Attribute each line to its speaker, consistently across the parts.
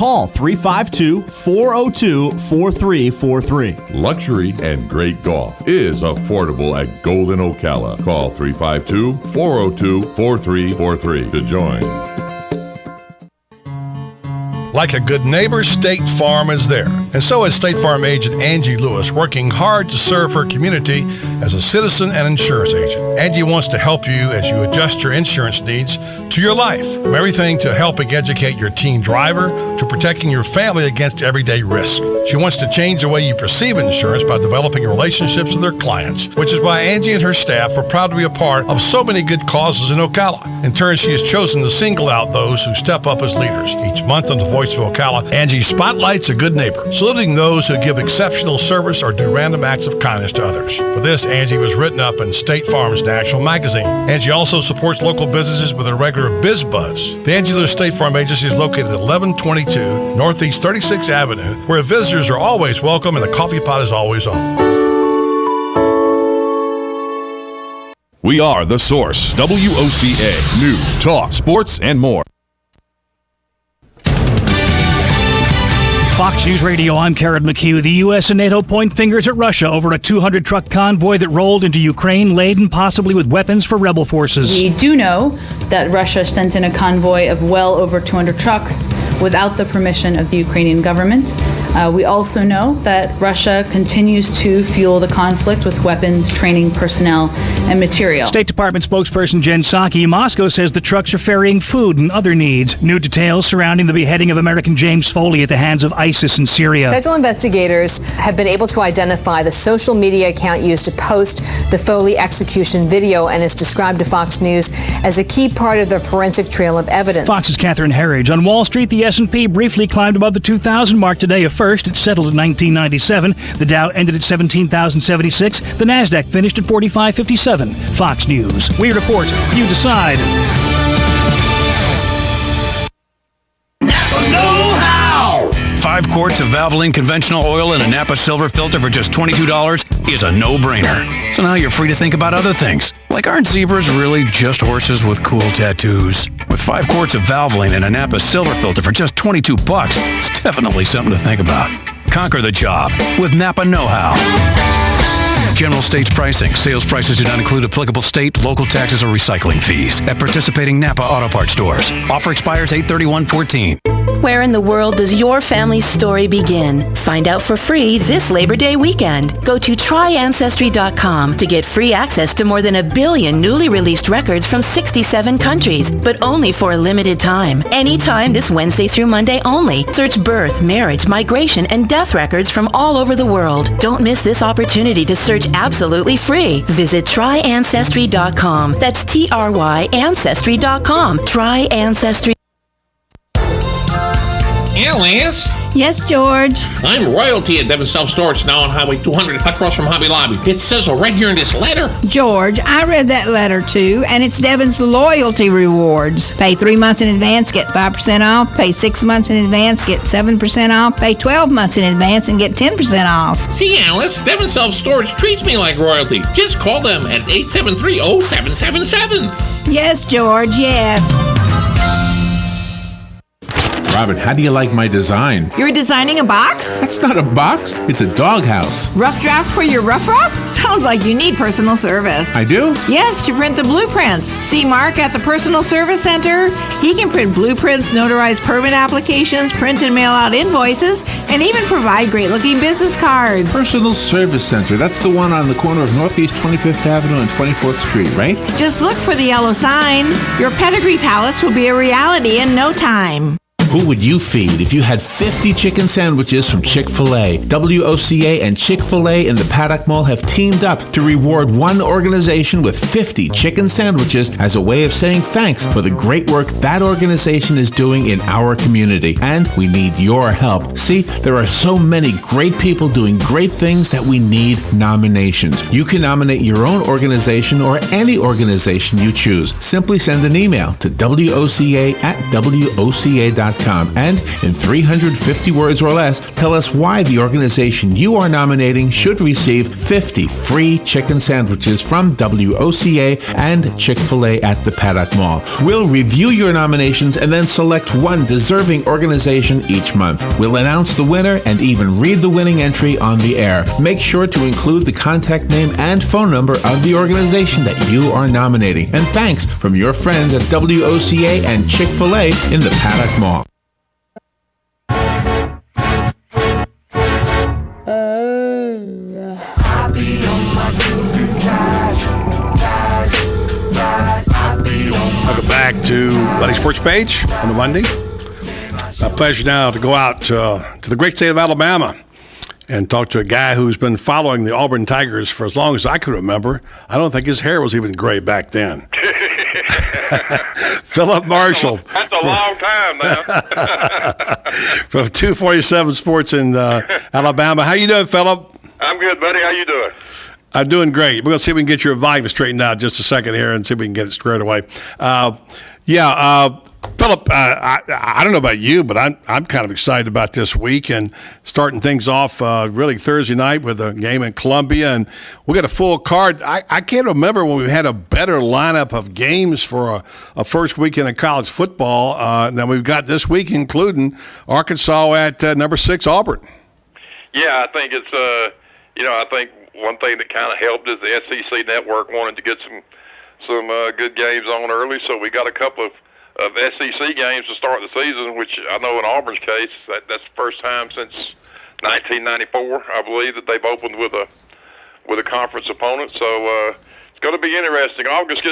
Speaker 1: Call 352-402-4343.
Speaker 2: Luxury and great golf is affordable at Golden Ocala. Call 352-402-4343 to join.
Speaker 3: Like a good neighbor, State Farm is there. And so is State Farm agent Angie Lewis, working hard to serve her community as a citizen and insurance agent. Angie wants to help you as you adjust your insurance needs to your life. From everything to helping educate your teen driver to protecting your family against everyday risk. She wants to change the way you perceive insurance by developing relationships with her clients, which is why Angie and her staff are proud to be a part of so many good causes in Ocala. In turn, she has chosen to single out those who step up as leaders. Each month on the Voice of Ocala, Angie spotlights a good neighbor, saluting those who give exceptional service or do random acts of kindness to others. For this, Angie was written up in State Farm's National Magazine. Angie also supports local businesses with a regular Biz Buzz. The Angie Lewis State Farm Agency is located at 1122 Northeast 36th Avenue, where visitors are always welcome and the coffee pot is always on.
Speaker 2: We are The Source, WOCA, news, talk, sports, and more.
Speaker 4: Fox News Radio, I'm Karen McHugh. The U.S. and NATO point fingers at Russia over a 200-truck convoy that rolled into Ukraine, laden possibly with weapons for rebel forces.
Speaker 5: We do know that Russia sent in a convoy of well over 200 trucks without the permission of the Ukrainian government. We also know that Russia continues to fuel the conflict with weapons, training, personnel, and material.
Speaker 4: State Department spokesperson Jen Psaki, Moscow says the trucks are ferrying food and other needs. New details surrounding the beheading of American James Foley at the hands of ISIS in Syria.
Speaker 6: Federal investigators have been able to identify the social media account used to post the Foley execution video, and is described to Fox News as a key part of the forensic trail of evidence.
Speaker 4: Fox's Catherine Herridge. On Wall Street, the S&P briefly climbed above the 2,000 mark today. First, it settled at 1997. The Dow ended at 17,076. The Nasdaq finished at 4557. Fox News. We report. You decide.
Speaker 7: Napa know-how. 5 quarts of Valvoline conventional oil and a Napa Silver filter for just $22 is a no-brainer. So now you're free to think about other things. Like, aren't zebras really just horses with cool tattoos? With 5 quarts of Valvoline and a Napa Silver filter for just $22, it's definitely something to think about. Conquer the job with Napa Know-How. General states pricing. Sales prices do not include applicable state, local taxes, or recycling fees at participating Napa Auto Parts stores. Offer expires 8/31/14.
Speaker 8: Where in the world does your family's story begin? Find out for free this Labor Day weekend. Go to tryancestry.com to get free access to more than 1 billion newly released records from 67 countries, but only for a limited time. Anytime this Wednesday through Monday only. Search birth, marriage, migration, and death records from all over the world. Don't miss this opportunity to search absolutely free. Visit tryancestry.com. That's TRY Ancestry.com. Try Ancestry.
Speaker 9: Alice?
Speaker 10: Yes, George?
Speaker 9: I'm royalty at Devon Self-Storage now on Highway 200 across from Hobby Lobby. It says so right here in this letter.
Speaker 10: George, I read that letter too, and it's Devon's loyalty rewards. Pay 3 months in advance, get 5% off. Pay 6 months in advance, get 7% off. Pay 12 months in advance and get 10% off.
Speaker 9: See, Alice, Devon Self-Storage treats me like royalty. Just call them at 873-0777.
Speaker 10: Yes, George, yes.
Speaker 11: Robin, how do you like my design?
Speaker 12: You're designing a box?
Speaker 11: That's not a box. It's a doghouse.
Speaker 12: Rough draft for your rough? Sounds like you need personal service.
Speaker 11: I do?
Speaker 12: Yes, to print the blueprints. See Mark at the Personal Service Center. He can print blueprints, notarize permit applications, print and mail out invoices, and even provide great-looking business cards.
Speaker 11: Personal Service Center. That's the one on the corner of Northeast 25th Avenue and 24th Street, right?
Speaker 12: Just look for the yellow signs. Your pedigree palace will be a reality in no time.
Speaker 11: Who would you feed if you had 50 chicken sandwiches from Chick-fil-A? WOCA and Chick-fil-A in the Paddock Mall have teamed up to reward one organization with 50 chicken sandwiches as a way of saying thanks for the great work that organization is doing in our community. And we need your help. See, there are so many great people doing great things that we need nominations. You can nominate your own organization or any organization you choose. Simply send an email to WOCA@WOCA.com. ParakMall.com. And in 350 words or less, tell us why the organization you are nominating should receive 50 free chicken sandwiches from WOCA and Chick-fil-A at the Paddock Mall. We'll review your nominations and then select one deserving organization each month. We'll announce the winner and even read the winning entry on the air. Make sure to include the contact name and phone number of the organization that you are nominating. And thanks from your friends at WOCA and Chick-fil-A in the Paddock Mall.
Speaker 3: Welcome back to Buddy Sports Page on a Monday. A pleasure now to go out to the great state of Alabama and talk to a guy who's been following the Auburn Tigers for as long as I can remember. I don't think his hair was even gray back then. Philip Marshall.
Speaker 13: That's a long time now.
Speaker 3: From 247 Sports in Alabama. How you doing, Philip?
Speaker 13: I'm good, buddy. How you doing?
Speaker 3: I'm doing great. We're going to see if we can get your volume straightened out just a second here and see if we can get it squared away. Philip, I don't know about you, but I'm kind of excited about this week and starting things off really Thursday night with a game in Columbia, and we got a full card. I can't remember when we had a better lineup of games for a first weekend of college football than we've got this week, including Arkansas at number 6 Auburn.
Speaker 13: Yeah, I think it's I think one thing that kind of helped is the SEC network wanted to get some good games on early, so we got a couple of SEC games to start the season, which I know in Auburn's case, that's the first time since 1994, I believe, that they've opened with a conference opponent. So it's going to be interesting. August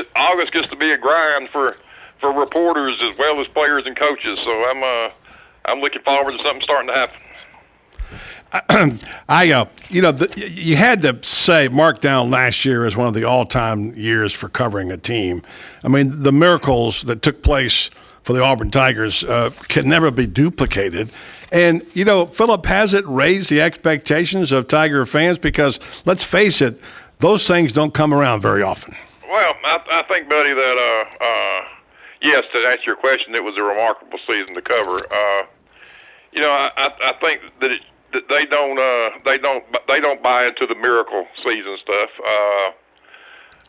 Speaker 13: gets to be a grind for reporters as well as players and coaches. So I'm looking forward to something starting to happen.
Speaker 3: You had to say mark down last year as one of the all-time years for covering a team. I mean, the miracles that took place for the Auburn Tigers can never be duplicated. And, Philip, has it raised the expectations of Tiger fans? Because, let's face it, those things don't come around very often.
Speaker 13: Well, I think, buddy, that, yes, to answer your question, it was a remarkable season to cover. I think that they don't buy into the miracle season stuff.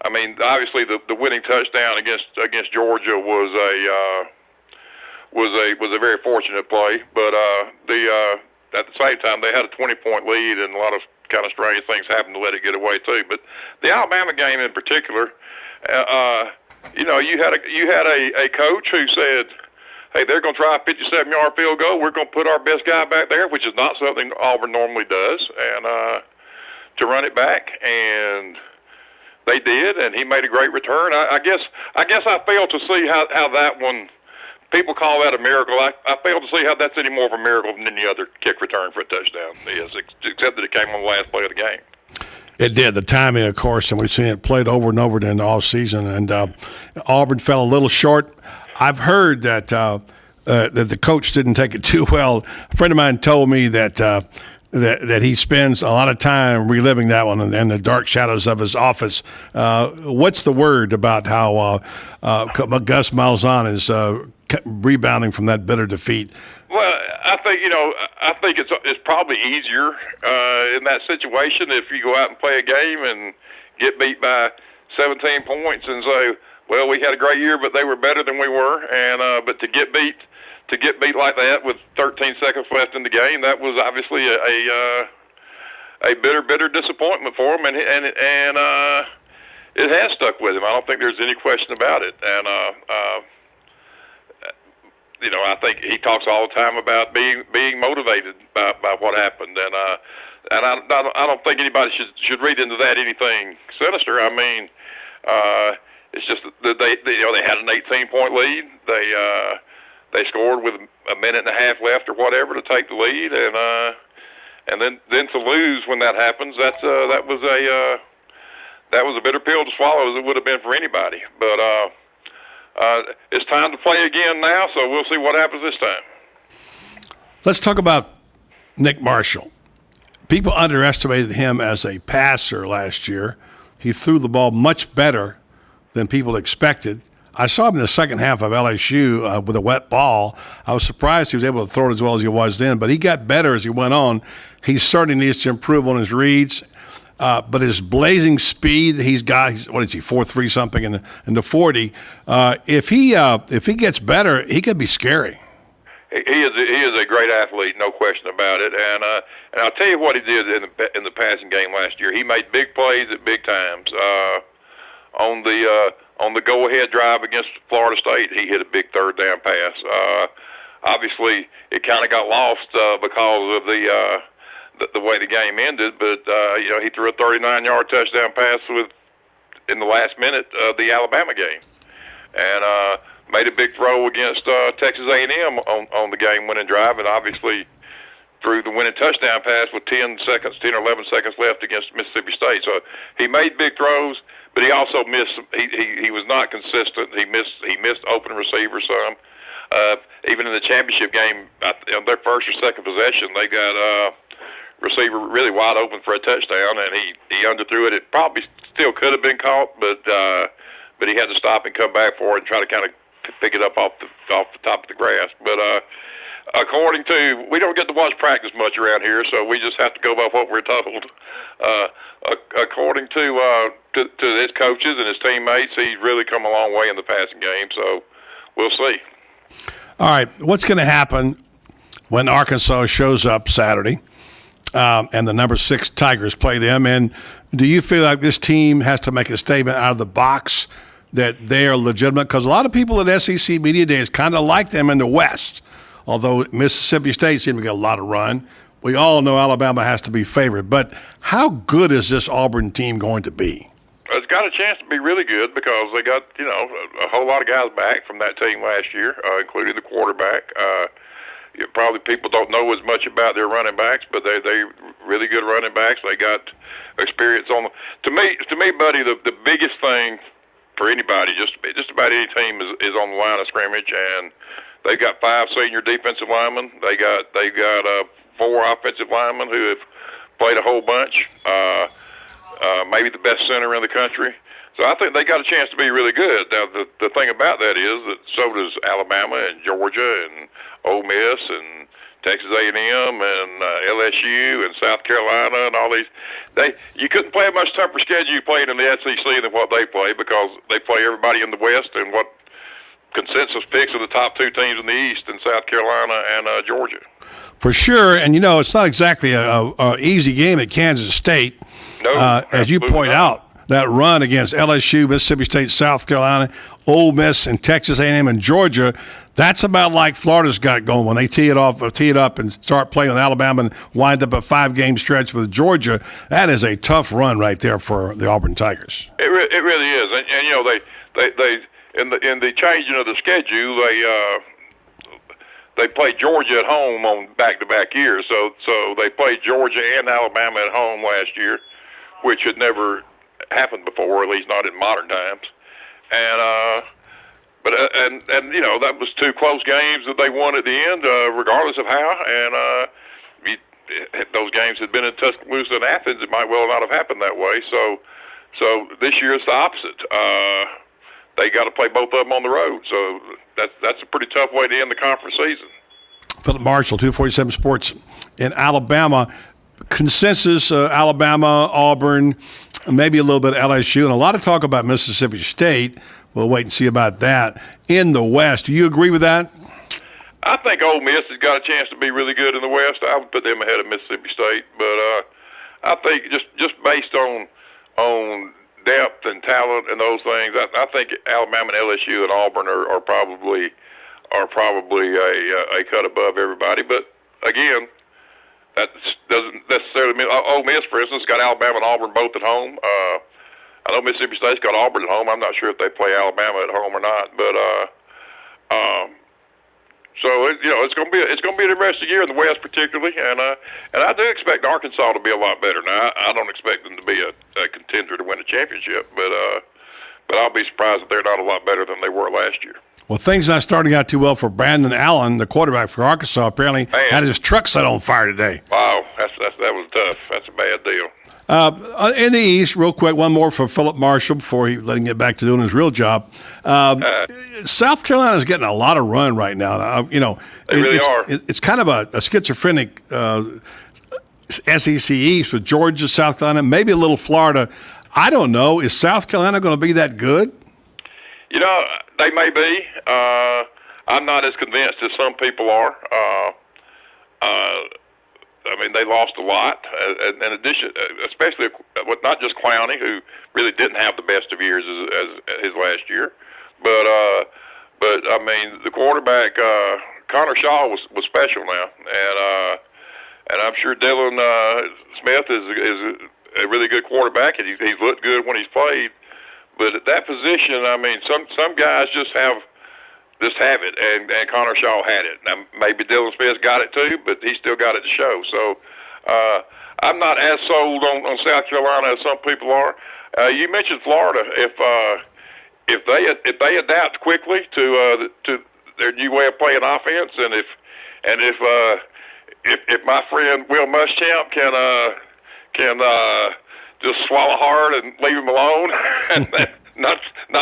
Speaker 13: I mean, obviously the winning touchdown against Georgia was a very fortunate play, but at the same time they had a 20-point lead and a lot of kind of strange things happened to let it get away too. But the Alabama game in particular, you had a coach who said, hey, they're going to try a 57-yard field goal. We're going to put our best guy back there, which is not something Auburn normally does, and to run it back. And they did, and he made a great return. I guess I failed to see how that one, people call that a miracle. I failed to see how that's any more of a miracle than any other kick return for a touchdown is, except that it came on the last play of the game.
Speaker 3: It did. The timing, of course, and we've seen it played over and over in the offseason, and Auburn fell a little short. I've heard that that the coach didn't take it too well. A friend of mine told me that that he spends a lot of time reliving that one in the dark shadows of his office. What's the word about how Gus Malzahn is rebounding from that bitter defeat?
Speaker 13: Well, I think it's probably easier in that situation if you go out and play a game and get beat by 17 points and say, well, we had a great year, but they were better than we were, and but to get beat like that with 13 seconds left in the game, that was obviously a bitter disappointment for him, and it has stuck with him. I don't think there's any question about it, and I think he talks all the time about being motivated by what happened, and I don't think anybody should read into that anything sinister. I mean. It's just that they had an 18-point lead. They scored with a minute and a half left or whatever to take the lead, and then to lose when that happens, that was a bitter pill to swallow, as it would have been for anybody. But it's time to play again now, so we'll see what happens this time.
Speaker 3: Let's talk about Nick Marshall. People underestimated him as a passer last year. He threw the ball much better than people expected. I saw him in the second half of LSU with a wet ball. I was surprised he was able to throw it as well as he was then, but he got better as he went on. He certainly needs to improve on his reads. But his blazing speed, he's 4.3 something in the 40. If he gets better, he could be scary.
Speaker 13: He is a great athlete, no question about it. And I'll tell you what he did in the passing game last year. He made big plays at big times. On the go-ahead drive against Florida State, he hit a big third down pass. Obviously, it kind of got lost because of the way the game ended, but he threw a 39-yard touchdown pass in the last minute of the Alabama game, and made a big throw against Texas A&M on the game-winning drive, and obviously threw the winning touchdown pass with 10 or 11 seconds left against Mississippi State. So he made big throws, but he also missed. He was not consistent. He missed open receivers some. Even in the championship game, on their first or second possession, they got receiver really wide open for a touchdown, and he underthrew it. It probably still could have been caught, but he had to stop and come back for it and try to kind of pick it up off the top of the grass. But according to, we don't get to watch practice much around here, so we just have to go by what we're told. According to his coaches and his teammates, he's really come a long way in the passing game. So we'll see.
Speaker 3: All right, what's going to happen when Arkansas shows up Saturday? And the number 6 Tigers play them. And do you feel like this team has to make a statement out of the box that they are legitimate? Because a lot of people at SEC Media Days kind of like them in the West, although Mississippi State seems to get a lot of run. We all know Alabama has to be favored. But how good is this Auburn team going to be?
Speaker 13: It's got a chance to be really good because they got, a whole lot of guys back from that team last year, including the quarterback. Probably people don't know as much about their running backs, but they really good running backs. They got experience on them. To me, buddy, the biggest thing for anybody, just about any team, is on the line of scrimmage, and they've got 5 senior defensive linemen. They've got 4 offensive linemen who have played a whole bunch. Maybe the best center in the country. So I think they got a chance to be really good. Now, the thing about that is that so does Alabama and Georgia and Ole Miss and Texas A&M and LSU and South Carolina and all these. You couldn't play a much tougher schedule you played in the SEC than what they play, because they play everybody in the West, and what consensus picks are the top 2 teams in the East in South Carolina and Georgia.
Speaker 3: For sure, and it's not exactly a easy game at Kansas State.
Speaker 13: No,
Speaker 3: as you point out. That run against LSU, Mississippi State, South Carolina, Ole Miss, and Texas A&M and Georgia, that's about like Florida's got going when they tee it up and start playing with Alabama and wind up a 5-game stretch with Georgia. That is a tough run right there for the Auburn Tigers.
Speaker 13: It really is, and they in the changing of the schedule, they played Georgia at home on back-to-back years, so they played Georgia and Alabama at home last year, which had never happened before, at least not in modern times. And that was 2 close games that they won at the end, regardless of how. And if those games had been in Tuscaloosa and Athens, it might well not have happened that way. So this year it's the opposite. They got to play both of them on the road. So that's a pretty tough way to end the conference season.
Speaker 3: Philip Marshall, 247 Sports in Alabama. Consensus, Alabama, Auburn, maybe a little bit of LSU, and a lot of talk about Mississippi State. We'll wait and see about that. In the West, do you agree with that?
Speaker 13: I think Ole Miss has got a chance to be really good in the West. I would put them ahead of Mississippi State, but I think just based on depth and talent and those things, I think Alabama and LSU and Auburn are probably a cut above everybody. But again, that doesn't necessarily mean Ole Miss, for instance, got Alabama and Auburn both at home. I know Mississippi State's got Auburn at home. I'm not sure if they play Alabama at home or not, but so it's going to be an interesting year in the West, particularly, and I do expect Arkansas to be a lot better. Now, I don't expect them to be a contender to win a championship, but I'll be surprised if they're not a lot better than they were last year.
Speaker 3: Well, things not starting out too well for Brandon Allen, the quarterback for Arkansas. Apparently had his truck set on fire today.
Speaker 13: Wow, that's that was tough. That's a bad deal.
Speaker 3: In the East, real quick, one more for Philip Marshall before he let him get back to doing his real job. South Carolina's getting a lot of run right now.
Speaker 13: They really are.
Speaker 3: It's kind of a schizophrenic SEC East with Georgia, South Carolina, maybe a little Florida. I don't know. Is South Carolina going to be that good?
Speaker 13: They may be. I'm not as convinced as some people are. I mean, they lost a lot. In addition, especially with not just Clowney, who really didn't have the best of years as his last year, but I mean, the quarterback Connor Shaw was special now, and I'm sure Dylan Smith is a really good quarterback, and he's looked good when he's played. But at that position, I mean, some guys just have it, and Connor Shaw had it. Now, maybe Dylan Smith got it too, but he still got it to show. So I'm not as sold on South Carolina as some people are. You mentioned Florida. If they adapt quickly to their new way of playing offense, and if my friend Will Muschamp can just swallow hard and leave him alone, and not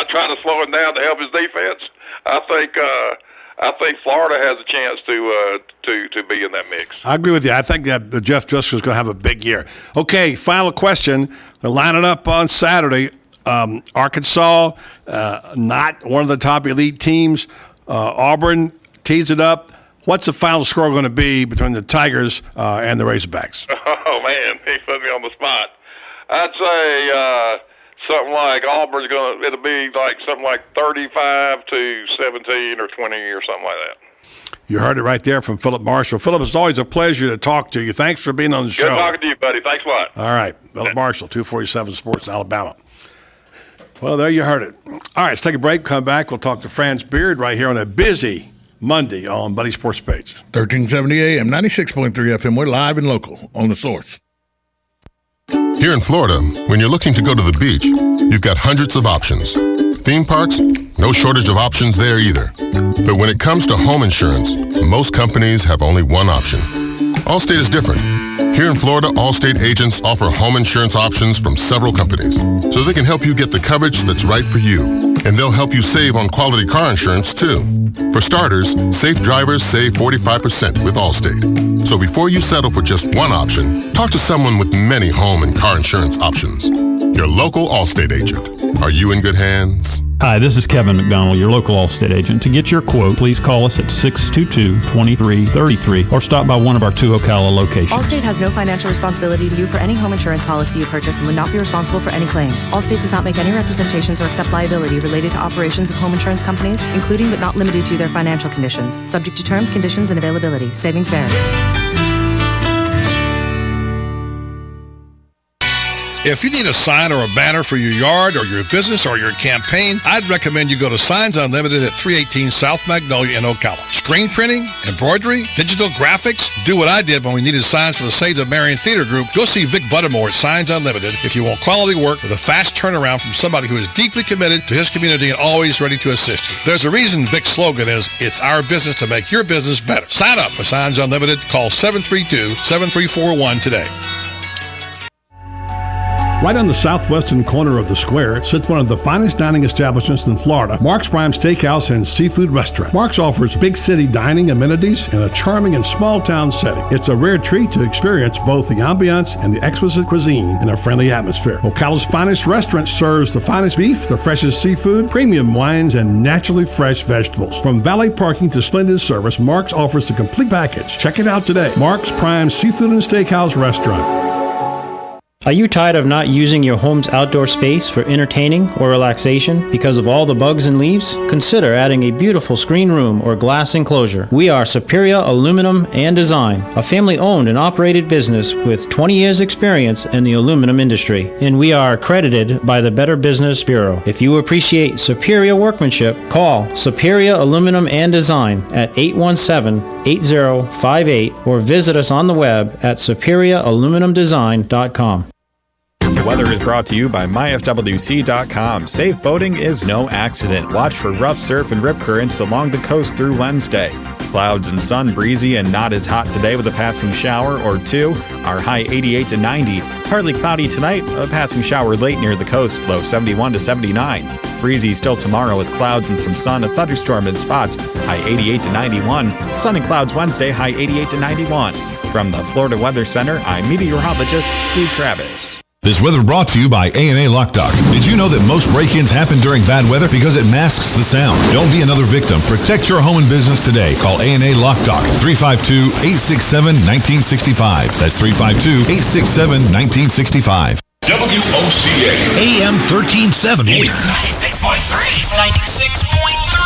Speaker 13: trying to slow him down to help his defense, I think Florida has a chance to be in that mix.
Speaker 3: I agree with you. I think that Jeff Driscoll is going to have a big year. Okay, final question. They're lining up on Saturday. Arkansas, not one of the top elite teams. Auburn tees it up. What's the final score going to be between the Tigers and the Razorbacks?
Speaker 13: Oh, man, he put me on the spot. I'd say something like Auburn's it'll be like something like 35-17 or 20 or something like that.
Speaker 3: You heard it right there from Philip Marshall. Philip, it's always a pleasure to talk to you. Thanks for being on the show.
Speaker 13: Good talking to you, buddy. Thanks a lot.
Speaker 3: All right. Philip Marshall, 247 Sports, Alabama. Well, there you heard it. All right, let's take a break. Come back. We'll talk to Franz Beard right here on a busy Monday on Buddy Sports Page.
Speaker 14: 1370 AM, 96.3 FM. We're live and local on The Source.
Speaker 2: Here in Florida, when you're looking to go to the beach, you've got hundreds of options. Theme parks, no shortage of options there either. But when it comes to home insurance, most companies have only one option. Allstate is different. Here in Florida, Allstate agents offer home insurance options from several companies, so they can help you get the coverage that's right for you. And they'll help you save on quality car insurance, too. For starters, safe drivers save 45% with Allstate. So before you settle for just one option, talk to someone with many home and car insurance options. Your local Allstate agent. Are you in good hands?
Speaker 1: Hi, this is Kevin McDonald, your local Allstate agent. To get your quote, please call us at 622-2333 or stop by one of our two Ocala locations.
Speaker 15: Allstate has no financial responsibility to you for any home insurance policy you purchase and would not be responsible for any claims. Allstate does not make any representations or accept liability related to operations of home insurance companies, including but not limited to their financial conditions. Subject to terms, conditions, and availability. Savings vary.
Speaker 3: If you need a sign or a banner for your yard or your business or your campaign, I'd recommend you go to Signs Unlimited at 318 South Magnolia in Ocala. Screen printing, embroidery, digital graphics. Do what I did when we needed signs for the Save the Marion Theater Group. Go see Vic Buttermore at Signs Unlimited if you want quality work with a fast turnaround from somebody who is deeply committed to his community and always ready to assist you. There's a reason Vic's slogan is, "It's our business to make your business better." Sign up for Signs Unlimited. Call 732-7341 today. Right on the southwestern corner of the square sits one of the finest dining establishments in Florida, Mark's Prime Steakhouse and Seafood Restaurant. Mark's offers big city dining amenities in a charming and small town setting. It's a rare treat to experience both the ambiance and the exquisite cuisine in a friendly atmosphere. Ocala's finest restaurant serves the finest beef, the freshest seafood, premium wines, and naturally fresh vegetables. From valet parking to splendid service, Mark's offers the complete package. Check it out today. Mark's Prime Seafood and Steakhouse Restaurant.
Speaker 16: Are you tired of not using your home's outdoor space for entertaining or relaxation because of all the bugs and leaves? Consider adding a beautiful screen room or glass enclosure. We are Superior Aluminum and Design, a family-owned and operated business with 20 years experience in the aluminum industry, and we are accredited by the Better Business Bureau. If you appreciate superior workmanship, call Superior Aluminum and Design at 817-8058 or visit us on the web at superiораluminumdesign.com.
Speaker 17: The weather is brought to you by MyFWC.com. Safe boating is no accident. Watch for rough surf and rip currents along the coast through Wednesday. Clouds and sun, breezy and not as hot today with a passing shower or two. Our high 88 to 90. Partly cloudy tonight, a passing shower late near the coast, low 71 to 79. Breezy still tomorrow with clouds and some sun, a thunderstorm in spots, high 88 to 91. Sun and clouds Wednesday, high 88 to 91. From the Florida Weather Center, I'm meteorologist Steve Travis.
Speaker 18: This weather brought to you by A&A Lock Dock. Did you know that most break-ins happen during bad weather because it masks the sound? Don't be another victim. Protect your home and business today. Call A&A Lock Dock, 352-867-1965. That's 352-867-1965.
Speaker 19: WOCA AM 1370. 96.3. 96.3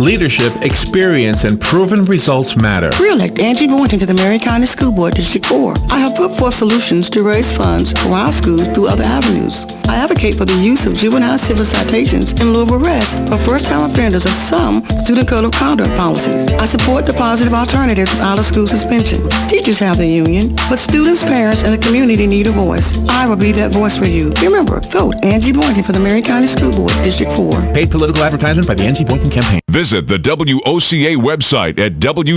Speaker 11: Leadership, experience, and proven results matter.
Speaker 20: Re-elect Angie Boynton to the Marion County School Board District 4. I have put forth solutions to raise funds for our schools through other avenues. I advocate for the use of juvenile civil citations in lieu of arrest for first-time offenders of some student code of conduct policies. I support the positive alternatives of out-of-school suspension. Teachers have their union, but students, parents, and the community need a voice. I will be that voice for you. Remember, vote Angie Boynton for the Marion County School Board District 4.
Speaker 11: Paid political advertisement by the Angie Boynton campaign.
Speaker 19: Visit the WOCA website at www.woca.com.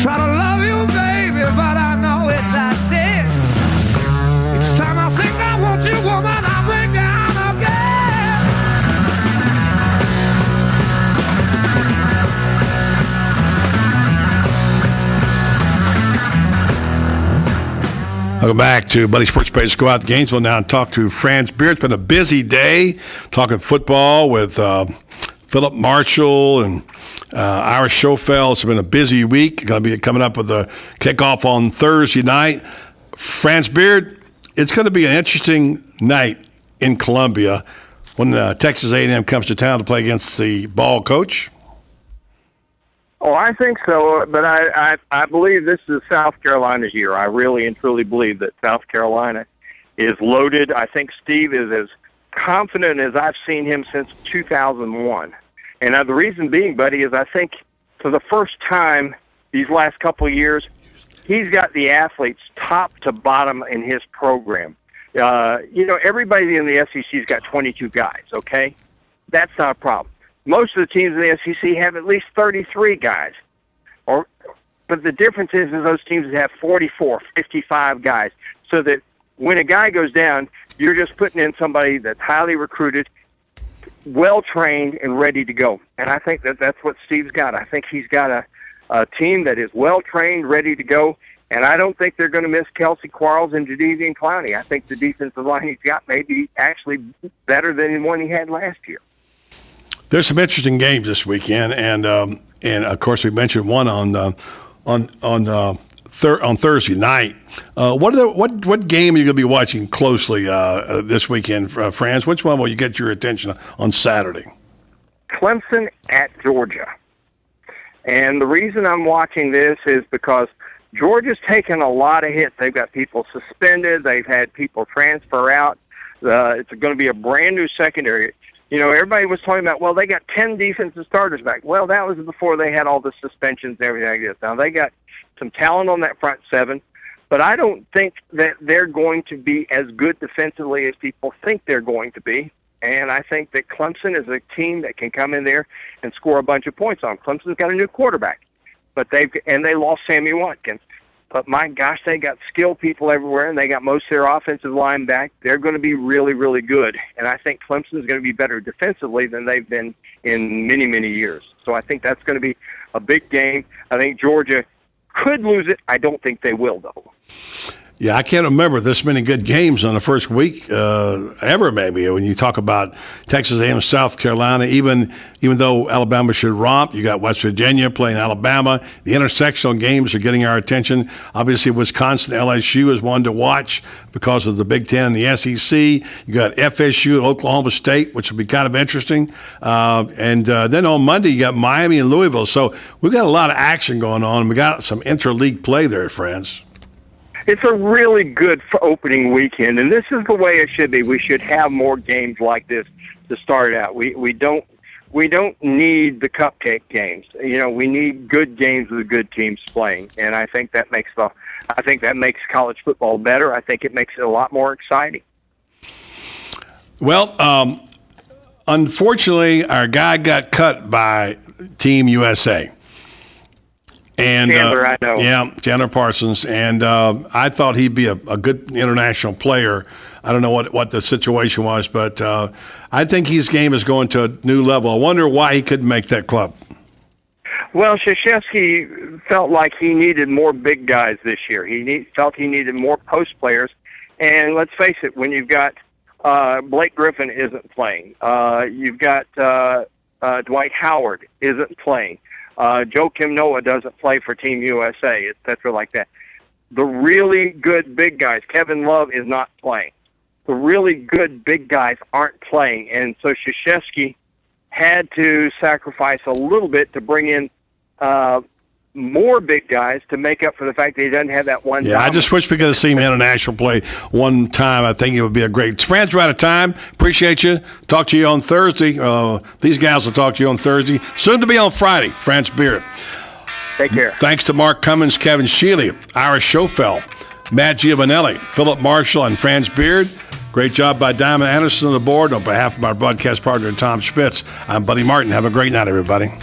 Speaker 21: Try to love you, baby, but I know it's I said. Each time I think I want you, woman, I break down again.
Speaker 3: Welcome back to Buddy Sports Page. Let's go out to Gainesville now and talk to Franz Beer. It's been a busy day talking football with Philip Marshall and Ira Schofel. It's been a busy week. Going to be coming up with a kickoff on Thursday night. Franz Beard, it's going to be an interesting night in Columbia when Texas A&M comes to town to play against the ball coach.
Speaker 22: Oh, I think so, but I believe this is South Carolina's year. I really and truly believe that South Carolina is loaded. I think Steve is as confident as I've seen him since 2001. And the reason being, buddy, is I think for the first time these last couple of years, he's got the athletes top to bottom in his program. Everybody in the SEC's got 22 guys, okay? That's not a problem. Most of the teams in the SEC have at least 33 guys. But the difference is those teams have 44, 55 guys. So that when a guy goes down, you're just putting in somebody that's highly recruited, well-trained, and ready to go. And I think that's what Steve's got. I think he's got a team that is well-trained, ready to go. And I don't think they're going to miss Kelsey Quarles and Jadeveon Clowney. I think the defensive line he's got may be actually better than the one he had last year.
Speaker 3: There's some interesting games this weekend, and of course we mentioned one on Thursday night. What game are you going to be watching closely this weekend, Franz? Which one will you get your attention on Saturday?
Speaker 22: Clemson at Georgia, and the reason I'm watching this is because Georgia's taken a lot of hits. They've got people suspended. They've had people transfer out. It's going to be a brand new secondary. Everybody was talking about, well, they got 10 defensive starters back. Well, that was before they had all the suspensions and everything like this. Now, they got some talent on that front seven, but I don't think that they're going to be as good defensively as people think they're going to be. And I think that Clemson is a team that can come in there and score a bunch of points on. Clemson's got a new quarterback, but they lost Sammy Watkins. But my gosh, they got skilled people everywhere, and they got most of their offensive line back. They're going to be really, really good. And I think Clemson's going to be better defensively than they've been in many, many years. So I think that's going to be a big game. I think Georgia could lose it. I don't think they will, though.
Speaker 3: Yeah, I can't remember this many good games on the first week ever, maybe. When you talk about Texas A&M, South Carolina, even though Alabama should romp, you got West Virginia playing Alabama. The intersectional games are getting our attention. Obviously, Wisconsin, LSU is one to watch because of the Big Ten and the SEC. You got FSU and Oklahoma State, which will be kind of interesting. And then on Monday, you got Miami and Louisville. So we've got a lot of action going on, and we got some interleague play there, friends.
Speaker 22: It's a really good opening weekend, and this is the way it should be. We should have more games like this to start out. We don't need the cupcake games. We need good games with good teams playing, and I think that makes I think that makes college football better. I think it makes it a lot more exciting.
Speaker 3: Well, unfortunately, our guy got cut by Team USA. And
Speaker 22: Chandler, I know.
Speaker 3: Yeah, Chandler Parsons. And I thought he'd be a good international player. I don't know what the situation was, but I think his game is going to a new level. I wonder why he couldn't make that club.
Speaker 22: Well, Krzyzewski felt like he needed more big guys this year. He felt he needed more post players. And let's face it, when you've got Blake Griffin isn't playing, you've got Dwight Howard isn't playing, Joakim Noah doesn't play for Team USA, etc. like that. The really good big guys, Kevin Love is not playing. The really good big guys aren't playing. And so Krzyzewski had to sacrifice a little bit to bring in more big guys to make up for the fact that he doesn't have that one.
Speaker 3: Yeah, I just wish we could have seen international play one time. I think it would be a great. Friends, we're out of time. Appreciate you. Talk to you on Thursday. These guys will talk to you on Thursday. Soon to be on Friday. France Beard.
Speaker 22: Take care.
Speaker 3: Thanks to Mark Cummins, Kevin Shealy, Ira Schofel, Matt Giovanelli, Philip Marshall, and Franz Beard. Great job by Diamond Anderson on the board. On behalf of our broadcast partner, Tom Spitz, I'm Buddy Martin. Have a great night, everybody.
Speaker 21: She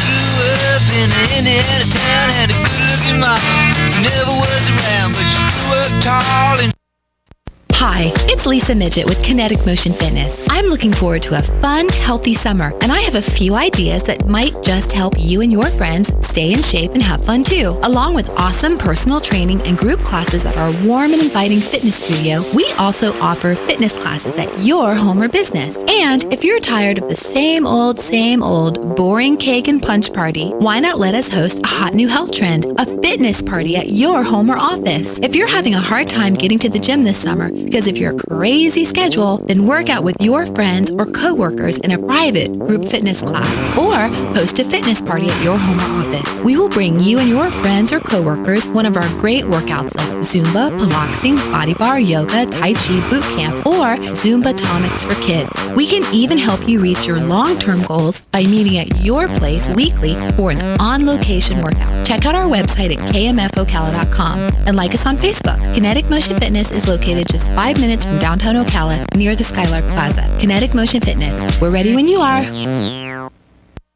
Speaker 21: grew up in an Indiana town, had a good-looking mom who never was around, but she grew up tall and...
Speaker 5: Hi, it's Lisa Midget with Kinetic Motion Fitness. I'm looking forward to a fun, healthy summer, and I have a few ideas that might just help you and your friends stay in shape and have fun too. Along with awesome personal training and group classes at our warm and inviting fitness studio, we also offer fitness classes at your home or business. And if you're tired of the same old, boring cake and punch party, why not let us host a hot new health trend, a fitness party at your home or office? If you're having a hard time getting to the gym this summer, because of your crazy schedule, then work out with your friends or coworkers in a private group fitness class or host a fitness party at your home or office. We will bring you and your friends or coworkers one of our great workouts like Zumba, Pilates, Body Bar, Yoga, Tai Chi Boot Camp, or Zumba Tonics for kids. We can even help you reach your long-term goals by meeting at your place weekly for an on-location workout. Check out our website at kmfocala.com and like us on Facebook. Kinetic Motion Fitness is located just 5 minutes from downtown Ocala near the Skylark Plaza. Kinetic Motion Fitness. We're ready when you are.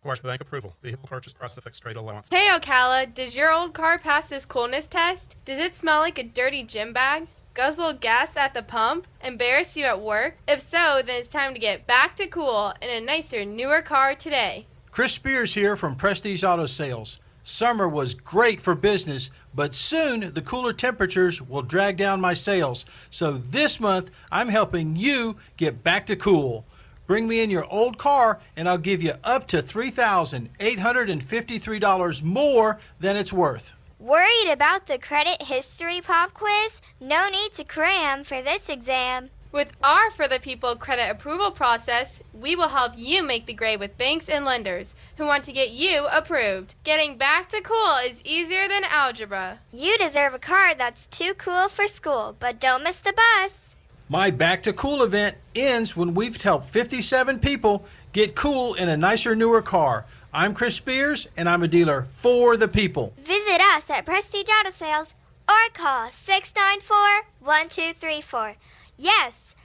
Speaker 6: Commercial Bank approval. Vehicle purchase process of fixed rate allowance.
Speaker 23: Hey Ocala, does your old car pass this coolness test? Does it smell like a dirty gym bag? Guzzle gas at the pump? Embarrass you at work? If so, then it's time to get back to cool in a nicer, newer car today.
Speaker 24: Chris Spears here from Prestige Auto Sales. Summer was great for business, but soon the cooler temperatures will drag down my sales. So this month, I'm helping you get back to cool. Bring me in your old car and I'll give you up to $3,853 more than it's worth.
Speaker 25: Worried about the credit history pop quiz? No need to cram for this exam.
Speaker 23: With our For the People credit approval process, we will help you make the grade with banks and lenders who want to get you approved. Getting back to cool is easier than algebra.
Speaker 25: You deserve a car that's too cool for school, but don't miss the bus.
Speaker 24: My Back to Cool event ends when we've helped 57 people get cool in a nicer, newer car. I'm Chris Spears, and I'm a dealer for the people.
Speaker 25: Visit us at Prestige Auto Sales or call 694-1234. Yes,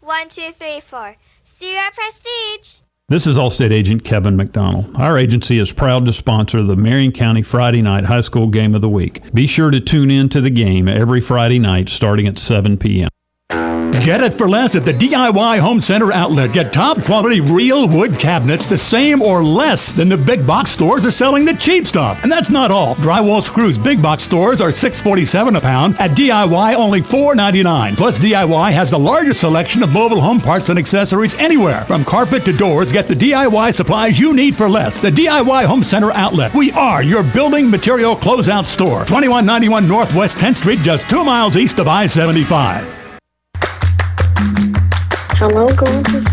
Speaker 25: 694-1234. See you at Prestige.
Speaker 1: This is Allstate Agent Kevin McDonald. Our agency is proud to sponsor the Marion County Friday Night High School Game of the Week. Be sure to tune in to the game every Friday night starting at 7 p.m.
Speaker 26: Get it for less at the DIY Home Center outlet. Get top quality real wood cabinets the same or less than the big box stores are selling the cheap stuff. And that's not all. Drywall screws big box stores are $6.47 a pound. At DIY only $4.99. Plus DIY has the largest selection of mobile home parts and accessories anywhere. From carpet to doors, get the DIY supplies you need for less. The DIY Home Center outlet. We are your building material closeout store. 2191 Northwest 10th Street, just 2 miles east of I-75.
Speaker 27: Hello, gorgeous.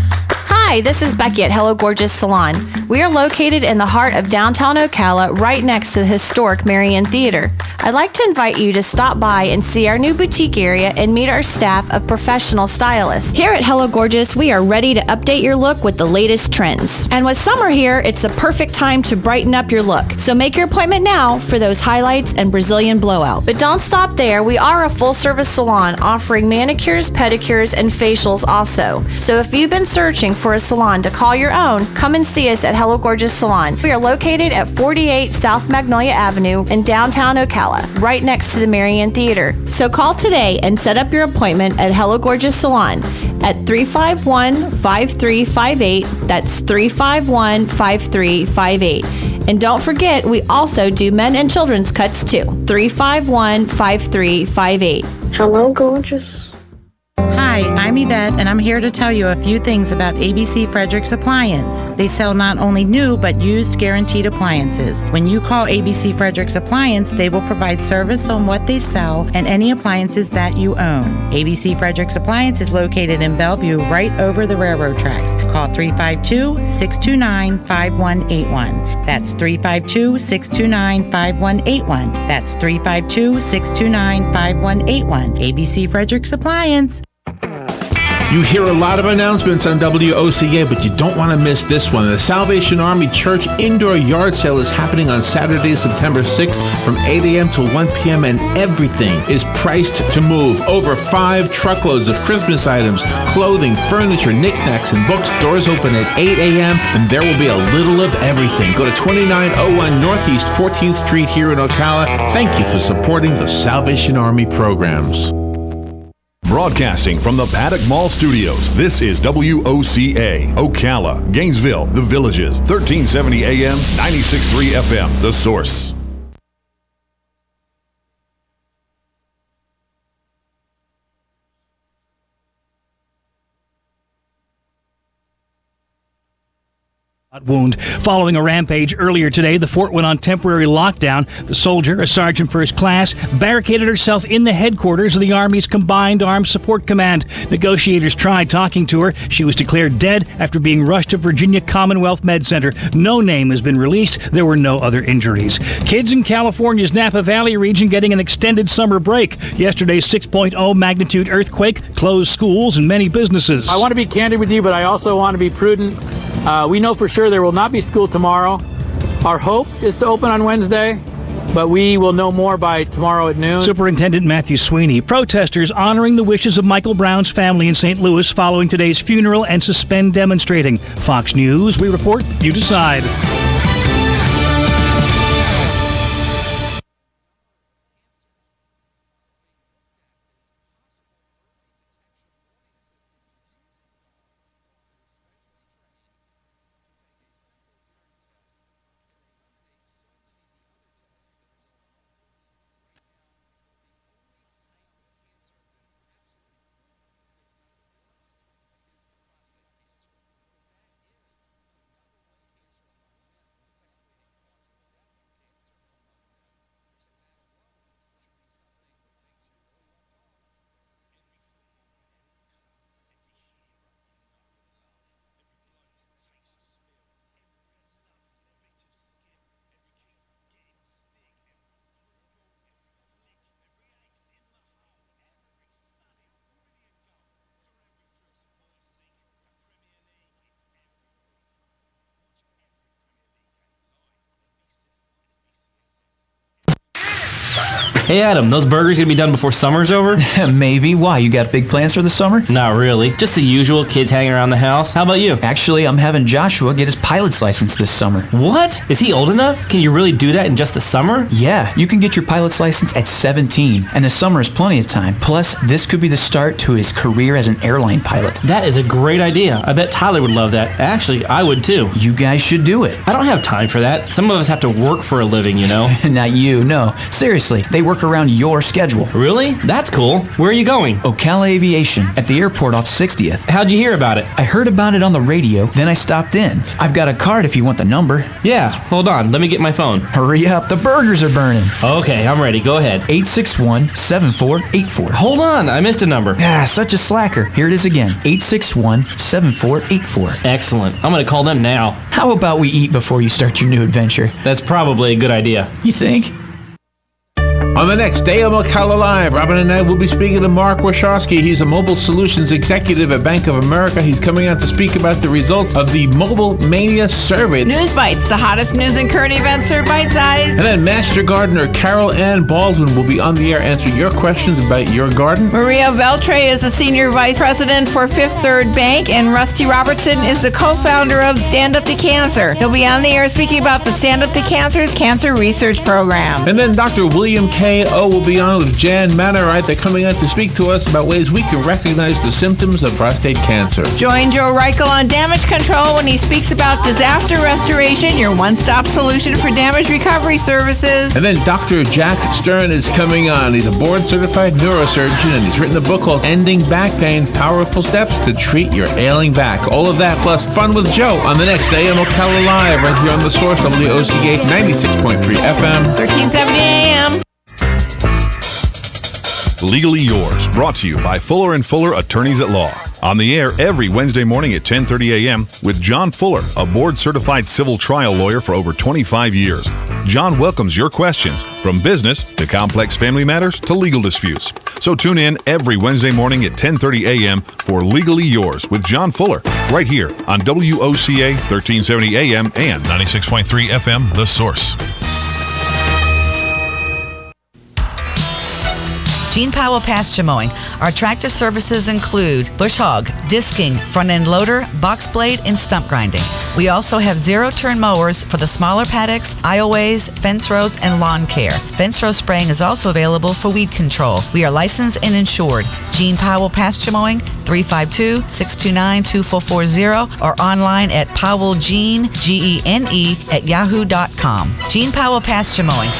Speaker 28: Hi,
Speaker 4: Hi, this is Becky at Hello Gorgeous Salon. We are located in the heart of downtown Ocala, right next to the historic Marion Theater. I'd like to invite you to stop by and see our new boutique area and meet our staff of professional stylists. Here at Hello Gorgeous, we are ready to update your look with the latest trends. And with summer here, it's the perfect time to brighten up your look. So make your appointment now for those highlights and Brazilian blowout. But don't stop there. We are a full-service salon offering manicures, pedicures, and facials also. So if you've been searching for a salon to call your own, come and see us at Hello Gorgeous Salon. We are located at 48 South Magnolia Avenue in downtown Ocala, right next to the Marion Theater. So call today and set up your appointment at Hello Gorgeous Salon at 351-5358. That's 351-5358. And don't forget, we also do men and children's cuts too. 351-5358.
Speaker 7: Hello, gorgeous.
Speaker 8: Hi, I'm Yvette, and I'm here to tell you a few things about ABC Fredericks Appliance. They sell not only new, but used guaranteed appliances. When you call ABC Fredericks Appliance, they will provide service on what they sell and any appliances that you own. ABC Fredericks Appliance is located in Bellevue, right over the railroad tracks. Call 352-629-5181. That's 352-629-5181. That's 352-629-5181. ABC Fredericks Appliance.
Speaker 11: You hear a lot of announcements on WOCA, but you don't want to miss this one. The Salvation Army Church Indoor Yard Sale is happening on Saturday, September 6th from 8 a.m. till 1 p.m. and everything is priced to move. Over 5 truckloads of Christmas items, clothing, furniture, knickknacks, and books. Doors open at 8 a.m. and there will be a little of everything. Go to 2901 Northeast 14th Street here in Ocala. Thank you for supporting the Salvation Army programs.
Speaker 18: Broadcasting from the Paddock Mall Studios, this is WOCA, Ocala, Gainesville, The Villages, 1370 AM, 96.3 FM, The Source.
Speaker 9: Wound. Following a rampage earlier today, the fort went on temporary lockdown. The soldier, a sergeant first class, barricaded herself in the headquarters of the Army's Combined Arms Support Command. Negotiators tried talking to her. She was declared dead after being rushed to Virginia Commonwealth Med Center. No name has been released. There were no other injuries. Kids in California's Napa Valley region getting an extended summer break. Yesterday's 6.0 magnitude earthquake closed schools and many businesses.
Speaker 10: I want to be candid with you, but I also want to be prudent. We know for sure there will not be school tomorrow. Our hope is to open on Wednesday, but we will know more by tomorrow at noon.
Speaker 9: Superintendent Matthew Sweeney. Protesters honoring the wishes of Michael Brown's family in St. Louis following today's funeral and suspend demonstrating. Fox News, we report, you decide.
Speaker 12: Hey Adam, those burgers gonna be done before summer's over?
Speaker 27: Maybe. Why? You got big plans for the summer?
Speaker 12: Not really. Just the usual, kids hanging around the house. How about you?
Speaker 27: Actually, I'm having Joshua get his pilot's license this summer.
Speaker 12: What? Is he old enough? Can you really do that in just the summer?
Speaker 27: Yeah, you can get your pilot's license at 17, and the summer is plenty of time. Plus, this could be the start to his career as an airline pilot.
Speaker 12: That is a great idea. I bet Tyler would love that. Actually, I would too.
Speaker 27: You guys should do it.
Speaker 12: I don't have time for that. Some of us have to work for a living, you know?
Speaker 27: Not you, no. Seriously, they work work around your schedule.
Speaker 12: Really? That's cool. Where are you going?
Speaker 27: Ocala Aviation at the airport off 60th.
Speaker 12: How'd you hear about it?
Speaker 27: I heard about it on the radio, then I stopped in. I've got a card if you want the number.
Speaker 12: Yeah, hold on. Let me get my phone.
Speaker 27: Hurry up, the burgers are burning.
Speaker 12: Okay, I'm ready. Go ahead.
Speaker 27: 861-7484.
Speaker 12: Hold on, I missed a number.
Speaker 27: Ah, such a slacker. Here it is again. 861-7484.
Speaker 12: Excellent. I'm going to call them now.
Speaker 27: How about we eat before you start your new adventure?
Speaker 12: That's probably a good idea.
Speaker 27: You think?
Speaker 11: On the next day of Ocala Live, Robin and I will be speaking to Mark Warshawski. He's a mobile solutions executive at Bank of America. He's coming out to speak about the results of the Mobile Mania survey.
Speaker 2: News Bites, the hottest news and current events are bite-sized.
Speaker 11: And then Master Gardener Carol Ann Baldwin will be on the air answering your questions about your garden.
Speaker 2: Maria Veltre is the Senior Vice President for Fifth Third Bank, and Rusty Robertson is the co-founder of Stand Up to Cancer. He'll be on the air speaking about the Stand Up to Cancer's Cancer Research Program.
Speaker 11: And then Dr. William K. O will be on with Jan Mannerite. They're coming out to speak to us about ways we can recognize the symptoms of prostate cancer.
Speaker 2: Join Joe Reichel on damage control when he speaks about disaster restoration, your one-stop solution for damage recovery services.
Speaker 11: And then Dr. Jack Stern is coming on. He's a board-certified neurosurgeon, and he's written a book called Ending Back Pain, Powerful Steps to Treat Your Ailing Back. All of that plus fun with Joe on the next day on Ocala Live right here on The Source, WOCA 96.3 FM.
Speaker 2: 1370 AM.
Speaker 18: Legally Yours, brought to you by Fuller & Fuller Attorneys at Law. On the air every Wednesday morning at 10:30 a.m. with John Fuller, a board-certified civil trial lawyer for over 25 years. John welcomes your questions, from business to complex family matters to legal disputes. So tune in every Wednesday morning at 10:30 a.m. for Legally Yours with John Fuller, right here on WOCA 1370 a.m. and 96.3 FM, The Source.
Speaker 7: Gene Powell Pasture Mowing. Our tractor services include bush hog, disking, front end loader, box blade, and stump grinding. We also have zero-turn mowers for the smaller paddocks, aisleways, fence rows, and lawn care. Fence row spraying is also available for weed control. We are licensed and insured. Gene Powell Pasture Mowing, 352-629-2440, or online at powellgene, Gene, at yahoo.com. Gene Powell Pasture Mowing.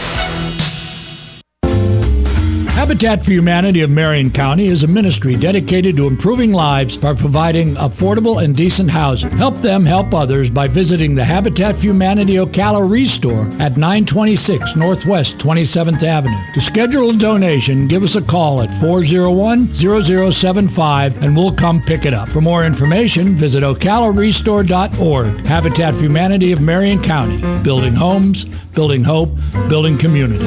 Speaker 13: Habitat for Humanity of Marion County is a ministry dedicated to improving lives by providing affordable and decent housing. Help them help others by visiting the Habitat for Humanity Ocala Restore at 926 Northwest 27th Avenue. To schedule a donation, give us a call at 401-0075 and we'll come pick it up. For more information, visit ocalarestore.org. Habitat for Humanity of Marion County. Building homes, building hope, building community.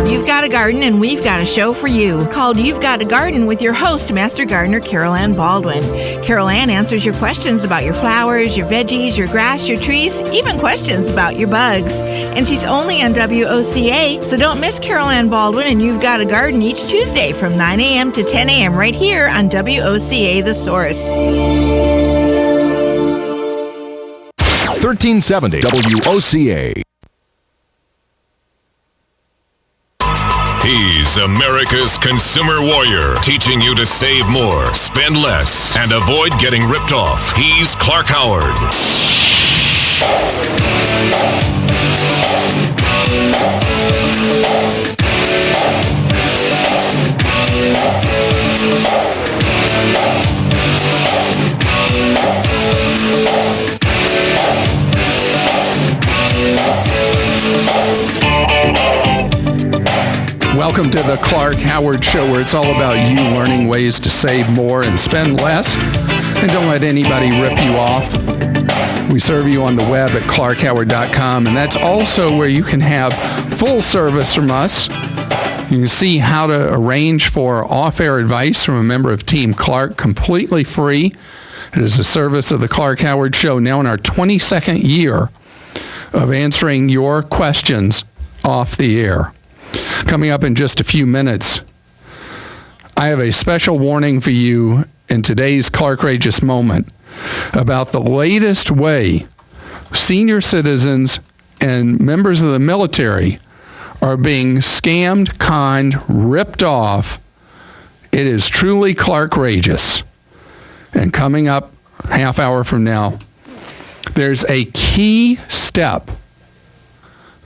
Speaker 2: You've got a garden and we've got a show for you called You've Got a Garden with your host, Master Gardener Carol Ann Baldwin. Carol Ann answers your questions about your flowers, your veggies, your grass, your trees, even questions about your bugs. And she's only on WOCA, so don't miss Carol Ann Baldwin and You've Got a Garden each Tuesday from 9 a.m. to 10 a.m. right here on WOCA The Source.
Speaker 18: 1370 WOCA.
Speaker 19: He's America's consumer warrior, teaching you to save more, spend less, and avoid getting ripped off. He's Clark Howard.
Speaker 14: Welcome to the Clark Howard Show, where it's all about you learning ways to save more and spend less. And don't let anybody rip you off. We serve you on the web at clarkhoward.com, and that's also where you can have full service from us. You can see how to arrange for off-air advice from a member of Team Clark completely free. It is a service of the Clark Howard Show, now in our 22nd year of answering your questions off the air. Coming up in just a few minutes, I have a special warning for you in today's Clarkrageous moment about the latest way senior citizens and members of the military are being scammed, conned, ripped off. It is truly Clarkrageous. And coming up half hour from now, there's a key step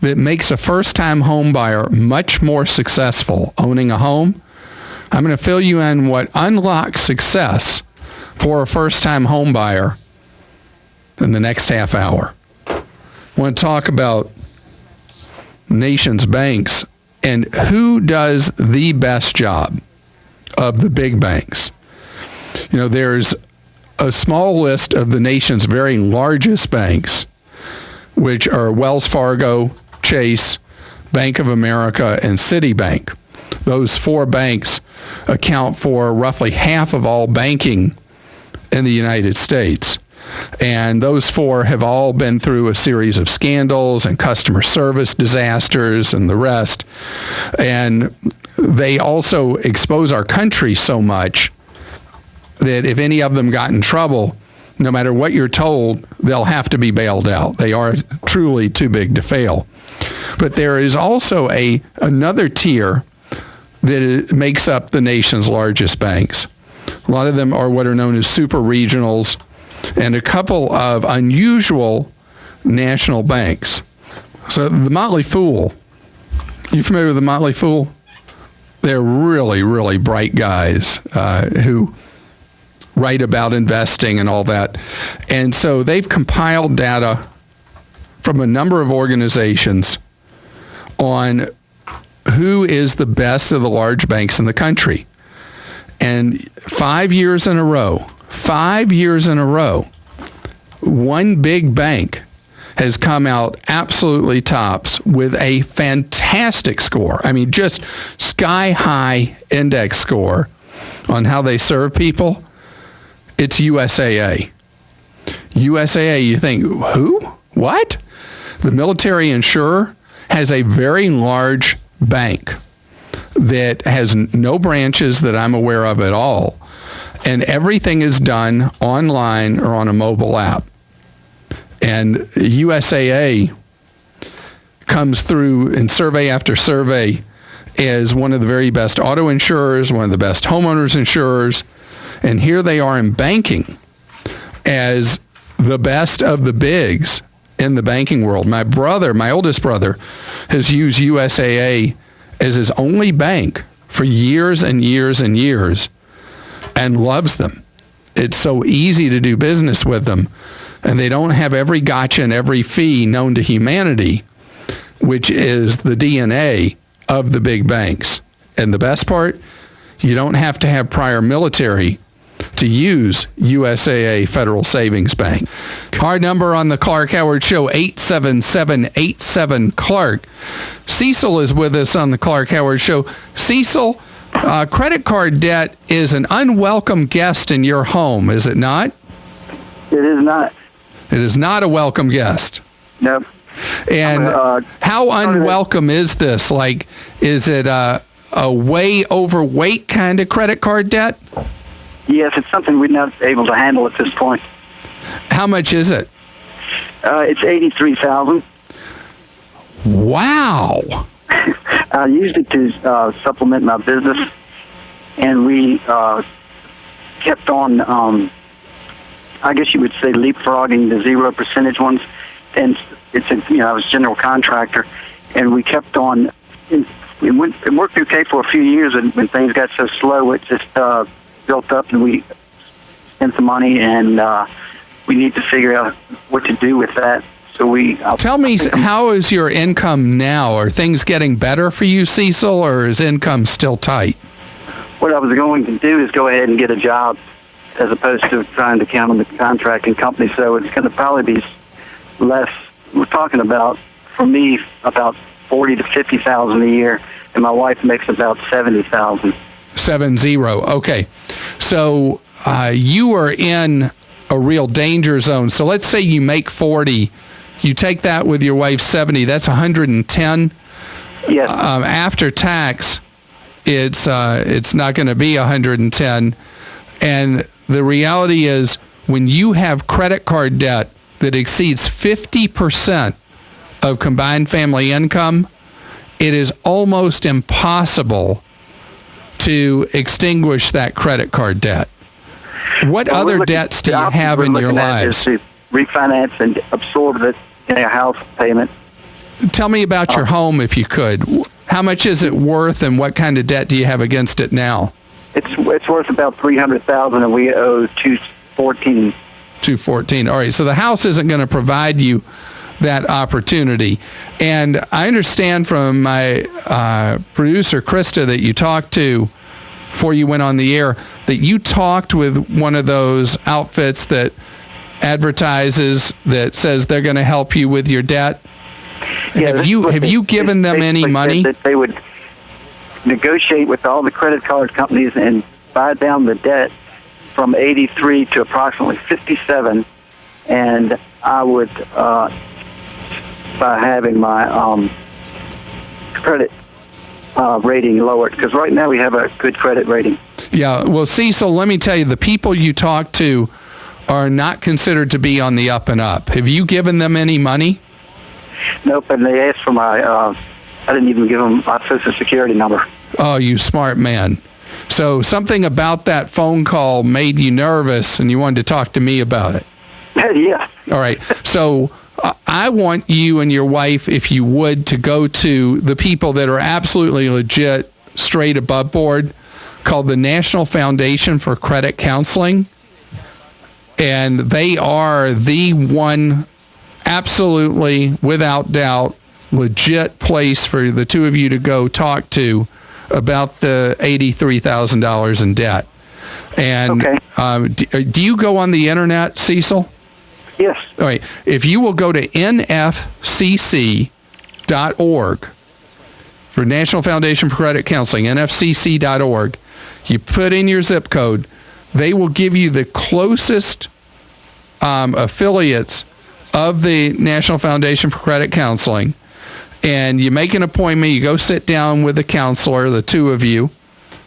Speaker 14: that makes a first-time home buyer much more successful owning a home. I'm going to fill you in what unlocks success for a first-time home buyer in the next half hour. I want to talk about nation's banks and who does the best job of the big banks. You know, there's a small list of the nation's very largest banks, which are Wells Fargo, Chase, Bank of America, and Citibank. Those 4 banks account for roughly half of all banking in the United States. And those 4 have all been through a series of scandals and customer service disasters and the rest. And they also expose our country so much that if any of them got in trouble, no matter what you're told, they'll have to be bailed out. They are truly too big to fail. But there is also another tier that makes up the nation's largest banks. A lot of them are what are known as super regionals, and a couple of unusual national banks. So the Motley Fool, you familiar with the Motley Fool? They're really, really bright guys who write about investing and all that. And so they've compiled data from a number of organizations on who is the best of the large banks in the country. And 5 years in a row, one big bank has come out absolutely tops with a fantastic score. I mean, just sky-high index score on how they serve people. It's USAA. USAA, you think, who? What? The military insurer has a very large bank that has no branches that I'm aware of at all. And everything is done online or on a mobile app. And USAA comes through in survey after survey as one of the very best auto insurers, one of the best homeowners insurers. And here they are in banking as the best of the bigs in the banking world. My oldest brother, has used USAA as his only bank for years and years and years and loves them. It's so easy to do business with them, and they don't have every gotcha and every fee known to humanity, which is the DNA of the big banks. And the best part, you don't have to have prior military to use USAA Federal Savings Bank. Our number on the Clark Howard Show, 877-87-CLARK. Cecil is with us on the Clark Howard Show. Cecil, credit card debt is an unwelcome guest in your home, is it not?
Speaker 3: It is not.
Speaker 14: It is not a welcome guest.
Speaker 3: Nope.
Speaker 14: And how unwelcome is this? Like, is it a way overweight kind of credit card debt?
Speaker 3: Yes, it's something we're not able to handle at this point.
Speaker 14: How much is it?
Speaker 3: It's $83,000.
Speaker 14: Wow.
Speaker 3: I used it to supplement my business, and we kept on, I guess you would say, leapfrogging the 0% ones. And I was a general contractor, and we kept on. It worked okay for a few years, and when things got so slow, it just built up, and we spent the money, and we need to figure out what to do with that. So tell
Speaker 14: me, how is your income now? Are things getting better for you, Cecil, or is income still tight?
Speaker 3: What I was going to do is go ahead and get a job, as opposed to trying to count on the contracting company. So it's going to probably be less. We're talking about, for me, about $40,000 to $50,000 a year, and my wife makes about $70,000. 70.
Speaker 14: Okay. So you are in a real danger zone. So let's say you make 40. You take that with your wife's 70. That's 110.
Speaker 3: Yes.
Speaker 14: After tax, it's not going to be 110. And the reality is, when you have credit card debt that exceeds 50% of combined family income, it is almost impossible to extinguish that credit card debt. What other debts do you have in your lives?
Speaker 3: To refinance and absorb it in a house payment.
Speaker 14: Tell me about your home, if you could. How much is it worth, and what kind of debt do you have against it now?
Speaker 3: It's worth about $300,000, and we owe $214,000.
Speaker 14: $214,000. All right. So the house isn't going to provide you that opportunity. And I understand from my producer, Krista, that you talked to before you went on the air, that you talked with one of those outfits that advertises, that says they're going to help you with your debt.
Speaker 3: Yeah,
Speaker 14: have you given them any money?
Speaker 3: That they would negotiate with all the credit card companies and buy down the debt from 83 to approximately 57, and I would, by having my credit rating lowered, because right now we have a good credit rating.
Speaker 14: Yeah, well, Cecil, let me tell you, the people you talk to are not considered to be on the up and up. Have you given them any money?
Speaker 3: Nope, and they asked for my, I didn't even give them my Social Security number.
Speaker 14: Oh, you smart man. So something about that phone call made you nervous, and you wanted to talk to me about it.
Speaker 3: Yeah.
Speaker 14: All right. So I want you and your wife, if you would, to go to the people that are absolutely legit, straight above board, called the National Foundation for Credit Counseling. And they are the one, absolutely, without doubt, legit place for the two of you to go talk to about the $83,000 in debt. And
Speaker 3: okay.
Speaker 14: Do you go on the internet, Cecil?
Speaker 3: Yes.
Speaker 14: All right. If you will go to nfcc.org, for National Foundation for Credit Counseling, nfcc.org, you put in your zip code, they will give you the closest affiliates of the National Foundation for Credit Counseling, and you make an appointment. You go sit down with the counselor, the two of you.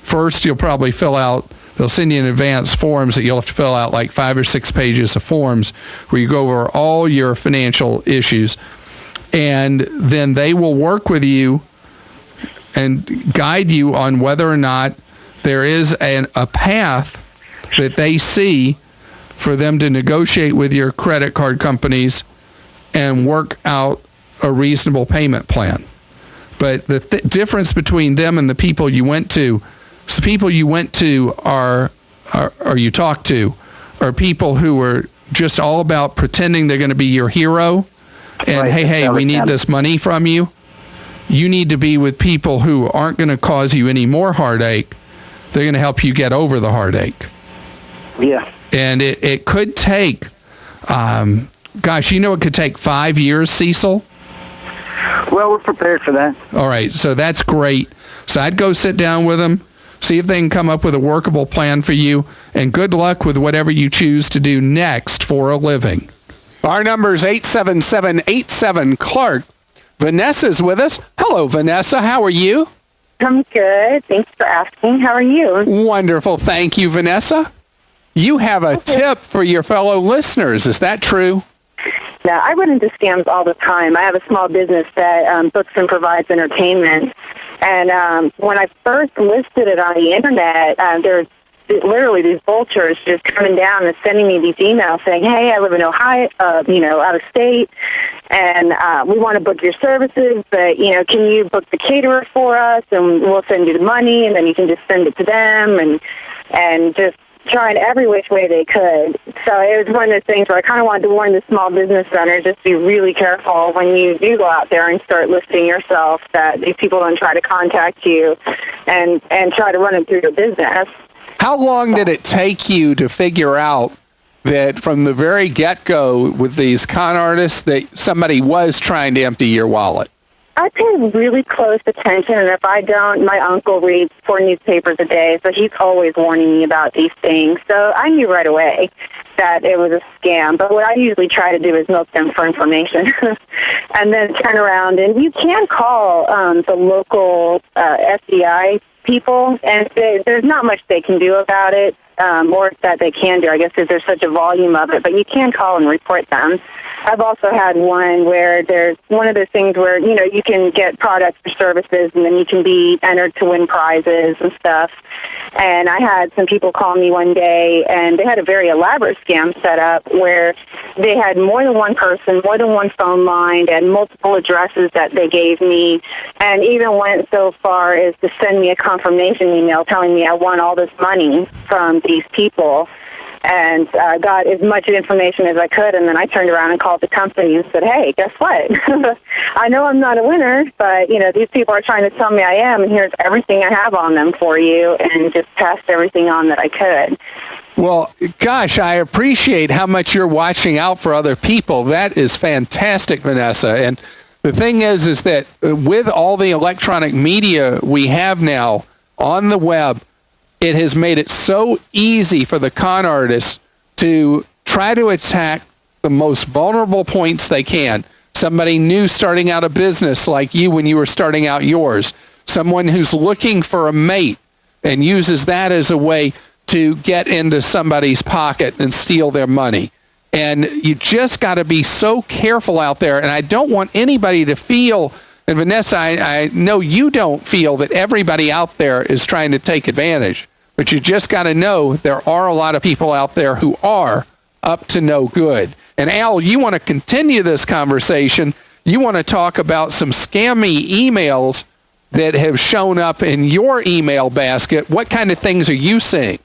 Speaker 14: First, you'll probably they'll send you in advance forms that you'll have to fill out, like 5 or 6 pages of forms where you go over all your financial issues. And then they will work with you and guide you on whether or not there is a path that they see for them to negotiate with your credit card companies and work out a reasonable payment plan. But the difference between them and the people you went to, the people you went to or you talked to, are people who are just all about pretending they're going to be your hero and,
Speaker 3: right,
Speaker 14: hey, we need this money from you. You need to be with people who aren't going to cause you any more heartache. They're going to help you get over the heartache.
Speaker 3: Yeah.
Speaker 14: And it could take, it could take 5 years, Cecil?
Speaker 3: Well, we're prepared for that.
Speaker 14: All right, so that's great. So I'd go sit down with them, see if they can come up with a workable plan for you, and good luck with whatever you choose to do next for a living. Our number is 877-87-CLARK. Vanessa's with us. Hello, Vanessa. How are you?
Speaker 5: I'm good. Thanks for asking. How are you?
Speaker 14: Wonderful. Thank you, Vanessa. You have a tip for your fellow listeners. Is that true?
Speaker 5: Yeah, I run into scams all the time. I have a small business that books and provides entertainment. And when I first listed it on the Internet, there's literally these vultures just coming down and sending me these emails saying, hey, I live in Ohio, out of state, and we want to book your services, but, can you book the caterer for us, and we'll send you the money, and then you can just send it to them, and just trying every which way they could. So it was one of those things where I kind of wanted to warn the small business owners, just be really careful when you do go out there and start listing yourself, that these people don't try to contact you and try to run it through your business.
Speaker 14: How long did it take you to figure out that from the very get-go with these con artists that somebody was trying to empty your wallet?
Speaker 5: I pay really close attention, and if I don't, my uncle reads 4 newspapers a day, so he's always warning me about these things. So I knew right away that it was a scam. But what I usually try to do is milk them for information and then turn around. And you can call the local FBI people, and there's not much they can do about it. or that they can do, I guess, because there's such a volume of it, but you can call and report them. I've also had one where there's one of those things where, you know, you can get products or services and then you can be entered to win prizes and stuff. And I had some people call me one day, and they had a very elaborate scam set up where they had more than one person, more than one phone line, and multiple addresses that they gave me, and even went so far as to send me a confirmation email telling me I won all this money from these people. And got as much information as I could, and then I turned around and called the company and said, hey, guess what? I know I'm not a winner, but, you know, these people are trying to tell me I am, and here's everything I have on them for you, and just passed everything on that I could.
Speaker 14: Well, gosh, I appreciate how much you're watching out for other people. That is fantastic, Vanessa. And the thing is that with all the electronic media we have now on the web, it has made it so easy for the con artists to try to attack the most vulnerable points they can. Somebody new starting out a business like you when you were starting out yours. Someone who's looking for a mate and uses that as a way to get into somebody's pocket and steal their money. And you just got to be so careful out there. And I don't want anybody to feel, and Vanessa, I know you don't feel that everybody out there is trying to take advantage, but you just got to know there are a lot of people out there who are up to no good. And Al, you want to continue this conversation. You want to talk about some scammy emails that have shown up in your email basket. What kind of things are you seeing?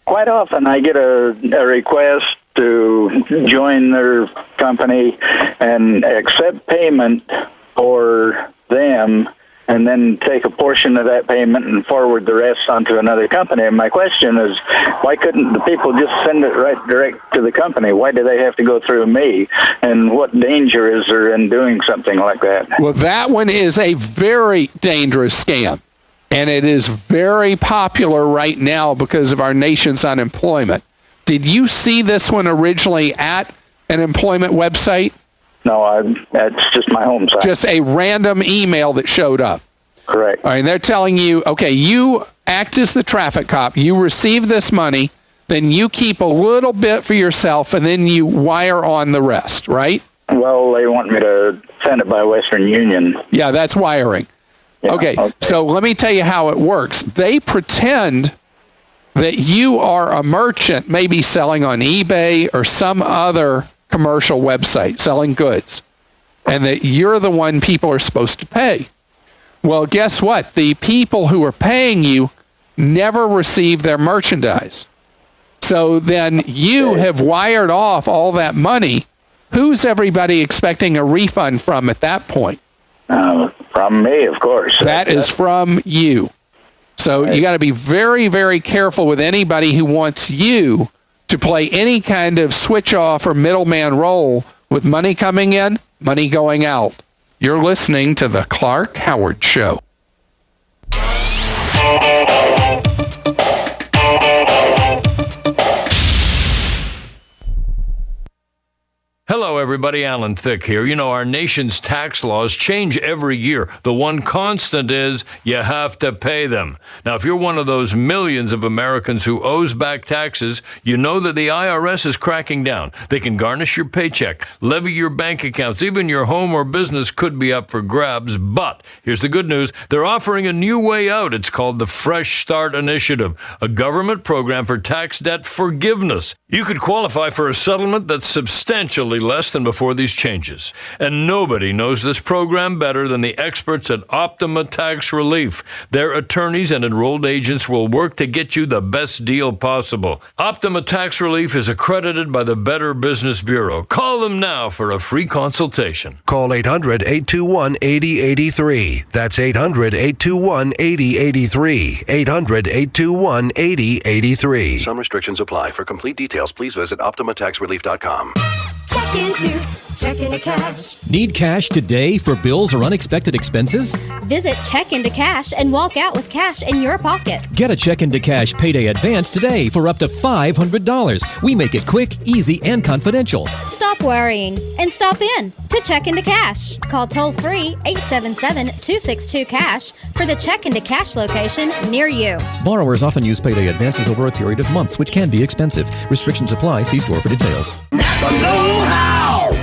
Speaker 6: Quite often I get a request to join their company and accept payment for them, and then take a portion of that payment and forward the rest onto another company. And my question is, why couldn't the people just send it right direct to the company? Why do they have to go through me? And what danger is there in doing something like that?
Speaker 14: Well, that one is a very dangerous scam. And it is very popular right now because of our nation's unemployment. Did you see this one originally at an employment website?
Speaker 6: No, that's just my home site.
Speaker 14: Just a random email that showed up.
Speaker 6: Correct.
Speaker 14: All right, and they're telling you, okay, you act as the traffic cop, you receive this money, then you keep a little bit for yourself, and then you wire on the rest, right?
Speaker 6: Well, they want me to send it by Western Union.
Speaker 14: Yeah, that's wiring. Yeah, okay, so let me tell you how it works. They pretend that you are a merchant, maybe selling on eBay or some other commercial website, selling goods, and that you're the one people are supposed to pay. Well, guess what? The people who are paying you never receive their merchandise. So then you have wired off all that money. Who's everybody expecting a refund from at that point?
Speaker 6: From me, of course.
Speaker 14: That is from you. So you got to be very, very careful with anybody who wants you to play any kind of switch off or middleman role with money coming in, money going out. You're listening to The Clark Howard Show.
Speaker 15: Hello, everybody. Alan Thicke here. You know, our nation's tax laws change every year. The one constant is you have to pay them. Now, if you're one of those millions of Americans who owes back taxes, you know that the IRS is cracking down. They can garnish your paycheck, levy your bank accounts, even your home or business could be up for grabs. But here's the good news. They're offering a new way out. It's called the Fresh Start Initiative, a government program for tax debt forgiveness. You could qualify for a settlement that's substantially less than before these changes. And nobody knows this program better than the experts at Optima Tax Relief. Their attorneys and enrolled agents will work to get you the best deal possible. Optima Tax Relief is accredited by the Better Business Bureau. Call them now for a free consultation.
Speaker 16: Call 800-821-8083. That's 800-821-8083. 800-821-8083.
Speaker 17: Some restrictions apply. For complete details, please visit OptimaTaxRelief.com.
Speaker 20: Check
Speaker 16: check into Checking to Cash.
Speaker 17: Need cash today for bills or unexpected expenses?
Speaker 20: Visit Check Into Cash and walk out with cash in your pocket.
Speaker 17: Get a Check Into Cash payday advance today for up to $500. We make it quick, easy, and confidential.
Speaker 20: Stop worrying and stop in to Check Into Cash. Call toll-free 877-262-CASH for the Check Into Cash location near you.
Speaker 17: Borrowers often use payday advances over a period of months, which can be expensive. Restrictions apply. See store for details.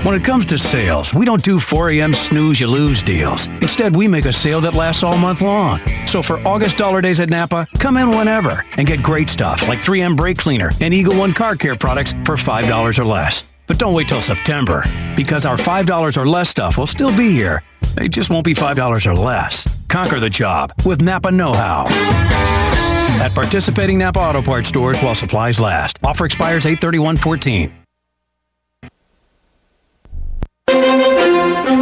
Speaker 21: When it comes to sales, we don't do 4 a.m. snooze-you-lose deals. Instead, we make a sale that lasts all month long. So for August Dollar Days at Napa, come in whenever and get great stuff like 3M brake cleaner and Eagle One car care products for $5 or less. But don't wait till September, because our $5 or less stuff will still be here. It just won't be $5 or less. Conquer the job with Napa Know-How. At participating Napa Auto Parts stores while supplies last. Offer expires 8/31/14.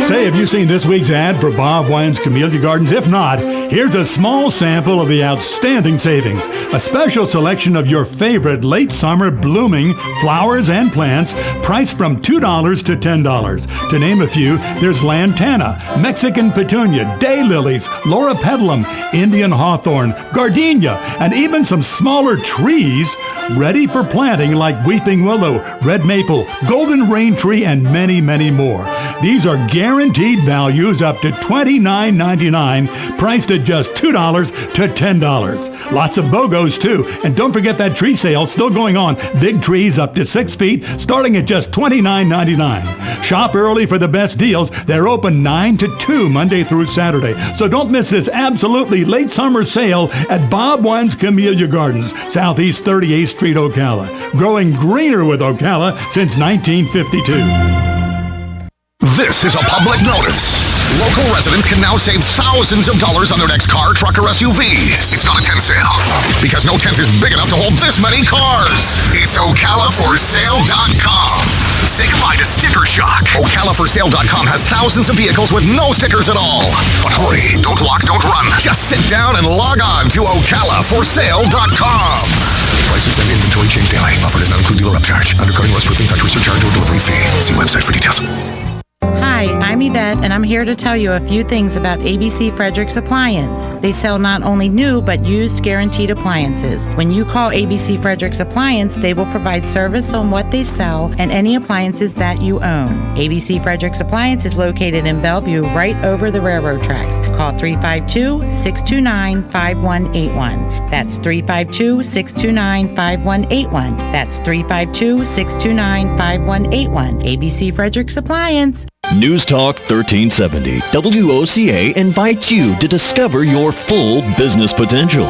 Speaker 26: Say, have you seen this week's ad for Bob Wine's Camellia Gardens? If not, here's a small sample of the outstanding savings. A special selection of your favorite late summer blooming flowers and plants, priced from $2 to $10. To name a few, there's lantana, Mexican petunia, daylilies, Laura petalum, Indian hawthorn, gardenia, and even some smaller trees ready for planting like weeping willow, red maple, golden rain tree, and many, many more. These are guaranteed values up to $29.99, priced at just $2 to $10. Lots of BOGOs too, and don't forget that tree sale still going on. Big trees up to 6 feet, starting at just $29.99. Shop early for the best deals. They're open 9 to 2 Monday through Saturday, so don't miss this absolutely late summer sale at Bob Wine's Camellia Gardens, Southeast 38th Street, Ocala. Growing greener with Ocala since 1952.
Speaker 22: This is a public notice. Local residents can now save thousands of dollars on their next car, truck, or SUV. It's not a tent sale, because no tent is big enough to hold this many cars. It's OcalaForSale.com. Say goodbye to sticker shock. OcalaForSale.com has thousands of vehicles with no stickers at all. But hurry, don't walk, don't run. Just sit down and log on to OcalaForSale.com. Prices and inventory change daily. Offer does not include dealer upcharge, undercutting, rust-proofing, factory surcharge, or delivery fee. See website for details.
Speaker 8: Hi, I'm Yvette, and I'm here to tell you a few things about ABC Frederick's Appliance. They sell not only new, but used guaranteed appliances. When you call ABC Frederick's Appliance, they will provide service on what they sell and any appliances that you own. ABC Frederick's Appliance is located in Bellevue, right over the railroad tracks. Call 352-629-5181. That's 352-629-5181. That's 352-629-5181. ABC Frederick's Appliance.
Speaker 23: News Talk 1370 WOCA invites you to discover your full business potential.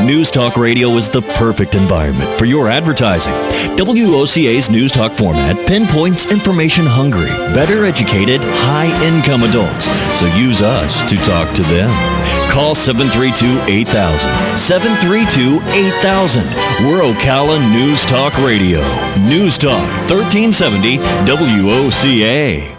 Speaker 23: News Talk Radio is the perfect environment for your advertising. WOCA's News Talk format pinpoints information-hungry, better educated, high-income adults. So use us to talk to them. Call 732-8000. 732-8000. We're Ocala News Talk Radio. News Talk 1370 WOCA.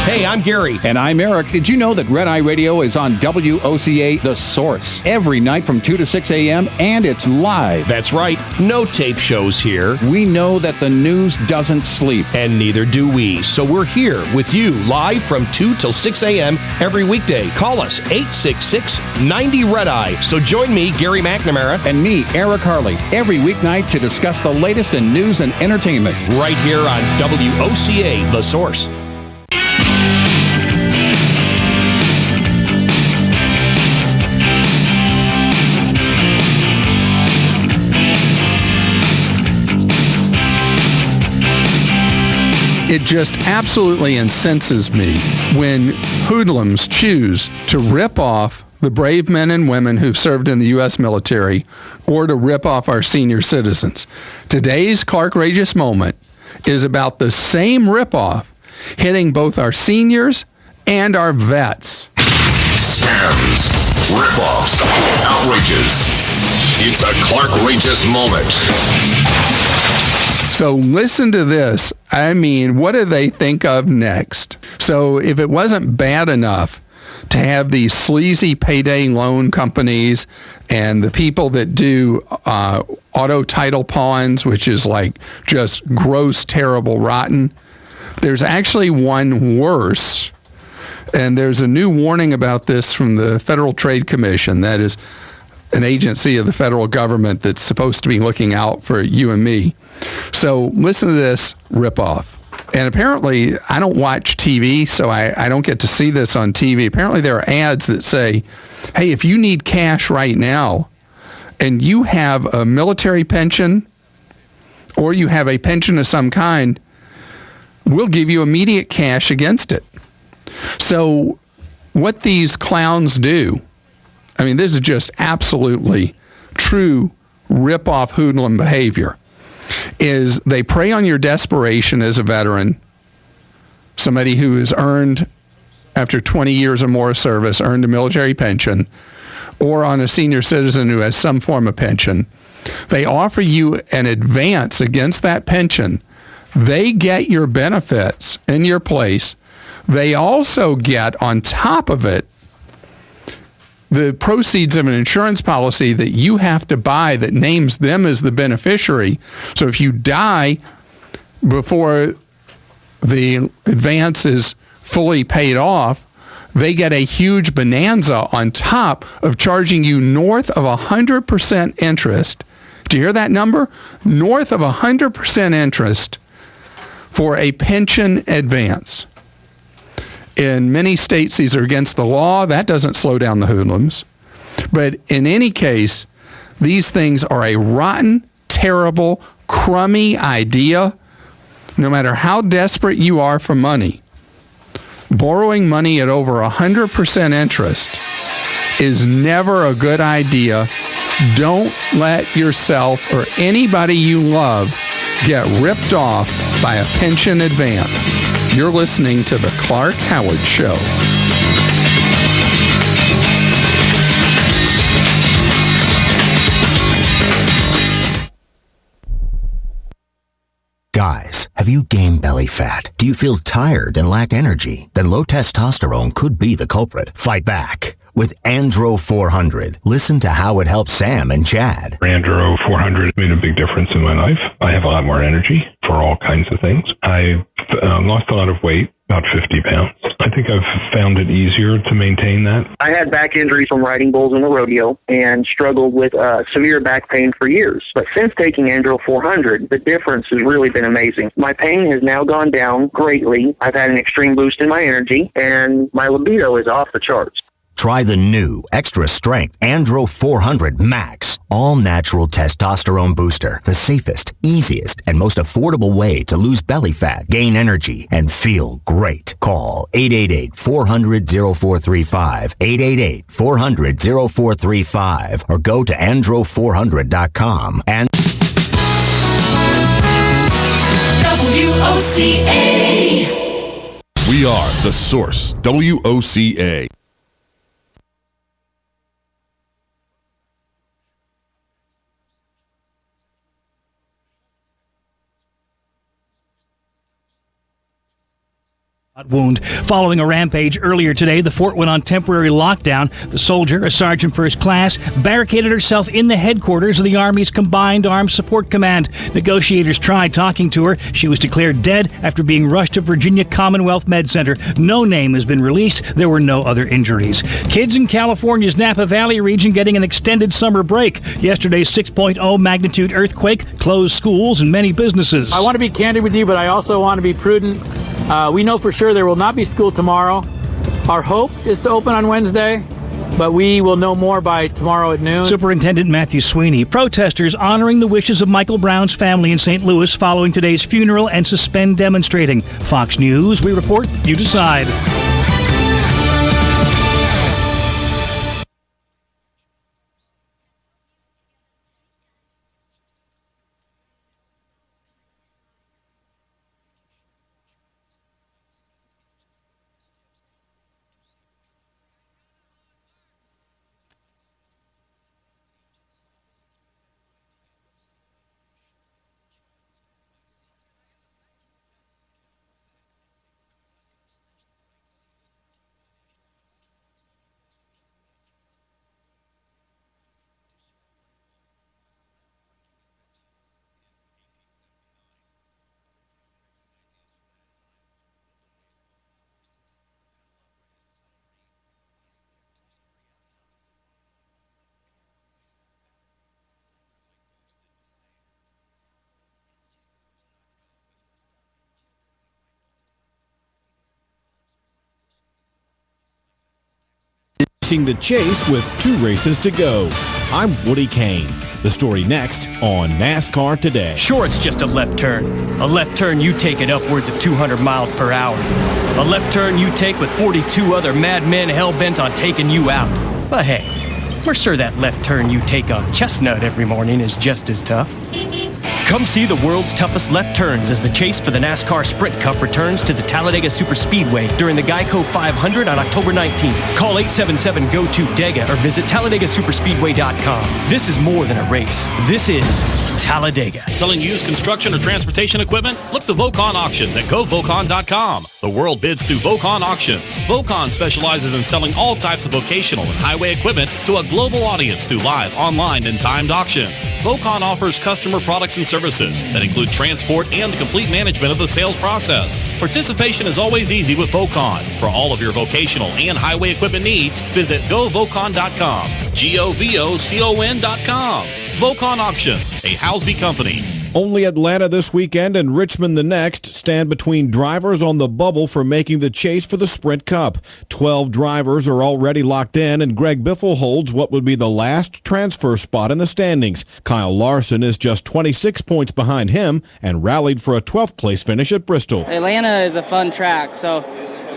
Speaker 24: Hey, I'm Gary. And I'm Eric. Did you know that Red Eye Radio is on WOCA The Source every night from 2 to 6 a.m. and it's live?
Speaker 28: That's right. No tape shows here.
Speaker 24: We know that the news doesn't sleep.
Speaker 28: And neither do we. So we're here with you live from 2 till 6 a.m. every weekday. Call us 866-90-RED-EYE. So join me, Gary McNamara.
Speaker 24: And me, Eric Harley, every weeknight to discuss the latest in news and entertainment.
Speaker 28: Right here on WOCA The Source.
Speaker 14: It just absolutely incenses me when hoodlums choose to rip off the brave men and women who've served in the U.S. military or to rip off our senior citizens. Today's Clark-rageous moment is about the same ripoff hitting both our seniors and our vets.
Speaker 19: Scams, ripoffs, outrages. It's a Clark-rageous moment.
Speaker 14: So listen to this. I mean, what do they think of next? So if it wasn't bad enough to have these sleazy payday loan companies and the people that do auto title pawns, which is like just gross, terrible, rotten, There's actually one worse, and there's a new warning about this from the Federal Trade Commission. That is an agency of the federal government that's supposed to be looking out for you and me. So listen to this ripoff. And apparently, I don't watch TV, so I don't get to see this on TV. Apparently, there are ads that say, hey, if you need cash right now and you have a military pension or you have a pension of some kind, we'll give you immediate cash against it. So what these clowns do, I mean, this is just absolutely true rip-off hoodlum behavior, is they prey on your desperation as a veteran, somebody who has earned, after 20 years or more of service, earned a military pension, or on a senior citizen who has some form of pension. They offer you an advance against that pension. They get your benefits in your place. They also get, on top of it, the proceeds of an insurance policy that you have to buy that names them as the beneficiary. So if you die before the advance is fully paid off, they get a huge bonanza on top of charging you north of 100% interest. Do you hear that number? North of 100% interest for a pension advance. In many states, these are against the law. That doesn't slow down the hoodlums. But in any case, these things are a rotten, terrible, crummy idea. No matter how desperate you are for money, borrowing money at over 100% interest is never a good idea. Don't let yourself or anybody you love get ripped off by a pension advance. You're listening to The Clark Howard Show.
Speaker 1: Guys, have you gained belly fat? Do you feel tired and lack energy? Then low testosterone could be the culprit. Fight back with Andro 400. Listen to how it helps Sam and Chad.
Speaker 4: Andro 400 made a big difference in my life. I have a lot more energy for all kinds of things. I lost a lot of weight, about 50 pounds. I think I've found it easier to maintain that.
Speaker 9: I had back injuries from riding bulls in the rodeo and struggled with severe back pain for years. But since taking Andro 400, the difference has really been amazing. My pain has now gone down greatly. I've had an extreme boost in my energy, and my libido is off the charts.
Speaker 1: Try the new extra strength Andro 400 Max, all natural testosterone booster. The safest, easiest, and most affordable way to lose belly fat, gain energy, and feel great. Call 888-400-0435, 888-400-0435, or go to andro400.com and
Speaker 18: WOCA. We are The Source, WOCA.
Speaker 10: Wound. Following a rampage earlier today, the fort went on temporary lockdown. The soldier, a sergeant first class, barricaded herself in the headquarters of the Army's Combined Arms Support Command. Negotiators tried talking to her. She was declared dead after being rushed to Virginia Commonwealth Med Center. No name has been released. There were no other injuries. Kids in California's Napa Valley region getting an extended summer break. Yesterday's 6.0 magnitude earthquake closed schools and many businesses.
Speaker 11: I want to be candid with you, but I also want to be prudent. We know for sure there will not be school tomorrow. Our hope is to open on Wednesday, but we will know more by tomorrow at noon.
Speaker 10: Superintendent Matthew Sweeney. Protesters honoring the wishes of Michael Brown's family in St. Louis following today's funeral and suspend demonstrating. Fox News, we report, you decide.
Speaker 2: racing the chase with 2 races to go. I'm Woody Kane. The story next on NASCAR Today.
Speaker 3: Sure, it's just a left turn. A left turn you take at upwards of 200 miles per hour. A left turn you take with 42 other madmen hell-bent on taking you out. But hey, we're sure that left turn you take on Chestnut every morning is just as tough. Come see the world's toughest left turns as the chase for the NASCAR Sprint Cup returns to the Talladega Superspeedway during the Geico 500 on October 19th. Call 877-GO-TO-DEGA or visit TalladegaSuperspeedway.com. This is more than a race. This is Talladega.
Speaker 5: Selling used construction or transportation equipment? Look to Vocon Auctions at GoVocon.com. The world bids through Vocon Auctions. Vocon specializes in selling all types of vocational and highway equipment to a global audience through live, online, and timed auctions. Vocon offers customer products and services that include transport and complete management of the sales process. Participation is always easy with Vocon. For all of your vocational and highway equipment needs, visit GoVocon.com. GoVocon.com. Vocon Auctions, a Housby company.
Speaker 2: Only Atlanta this weekend and Richmond the next stand between drivers on the bubble for making the chase for the Sprint Cup. 12 drivers are already locked in, and Greg Biffle holds what would be the last transfer spot in the standings. Kyle Larson is just 26 points behind him and rallied for a 12th place finish at Bristol.
Speaker 7: Atlanta is a fun track, so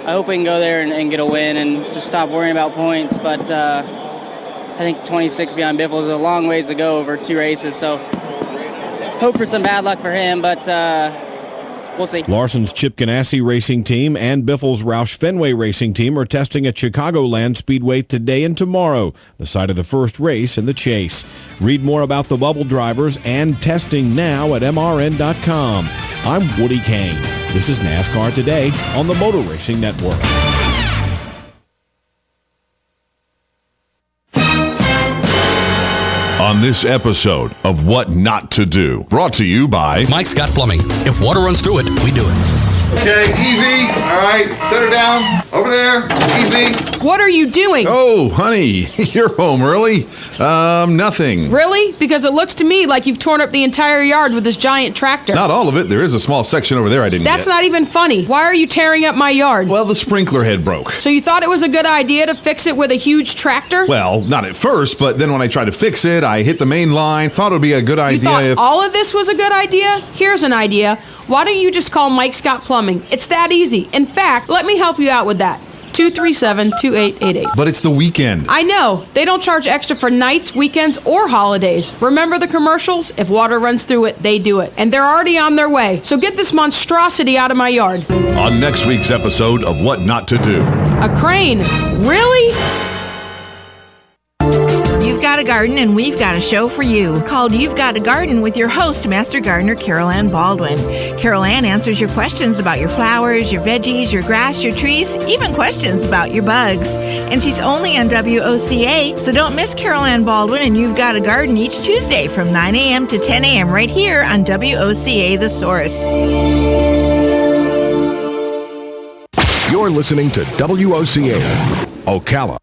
Speaker 7: I hope we can go there and get a win and just stop worrying about points. But I think 26 behind Biffle is a long ways to go over 2 races, so hope for some bad luck for him, but we'll see.
Speaker 2: Larson's Chip Ganassi racing team and Biffle's Roush Fenway racing team are testing at Chicagoland Speedway today and tomorrow, the site of the first race in the chase. Read more about the bubble drivers and testing now at MRN.com. I'm Woody Kane. This is NASCAR Today on the Motor Racing Network.
Speaker 18: On this episode of What Not to Do, brought to you by
Speaker 12: Mike Scott Plumbing. If water runs through it, we do it.
Speaker 13: Okay, easy. All right, set her down. Over there. Easy.
Speaker 25: What are you doing?
Speaker 18: Oh, honey, you're home early. Nothing.
Speaker 25: Really? Because it looks to me like you've torn up the entire yard with this giant tractor.
Speaker 18: Not all of it. There is a small section over there I didn't
Speaker 25: That's
Speaker 18: get.
Speaker 25: not even funny. Why are you tearing up my yard?
Speaker 18: Well, the sprinkler head broke.
Speaker 25: So you thought it was a good idea to fix it with a huge tractor?
Speaker 18: Well, not at first, but then when I tried to fix it, I hit the main line. Thought it would be a good idea
Speaker 25: You thought all of this was a good idea? Here's an idea. Why don't you just call Mike Scott Plumbing? It's that easy. In fact, let me help you out with that. 237-2888.
Speaker 18: But it's the weekend.
Speaker 25: I know. They don't charge extra for nights, weekends, or holidays. Remember the commercials? If water runs through it, they do it. And they're already on their way. So get this monstrosity out of my yard.
Speaker 18: On next week's episode of What Not to Do.
Speaker 25: A crane? Really?
Speaker 27: You've got a garden and we've got a show for you called You've Got a Garden with your host, Master Gardener Carol Ann Baldwin. Carol Ann answers your questions about your flowers, your veggies, your grass, your trees, even questions about your bugs. And she's only on WOCA, so don't miss Carol Ann Baldwin and You've Got a Garden each Tuesday from 9 a.m. to 10 a.m. right here on WOCA The Source.
Speaker 28: You're listening to WOCA, Ocala.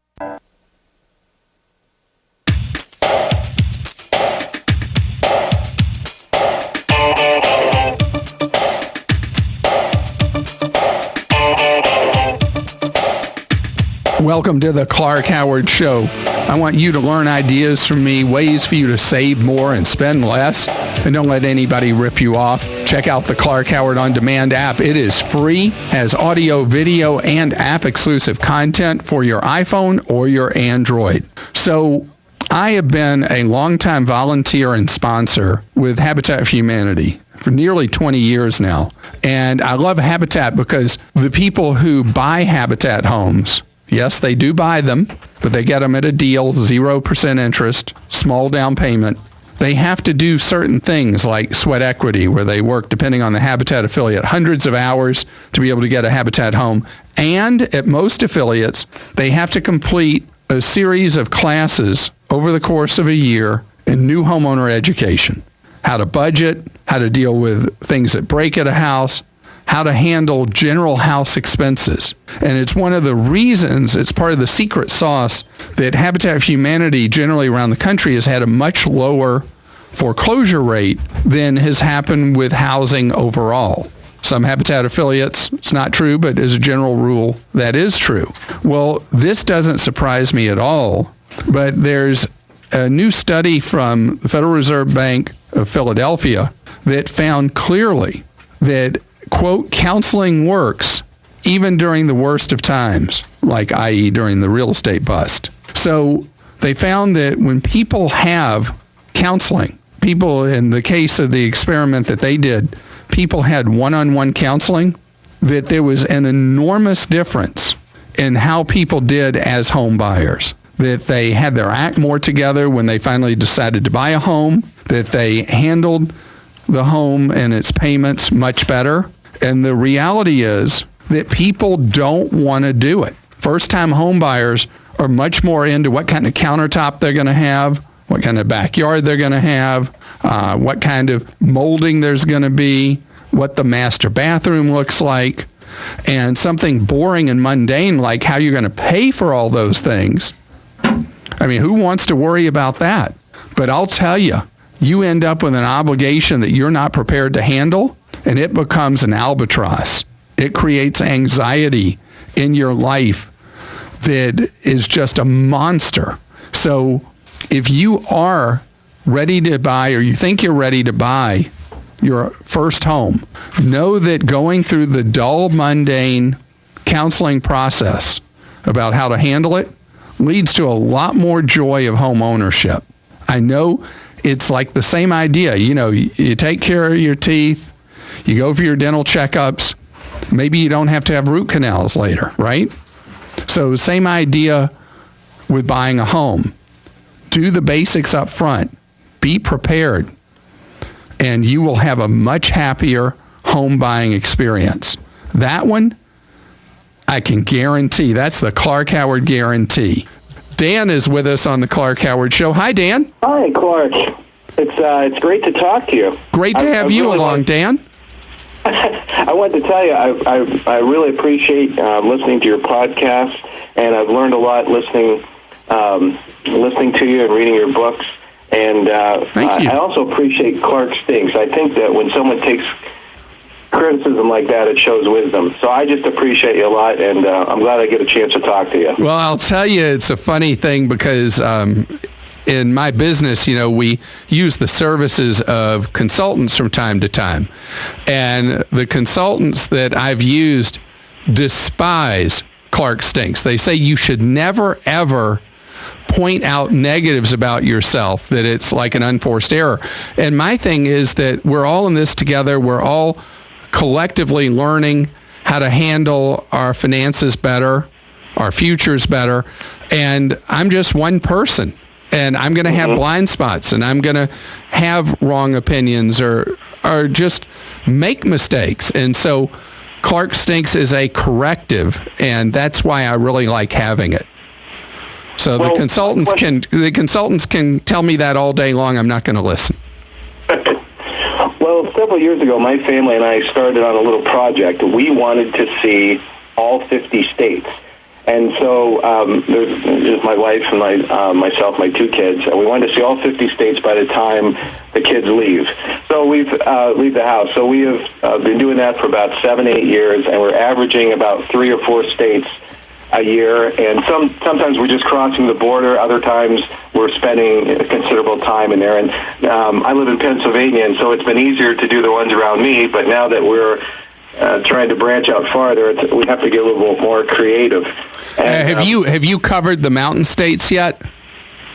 Speaker 14: Welcome to the Clark Howard Show. I want you to learn ideas from me, ways for you to save more and spend less, and don't let anybody rip you off. Check out the Clark Howard On Demand app. It is free, has audio, video, and app-exclusive content for your iPhone or your Android. So I have been a longtime volunteer and sponsor with Habitat for Humanity for nearly 20 years now. And I love Habitat because the people who buy Habitat homes, yes, they do buy them, but they get them at a deal, 0% interest, small down payment. They have to do certain things like sweat equity, where they work, depending on the Habitat affiliate, hundreds of hours to be able to get a Habitat home. And at most affiliates, they have to complete a series of classes over the course of a year in new homeowner education. How to budget, how to deal with things that break at a house, how to handle general house expenses. And it's one of the reasons, it's part of the secret sauce, that Habitat for Humanity generally around the country has had a much lower foreclosure rate than has happened with housing overall. Some Habitat affiliates, it's not true, but as a general rule, that is true. Well, this doesn't surprise me at all, but there's a new study from the Federal Reserve Bank of Philadelphia that found clearly that, quote, counseling works even during the worst of times, like i.e. during the real estate bust. So they found that when people have counseling, people, in the case of the experiment that they did, people had one-on-one counseling, that there was an enormous difference in how people did as home buyers, that they had their act more together when they finally decided to buy a home, that they handled the home and its payments much better. And the reality is that people don't want to do it. First-time home buyers are much more into what kind of countertop they're going to have, what kind of backyard they're going to have, what kind of molding there's going to be, what the master bathroom looks like, and something boring and mundane like how you're going to pay for all those things. I mean, who wants to worry about that? But I'll tell you, you end up with an obligation that you're not prepared to handle, and it becomes an albatross. It creates anxiety in your life that is just a monster. So if you are ready to buy, or you think you're ready to buy your first home, know that going through the dull, mundane counseling process about how to handle it leads to a lot more joy of home ownership. I know it's like the same idea. You know, you take care of your teeth, you go for your dental checkups, maybe you don't have to have root canals later, right? So same idea with buying a home. Do the basics up front. Be prepared, and you will have a much happier home buying experience. That one, I can guarantee. That's the Clark Howard guarantee. Dan is with us on the Clark Howard Show. Hi, Dan.
Speaker 6: Hi, Clark. It's great to talk to you.
Speaker 14: Great to have you along, Dan.
Speaker 6: I want to tell you, I really appreciate listening to your podcast, and I've learned a lot listening to you and reading your books. And
Speaker 14: Thank you.
Speaker 6: I also appreciate Clark Stinks. I think that when someone takes criticism like that, it shows wisdom. So I just appreciate you a lot, and I'm glad I get a chance to talk to you.
Speaker 14: Well, I'll tell you, it's a funny thing because in my business, you know, we use the services of consultants from time to time. And the consultants that I've used despise Clark Stinks. They say you should never, ever point out negatives about yourself, that it's like an unforced error. And my thing is that we're all in this together. We're all collectively learning how to handle our finances better, our futures better. And I'm just one person. And I'm going to have blind spots, and I'm going to have wrong opinions or just make mistakes. And so Clark Stinks is a corrective, and that's why I really like having it. So the consultants can tell me that all day long. I'm not going to listen.
Speaker 6: Well, several years ago, my family and I started on a little project. We wanted to see all 50 states. And so there's my wife and myself, my two kids, and we wanted to see all 50 states by the time the kids leave. So leave the house. So we have been doing that for about 7-8 years, and we're averaging about 3 or 4 states a year. And sometimes we're just crossing the border. Other times we're spending considerable time in there. And I live in Pennsylvania, and so it's been easier to do the ones around me. But now that we're trying to branch out farther, we have to get a little bit more creative. And,
Speaker 14: have you covered the mountain states yet?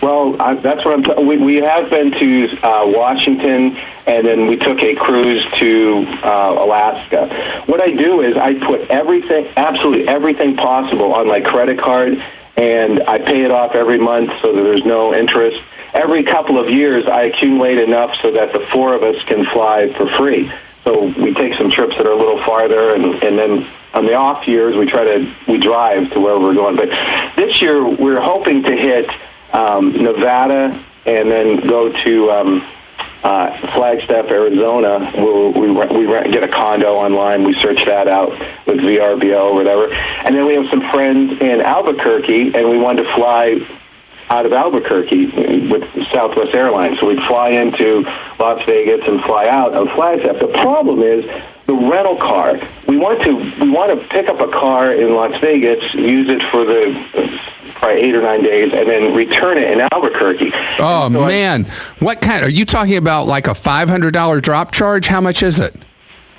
Speaker 6: Well, that's what we have been to Washington, and then we took a cruise to Alaska. What I do is I put absolutely everything possible on my credit card, and I pay it off every month so that there's no interest. Every couple of years, I accumulate enough so that the 4 of us can fly for free. So we take some trips that are a little farther, and then on the off years, we drive to wherever we're going. But this year, we're hoping to hit Nevada and then go to Flagstaff, Arizona. We get a condo online. We search that out with VRBO or whatever. And then we have some friends in Albuquerque, and we wanted to fly out of Albuquerque with Southwest Airlines. So we'd fly into Las Vegas and fly out of Flagstaff. The problem is the rental car. We want to pick up a car in Las Vegas, use it for the probably 8 or 9 days, and then return it in Albuquerque.
Speaker 14: Oh, so man. What kind? Are you talking about like a $500 drop charge? How much is it?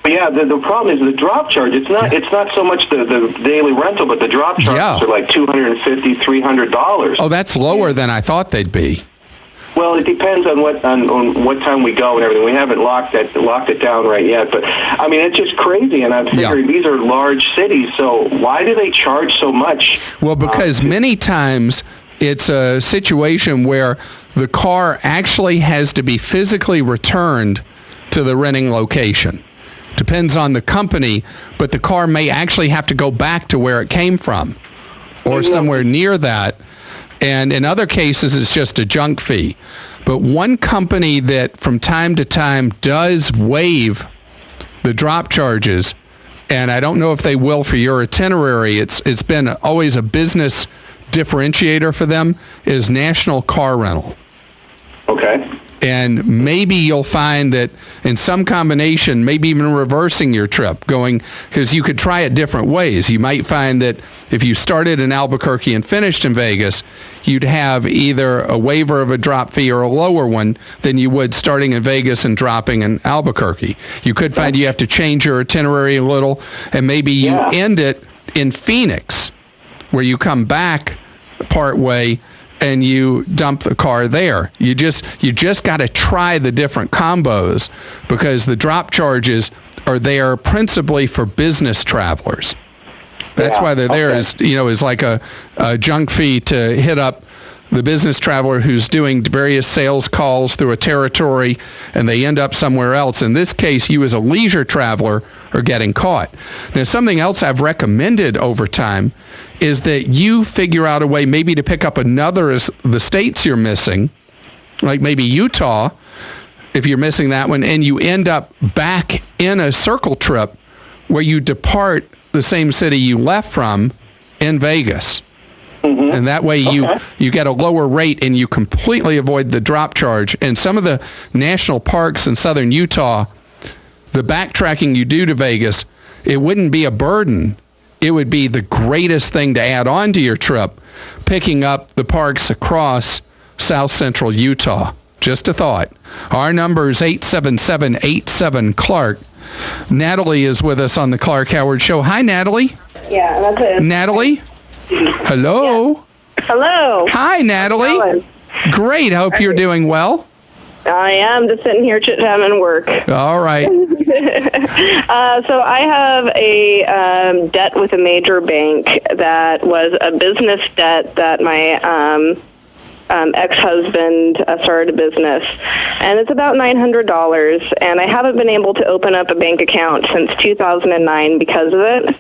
Speaker 6: Yeah, the problem is the drop charge. It's not so much the daily rental, but the drop charges are like $250, $300.
Speaker 14: Oh, that's lower than I thought they'd be.
Speaker 6: Well, it depends on what time we go and everything. We haven't locked it down right yet, but I mean it's just crazy. And I'm figuring these are large cities, so why do they charge so much?
Speaker 14: Well, because many times it's a situation where the car actually has to be physically returned to the renting location. Depends on the company, but the car may actually have to go back to where it came from or somewhere near that. And in other cases, it's just a junk fee. But one company that from time to time does waive the drop charges, and I don't know if they will for your itinerary, it's been always a business differentiator for them, is National Car Rental.
Speaker 6: Okay.
Speaker 14: And maybe you'll find that in some combination, maybe even reversing your trip, because you could try it different ways. You might find that if you started in Albuquerque and finished in Vegas, you'd have either a waiver of a drop fee or a lower one than you would starting in Vegas and dropping in Albuquerque. You could find you have to change your itinerary a little, and maybe you end it in Phoenix, where you come back part way and you dump the car there. You just got to try the different combos, because the drop charges are there principally for business travelers. That's why they're there is like a junk fee to hit up the business traveler who's doing various sales calls through a territory and they end up somewhere else. In this case, you as a leisure traveler are getting caught. Now, something else I've recommended over time is that you figure out a way maybe to pick up another of the states you're missing, like maybe Utah, if you're missing that one, and you end up back in a circle trip where you depart the same city you left from in Vegas. Mm-hmm. And that way you get a lower rate and you completely avoid the drop charge. And some of the national parks in southern Utah, the backtracking you do to Vegas, it wouldn't be a burden. It would be the greatest thing to add on to your trip, picking up the parks across south central Utah. Just a thought. Our number is 877-87-CLARK. Natalie is with us on the Clark Howard Show. Hi, Natalie.
Speaker 8: Yeah, that's it.
Speaker 14: Natalie? Hello?
Speaker 8: Yeah. Hello.
Speaker 14: Hi, Natalie. Great. Hope you're doing well.
Speaker 8: I am just sitting here chit-chatting work.
Speaker 14: All right.
Speaker 8: So I have a debt with a major bank that was a business debt that my ex-husband started a business, and it's about $900, and I haven't been able to open up a bank account since 2009 because of it.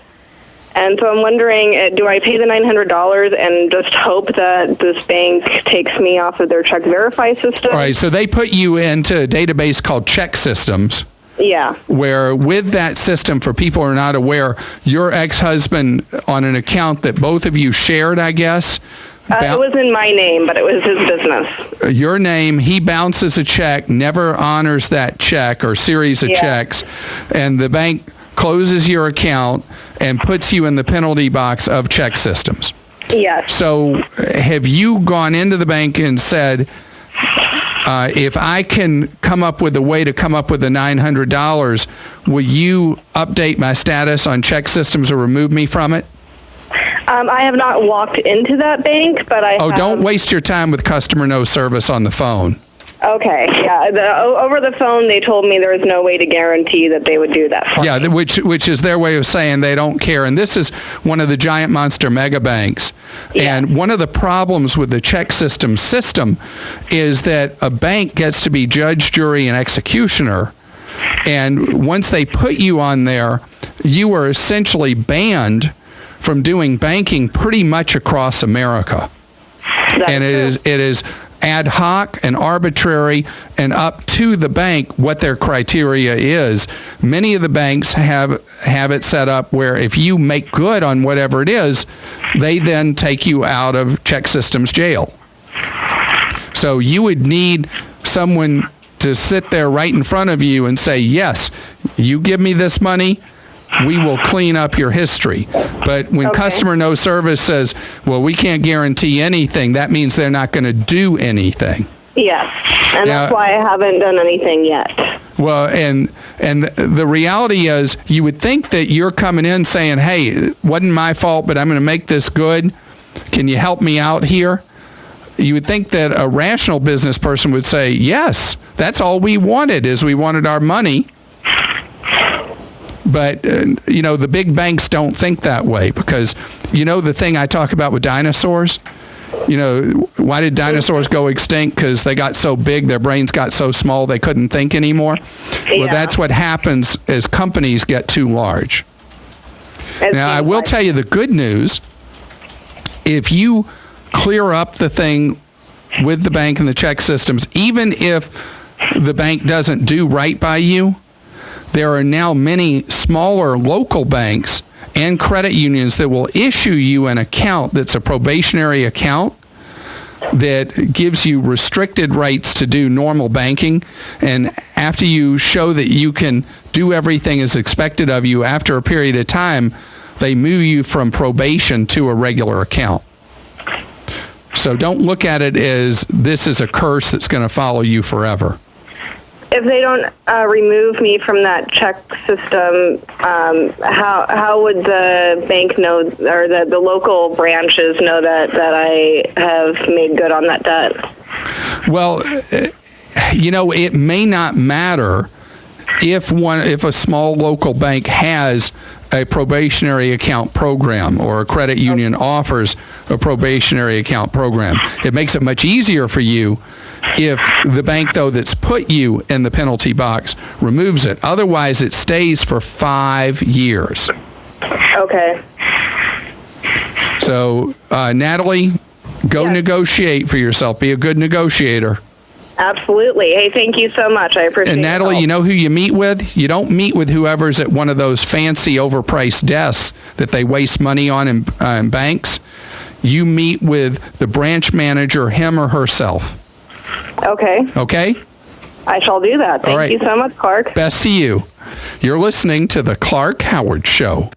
Speaker 8: And so I'm wondering, do I pay the $900 and just hope that this bank takes me off of their check verify system?
Speaker 14: All right, so they put you into a database called Check Systems.
Speaker 8: Yeah.
Speaker 14: Where with that system, for people who are not aware, your ex-husband on an account that both of you shared, I guess.
Speaker 8: It was in my name, but it was his business.
Speaker 14: Your name, he bounces a check, never honors that check or series of checks, and the bank closes your account and puts you in the penalty box of Check Systems.
Speaker 8: Yes.
Speaker 14: So have you gone into the bank and said, if I can come up with a way to come up with the $900, will you update my status on Check Systems or remove me from it?
Speaker 8: I have not walked into that bank, but I have...
Speaker 14: don't waste your time with customer no service on the phone.
Speaker 8: Okay, yeah. Over the phone, they told me there was no way to guarantee that they would do that for me.
Speaker 14: Which is their way of saying they don't care. And this is one of the giant monster mega banks. Yeah. And one of the problems with the Check System is that a bank gets to be judge, jury, and executioner. And once they put you on there, you are essentially banned from doing banking pretty much across America. And it is ad hoc and arbitrary and up to the bank what their criteria is. Many of the banks have it set up where if you make good on whatever it is, they then take you out of Check Systems jail. So you would need someone to sit there right in front of you and say, yes, you give me this money, we will clean up your history. But when customer no service says, well, we can't guarantee anything, that means they're not going to do anything.
Speaker 8: Yes, and that's why I haven't done anything yet.
Speaker 14: Well, and the reality is, you would think that you're coming in saying, hey, it wasn't my fault, but I'm going to make this good. Can you help me out here? You would think that a rational business person would say, yes, that's all we wanted, is we wanted our money. But, the big banks don't think that way, because, the thing I talk about with dinosaurs, why did dinosaurs go extinct? Because they got so big, their brains got so small, they couldn't think anymore. Yeah. Well, that's what happens as companies get too large. Now, I will tell you the good news. If you clear up the thing with the bank and the check systems, even if the bank doesn't do right by you, there are now many smaller local banks and credit unions that will issue you an account that's a probationary account that gives you restricted rights to do normal banking. And after you show that you can do everything as expected of you, after a period of time, they move you from probation to a regular account. So don't look at it as this is a curse that's going to follow you forever.
Speaker 8: If they don't remove me from that check system, how would the bank know, or the local branches know that I have made good on that debt?
Speaker 14: Well, it may not matter if a small local bank has a probationary account program, or a credit union offers a probationary account program. It makes it much easier for you if the bank, though, that's put you in the penalty box removes it. Otherwise, it stays for 5 years.
Speaker 8: Okay.
Speaker 14: So, Natalie, go negotiate for yourself. Be a good negotiator.
Speaker 8: Absolutely. Hey, thank you so much. I appreciate it.
Speaker 14: And Natalie, you know who you meet with? You don't meet with whoever's at one of those fancy overpriced desks that they waste money on in banks. You meet with the branch manager, him or herself.
Speaker 8: Okay.
Speaker 14: Okay?
Speaker 8: I shall do that. Thank you so much, Clark.
Speaker 14: Best to you. You're listening to The Clark Howard Show.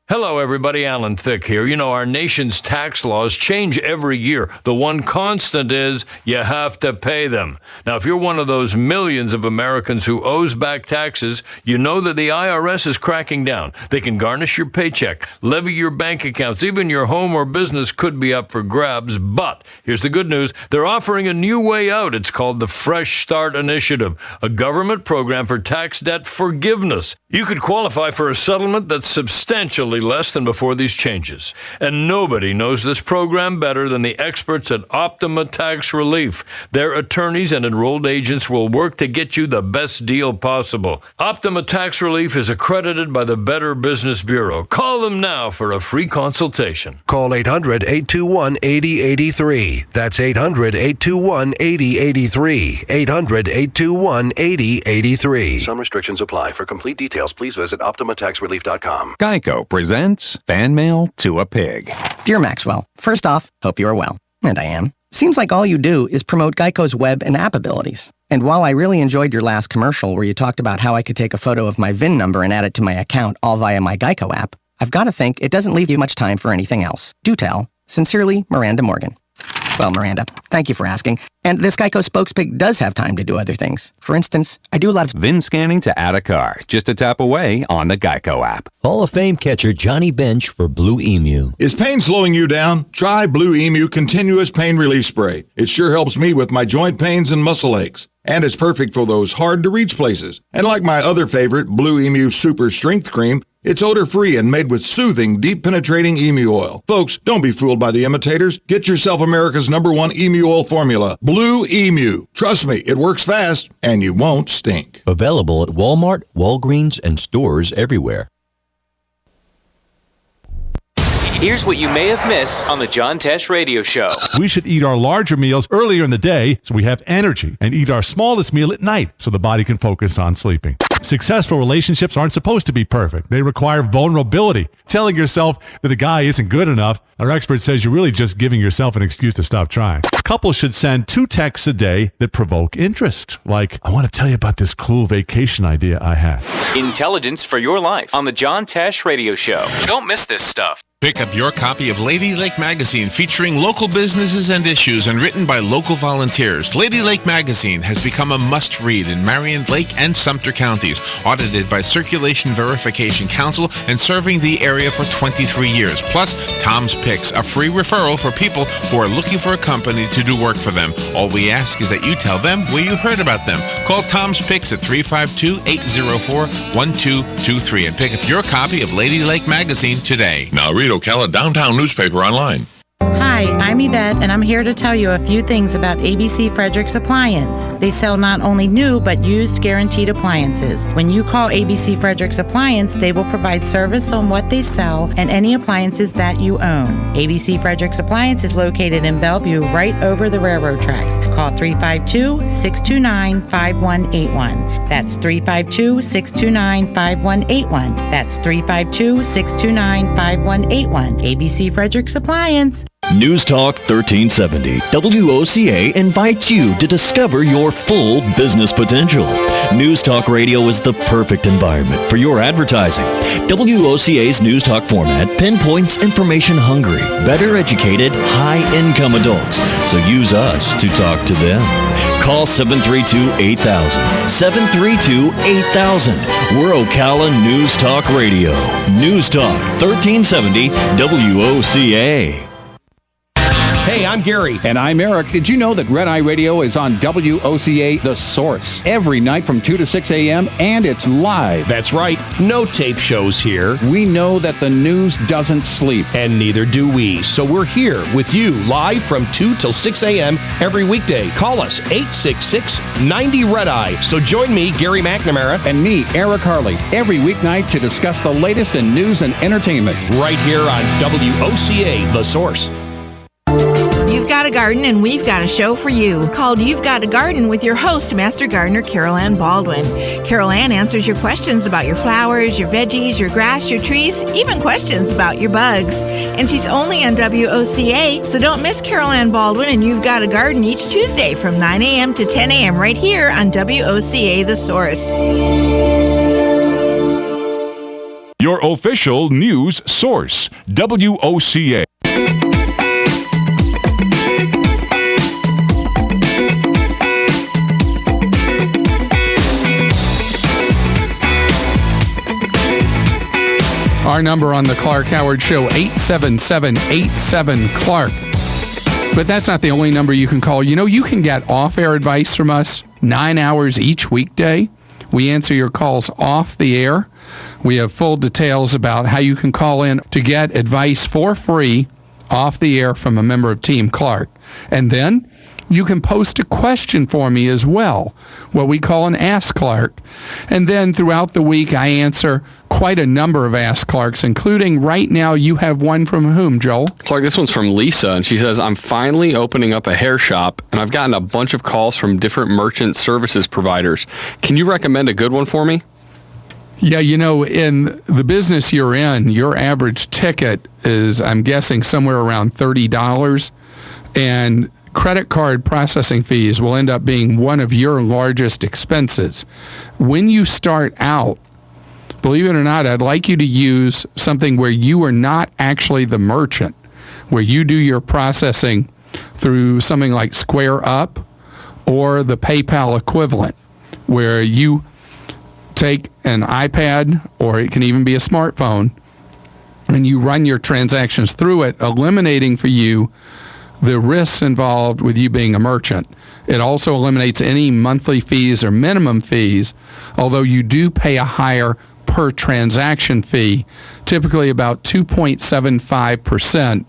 Speaker 15: Hello, everybody. Alan Thicke here. Our nation's tax laws change every year. The one constant is you have to pay them. Now, if you're one of those millions of Americans who owes back taxes, you know that the IRS is cracking down. They can garnish your paycheck, levy your bank accounts, even your home or business could be up for grabs. But here's the good news. They're offering a new way out. It's called the Fresh Start Initiative, a government program for tax debt forgiveness. You could qualify for a settlement that's substantially less than before these changes. And nobody knows this program better than the experts at Optima Tax Relief. Their attorneys and enrolled agents will work to get you the best deal possible. Optima Tax Relief is accredited by the Better Business Bureau. Call them now for a free consultation.
Speaker 16: Call 800-821-8083. That's 800-821-8083. 800-821-8083.
Speaker 17: Some restrictions apply. For complete details, please visit OptimaTaxRelief.com.
Speaker 20: Geico presents Fan Mail to a Pig.
Speaker 21: Dear Maxwell, first off, hope you are well. And I am. Seems like all you do is promote Geico's web and app abilities. And while I really enjoyed your last commercial where you talked about how I could take a photo of my VIN number and add it to my account all via my Geico app, I've got to think it doesn't leave you much time for anything else. Do tell. Sincerely, Miranda Morgan. Well, Miranda, thank you for asking. And this Geico spokespig does have time to do other things. For instance, I do a lot of
Speaker 20: VIN scanning to add a car, just a tap away on the Geico app.
Speaker 22: Hall of Fame catcher Johnny Bench for Blue Emu.
Speaker 23: Is pain slowing you down? Try Blue Emu Continuous Pain Relief Spray. It sure helps me with my joint pains and muscle aches. And it's perfect for those hard-to-reach places. And like my other favorite, Blue Emu Super Strength Cream, it's odor-free and made with soothing, deep-penetrating emu oil. Folks, don't be fooled by the imitators. Get yourself America's #1 emu oil formula, Blue Emu. Trust me, it works fast, and you won't stink.
Speaker 22: Available at Walmart, Walgreens, and stores everywhere.
Speaker 26: Here's what you may have missed on the John Tesh Radio Show.
Speaker 29: We should eat our larger meals earlier in the day so we have energy, and eat our smallest meal at night so the body can focus on sleeping. Successful relationships aren't supposed to be perfect. They require vulnerability. Telling yourself that a guy isn't good enough, our expert says you're really just giving yourself an excuse to stop trying. Couples should send 2 texts a day that provoke interest. Like, I want to tell you about this cool vacation idea I had.
Speaker 26: Intelligence for your life on the John Tesh Radio Show. Don't miss this stuff.
Speaker 1: Pick up your copy of Lady Lake Magazine featuring local businesses and issues and written by local volunteers. Lady Lake Magazine has become a must-read in Marion, Lake, and Sumter counties, audited by Circulation Verification Council and serving the area for 23 years. Plus, Tom's Picks, a free referral for people who are looking for a company to do work for them. All we ask is that you tell them where you heard about them. Call Tom's Picks at 352-804-1223 and pick up your copy of Lady Lake Magazine today.
Speaker 3: Now read Ocala Downtown Newspaper online.
Speaker 4: Hi, I'm Yvette, and I'm here to tell you a few things about ABC Frederick's Appliance. They sell not only new, but used guaranteed appliances. When you call ABC Frederick's Appliance, they will provide service on what they sell and any appliances that you own. ABC Frederick's Appliance is located in Bellevue, right over the railroad tracks. Call 352-629-5181. That's 352-629-5181. That's 352-629-5181. ABC Frederick's Appliance.
Speaker 9: News Talk 1370, WOCA invites you to discover your full business potential. News Talk Radio is the perfect environment for your advertising. WOCA's News Talk format pinpoints information-hungry, better educated, high-income adults, so use us to talk to them. Call 732-8000, 732-8000. We're Ocala News Talk Radio. News Talk 1370, WOCA.
Speaker 28: Hey, I'm Gary. And I'm Eric. Did you know that Red Eye Radio is on WOCA The Source every night from 2 to 6 a.m. and it's live? That's right. No tape shows here. We know that the news doesn't sleep. And neither do we. So we're here with you live from 2 till 6 a.m. every weekday. Call us 866-90-RED-EYE. So join me, Gary McNamara. And me, Eric Harley, every weeknight to discuss the latest in news and entertainment. Right here on WOCA The Source.
Speaker 27: You've got a garden and we've got a show for you called You've Got a Garden with your host, Master Gardener Carol Ann Baldwin. Carol Ann answers your questions about your flowers, your veggies, your grass, your trees, even questions about your bugs. And she's only on WOCA, so don't miss Carol Ann Baldwin and You've Got a Garden each Tuesday from 9 a.m. to 10 a.m. right here on WOCA The Source.
Speaker 10: Your official news source, WOCA.
Speaker 14: Our number on the Clark Howard Show, 877-87-CLARK. But that's not the only number you can call. You know, you can get off-air advice from us 9 hours each weekday. We answer your calls off the air. We have full details about how you can call in to get advice for free off the air from a member of Team Clark. And then you can post a question for me as well, what we call an Ask Clark. And then throughout the week, I answer quite a number of Ask Clarks, including right now you have one from whom, Joel?
Speaker 11: Clark, this one's from Lisa, and she says, I'm finally opening up a hair shop, and I've gotten a bunch of calls from different merchant services providers. Can you recommend a good one for me?
Speaker 14: Yeah, you know, in the business you're in, your average ticket is, I'm guessing, somewhere around $30. And credit card processing fees will end up being one of your largest expenses. When you start out, believe it or not, I'd like you to use something where you are not actually the merchant, where you do your processing through something like Square Up or the PayPal equivalent, where you take an iPad, or it can even be a smartphone, and you run your transactions through it, eliminating for you the risks involved with you being a merchant. It also eliminates any monthly fees or minimum fees, although you do pay a higher per transaction fee, typically about 2.75%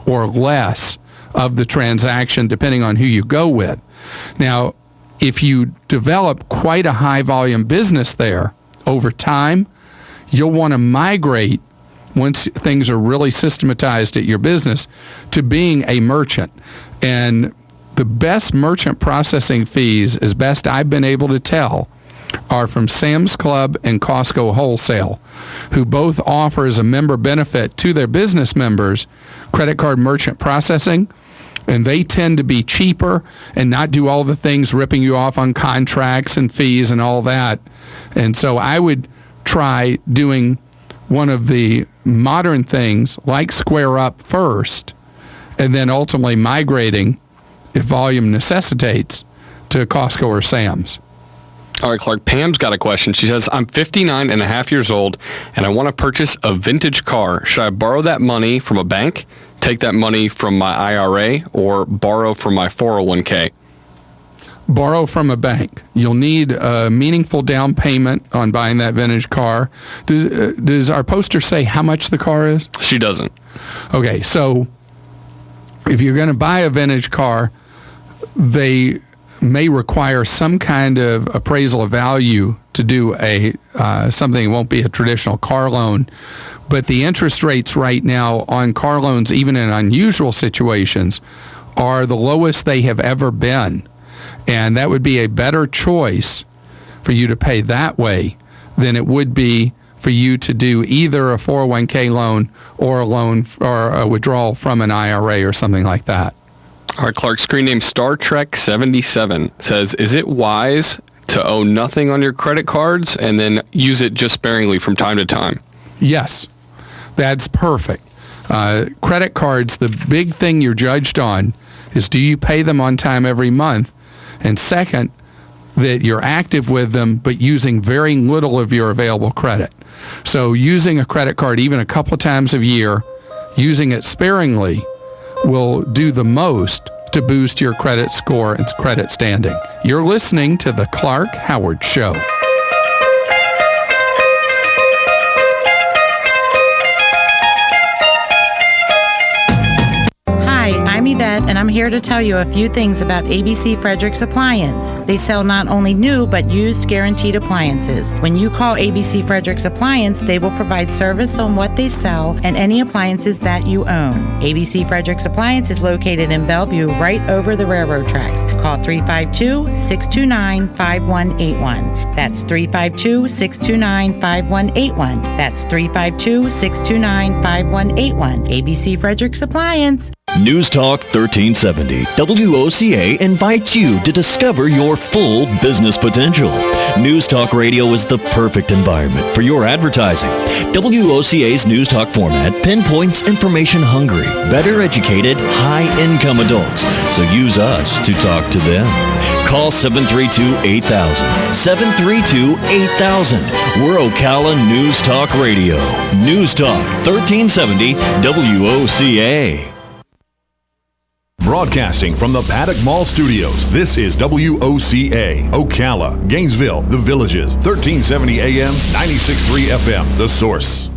Speaker 14: or less of the transaction, depending on who you go with. Now, if you develop quite a high volume business there over time, you'll want to migrate, once things are really systematized at your business, to being a merchant. And the best merchant processing fees, as best I've been able to tell, are from Sam's Club and Costco Wholesale, who both offer as a member benefit to their business members credit card merchant processing, and they tend to be cheaper and not do all the things ripping you off on contracts and fees and all that. And so I would try doing one of the modern things like Square Up first, and then ultimately migrating, if volume necessitates, to Costco or Sam's.
Speaker 11: All right, Clark, Pam's got a question. She says, I'm 59 and a half years old, and I want to purchase a vintage car. Should I borrow that money from a bank, take that money from my IRA, or borrow from my 401k?
Speaker 14: Borrow from a bank. You'll need a meaningful down payment on buying that vintage car. Does our poster say how much the car is?
Speaker 11: She doesn't.
Speaker 14: Okay, so if you're going to buy a vintage car, they may require some kind of appraisal of value to do something that won't be a traditional car loan. But the interest rates right now on car loans, even in unusual situations, are the lowest they have ever been. And that would be a better choice for you to pay that way than it would be for you to do either a 401k loan or a loan or a withdrawal from an IRA or something like that.
Speaker 11: All right, Clark, screen name Star Trek 77 says, is it wise to owe nothing on your credit cards and then use it just sparingly from time to time?
Speaker 14: Yes, that's perfect. Credit cards, the big thing you're judged on is, do you pay them on time every month? And second, that you're active with them but using very little of your available credit. So using a credit card even a couple of times a year, using it sparingly, will do the most to boost your credit score and credit standing. You're listening to The Clark Howard Show.
Speaker 4: I'm Yvette, and I'm here to tell you a few things about ABC Frederick's Appliance. They sell not only new, but used guaranteed appliances. When you call ABC Frederick's Appliance, they will provide service on what they sell and any appliances that you own. ABC Frederick's Appliance is located in Bellevue, right over the railroad tracks. Call 352-629-5181. That's 352-629-5181. That's 352-629-5181. ABC Frederick's Appliance.
Speaker 9: News Talk 1370 WOCA invites you to discover your full business potential. News Talk Radio is the perfect environment for your advertising. WOCA's News Talk format pinpoints information-hungry, better educated, high-income adults. So use us to talk to them. Call 732-8000. 732-8000. We're Ocala News Talk Radio. News Talk 1370 WOCA.
Speaker 2: Broadcasting from the Paddock Mall Studios, this is WOCA, Ocala, Gainesville, The Villages, 1370 AM, 96.3 FM, The Source.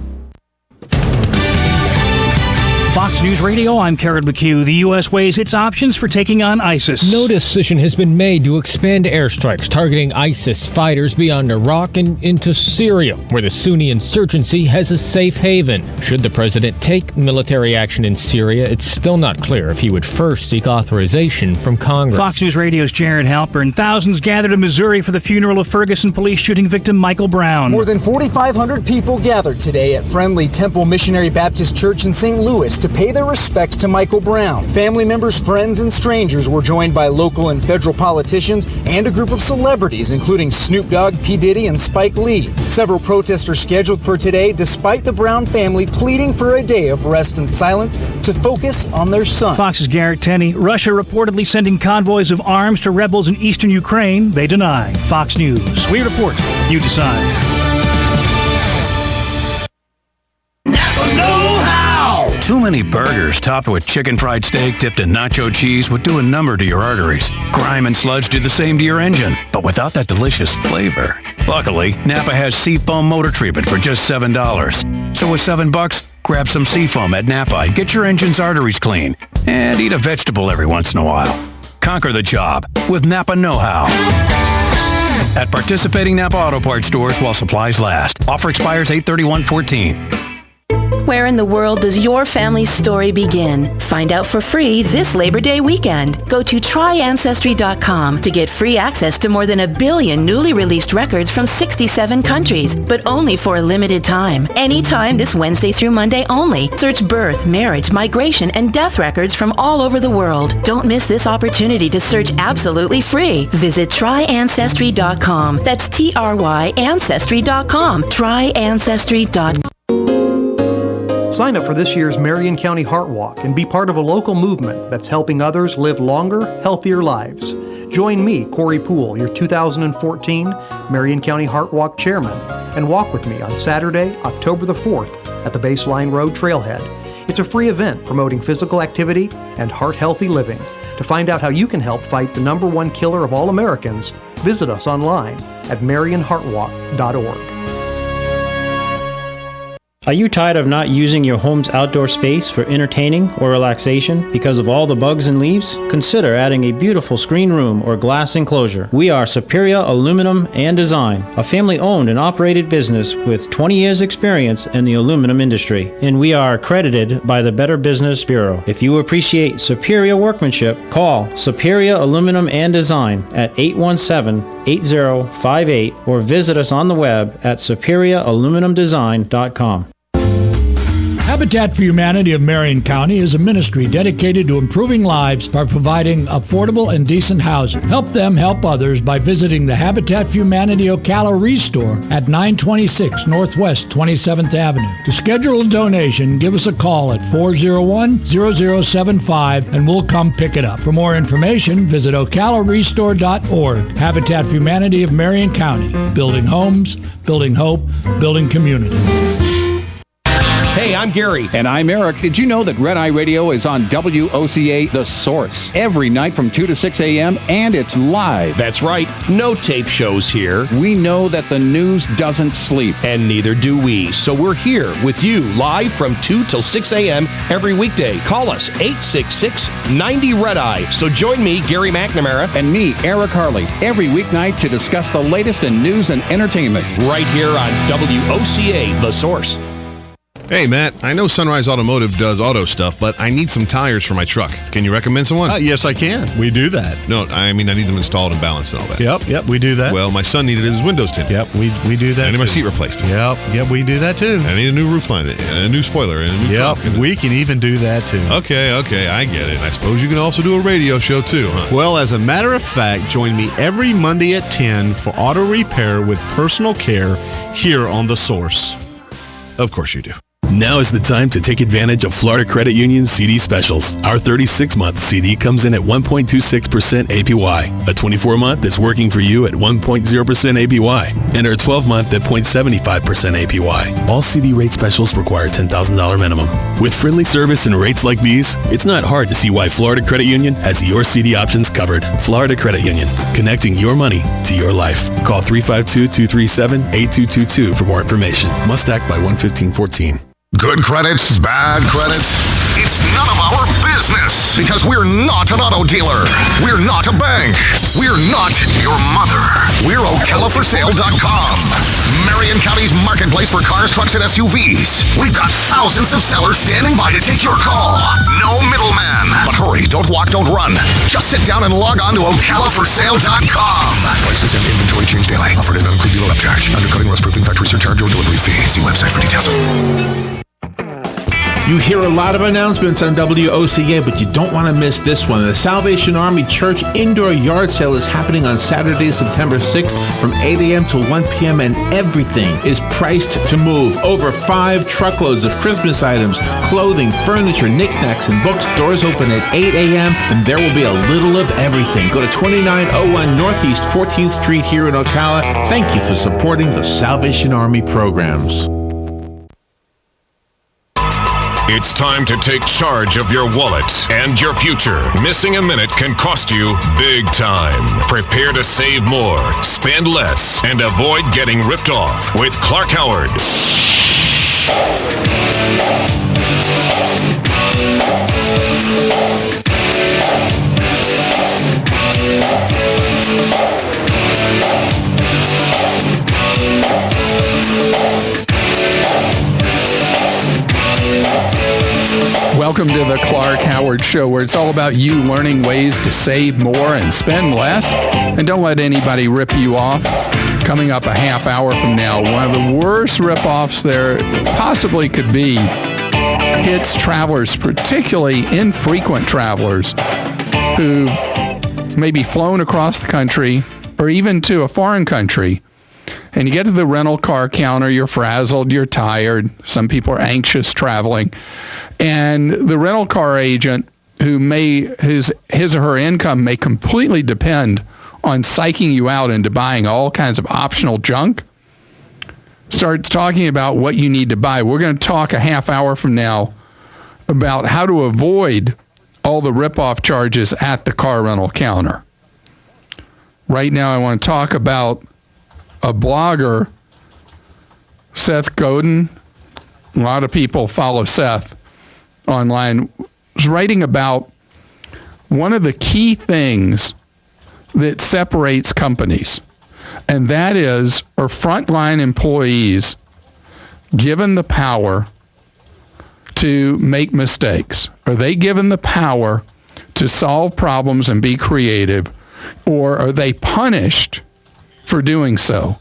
Speaker 5: Fox News Radio, I'm Karen McHugh. The U.S. weighs its options for taking on ISIS.
Speaker 7: No decision has been made to expand airstrikes targeting ISIS fighters beyond Iraq and into Syria, where the Sunni insurgency has a safe haven. Should the president take military action in Syria, it's still not clear if he would first seek authorization from Congress.
Speaker 5: Fox News Radio's Jared Halpern. Thousands gathered in Missouri for the funeral of Ferguson police shooting victim Michael Brown.
Speaker 12: More than 4,500 people gathered today at Friendly Temple Missionary Baptist Church in St. Louis to pay their respects to Michael Brown. Family members, friends, and strangers were joined by local and federal politicians and a group of celebrities, including Snoop Dogg, P. Diddy, and Spike Lee. Several protests are scheduled for today, despite the Brown family pleading for a day of rest and silence to focus on their son.
Speaker 5: Fox's Garrett Tenney. Russia reportedly sending convoys of arms to rebels in eastern Ukraine. They deny. Fox News. We report. You decide.
Speaker 13: Too many burgers topped with chicken fried steak dipped in nacho cheese would do a number to your arteries. Grime and sludge do the same to your engine, but without that delicious flavor. Luckily, Napa has Seafoam motor treatment for just $7. So with $7, grab some Seafoam at Napa and get your engine's arteries clean. And eat a vegetable every once in a while. Conquer the job with Napa Know-How. At participating Napa Auto Parts stores while supplies last. Offer expires 8/31/14.
Speaker 6: Where in the world does your family's story begin? Find out for free this Labor Day weekend. Go to tryancestry.com to get free access to more than 1 billion newly released records from 67 countries, but only for a limited time. Anytime this Wednesday through Monday only. Search birth, marriage, migration, and death records from all over the world. Don't miss this opportunity to search absolutely free. Visit tryancestry.com. That's TRY Ancestry.com. tryancestry.com.
Speaker 8: Sign up for this year's Marion County Heart Walk and be part of a local movement that's helping others live longer, healthier lives. Join me, Corey Poole, your 2014 Marion County Heart Walk Chairman, and walk with me on Saturday, October the 4th at the Baseline Road Trailhead. It's a free event promoting physical activity and heart-healthy living. To find out how you can help fight the #1 killer of all Americans, visit us online at marionheartwalk.org.
Speaker 15: Are you tired of not using your home's outdoor space for entertaining or relaxation because of all the bugs and leaves? Consider adding a beautiful screen room or glass enclosure. We are Superior Aluminum and Design, a family-owned and operated business with 20 years experience in the aluminum industry, and we are accredited by the Better Business Bureau. If you appreciate superior workmanship, call Superior Aluminum and Design at 817-8058 or visit us on the web at superiораluminumdesign.com.
Speaker 16: Habitat for Humanity of Marion County is a ministry dedicated to improving lives by providing affordable and decent housing. Help them help others by visiting the Habitat for Humanity Ocala Restore at 926 Northwest 27th Avenue. To schedule a donation, give us a call at 401-0075 and we'll come pick it up. For more information, visit ocalarestore.org. Habitat for Humanity of Marion County. Building homes, building hope, building community.
Speaker 28: Hey, I'm Gary. And I'm Eric. Did you know that Red Eye Radio is on WOCA The Source every night from 2 to 6 a.m. and it's live?
Speaker 17: That's right. No tape shows here.
Speaker 28: We know that the news doesn't sleep.
Speaker 17: And neither do we. So we're here with you live from 2 till 6 a.m. every weekday. Call us 866-90-RED-EYE. So join me, Gary McNamara.
Speaker 28: And me, Eric Harley, every weeknight to discuss the latest in news and entertainment.
Speaker 17: Right here on WOCA The Source.
Speaker 18: Hey, Matt, I know Sunrise Automotive does auto stuff, but I need some tires for my truck. Can you recommend someone?
Speaker 19: Yes, I can. We do that.
Speaker 18: No, I mean, I need them installed and balanced and all that.
Speaker 19: Yep, we do that.
Speaker 18: Well, my son needed his windows tinted.
Speaker 19: Yep, we do that.
Speaker 18: I need my seat replaced.
Speaker 19: Yep, we do that too.
Speaker 18: I need a new roof line, and a new spoiler, and a new trunk.
Speaker 19: We can even do that too.
Speaker 18: Okay, I get it. I suppose you can also do a radio show too, huh?
Speaker 19: Well, as a matter of fact, join me every Monday at 10 for auto repair with personal care here on The Source.
Speaker 18: Of course you do.
Speaker 24: Now is the time to take advantage of Florida Credit Union's CD specials. Our 36-month CD comes in at 1.26% APY. A 24-month is working for you at 1.0% APY. And our 12-month at 0.75% APY. All CD rate specials require $10,000 minimum. With friendly service and rates like these, it's not hard to see why Florida Credit Union has your CD options covered. Florida Credit Union, connecting your money to your life. Call 352-237-8222 for more information. Must act by 1/15/14.
Speaker 25: Good credits, bad credits. It's none of our business because we're not an auto dealer. We're not a bank. We're not your mother. We're OcalaForSale.com. Marion County's marketplace for cars, trucks, and SUVs. We've got thousands of sellers standing by to take your call. No middleman. But hurry, don't walk, don't run. Just sit down and log on to OcalaForSale.com. Prices and inventory change daily. Offer does not include dealer upcharge. Undercutting, rust-proofing, factory surcharge, or delivery fee. See website for details.
Speaker 1: You hear a lot of announcements on WOCA, but you don't want to miss this one. The Salvation Army Church Indoor Yard Sale is happening on Saturday, September 6th from 8 a.m. till 1 p.m. and everything is priced to move. Over 5 truckloads of Christmas items, clothing, furniture, knickknacks, and books. Doors open at 8 a.m. and there will be a little of everything. Go to 2901 Northeast 14th Street here in Ocala. Thank you for supporting the Salvation Army programs.
Speaker 30: It's time to take charge of your wallet and your future. Missing a minute can cost you big time. Prepare to save more, spend less, and avoid getting ripped off with Clark Howard.
Speaker 14: Welcome to the Clark Howard Show, where it's all about you learning ways to save more and spend less. And don't let anybody rip you off. Coming up a half hour from now, one of the worst rip-offs there possibly could be hits travelers, particularly infrequent travelers, who may be flown across the country or even to a foreign country. And you get to the rental car counter, you're frazzled, you're tired. Some people are anxious traveling. And the rental car agent, who may, his or her income may completely depend on psyching you out into buying all kinds of optional junk, starts talking about what you need to buy. We're going to talk a half hour from now about how to avoid all the rip-off charges at the car rental counter. Right now, I want to talk about a blogger, Seth Godin. A lot of people follow Seth online. Was writing about one of the key things that separates companies, and that is, are frontline employees given the power to make mistakes? Are they given the power to solve problems and be creative, or are they punished for doing so?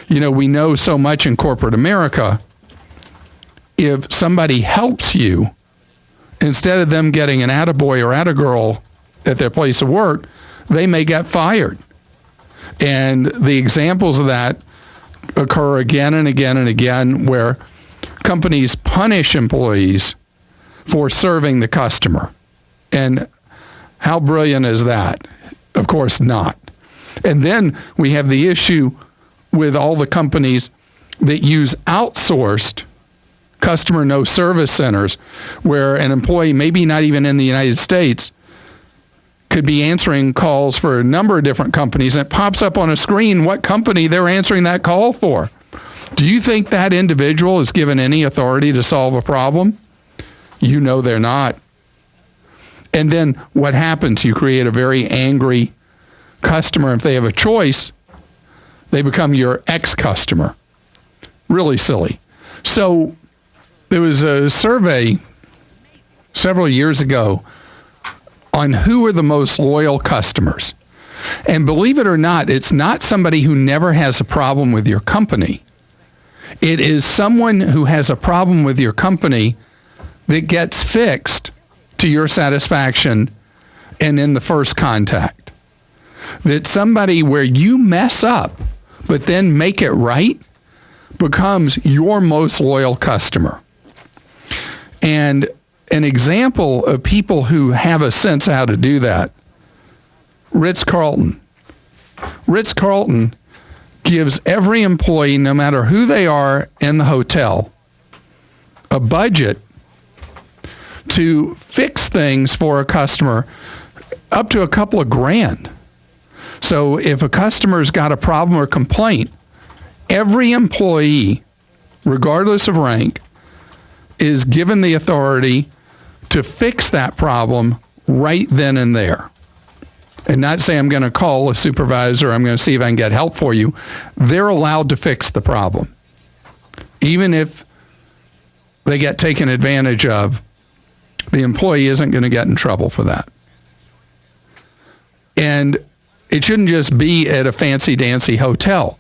Speaker 14: You know, we know so much in corporate America, if somebody helps you, instead of them getting an attaboy or attagirl at their place of work, they may get fired. And the examples of that occur again and again and again, where companies punish employees for serving the customer. And how brilliant is that? Of course not. And then we have the issue with all the companies that use outsourced customer no service centers, where an employee, maybe not even in the United States, could be answering calls for a number of different companies, and it pops up on a screen what company they're answering that call for. Do you think that individual is given any authority to solve a problem? You know they're not. And then what happens? You create a very angry customer. If they have a choice, they become your ex-customer. Really silly. So there was a survey several years ago on who are the most loyal customers. And believe it or not, it's not somebody who never has a problem with your company. It is someone who has a problem with your company that gets fixed to your satisfaction and in the first contact. That somebody where you mess up, but then make it right, becomes your most loyal customer. And an example of people who have a sense how to do that, Ritz-Carlton. Ritz-Carlton gives every employee, no matter who they are in the hotel, a budget to fix things for a customer up to a couple of grand. So if a customer's got a problem or complaint, every employee, regardless of rank, is given the authority to fix that problem right then and there. And not say, I'm going to call a supervisor, I'm going to see if I can get help for you. They're allowed to fix the problem. Even if they get taken advantage of, the employee isn't going to get in trouble for that. And it shouldn't just be at a fancy-dancy hotel.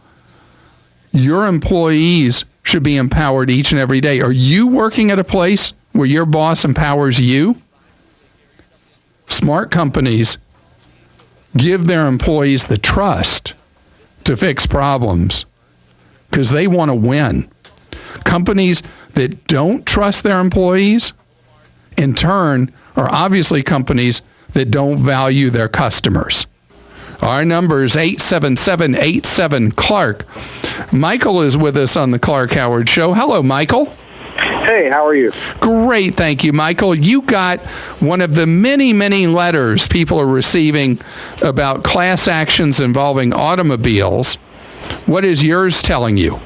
Speaker 14: Your employees should be empowered each and every day. Are you working at a place where your boss empowers you? Smart companies give their employees the trust to fix problems because they want to win. Companies that don't trust their employees, in turn, are obviously companies that don't value their customers. Our number is 877-87-CLARK. Michael is with us on the Clark Howard Show. Hello, Michael.
Speaker 3: Hey, how are you?
Speaker 14: Great, thank you, Michael. You got one of the many, many letters people are receiving about class actions involving automobiles. What is yours telling you?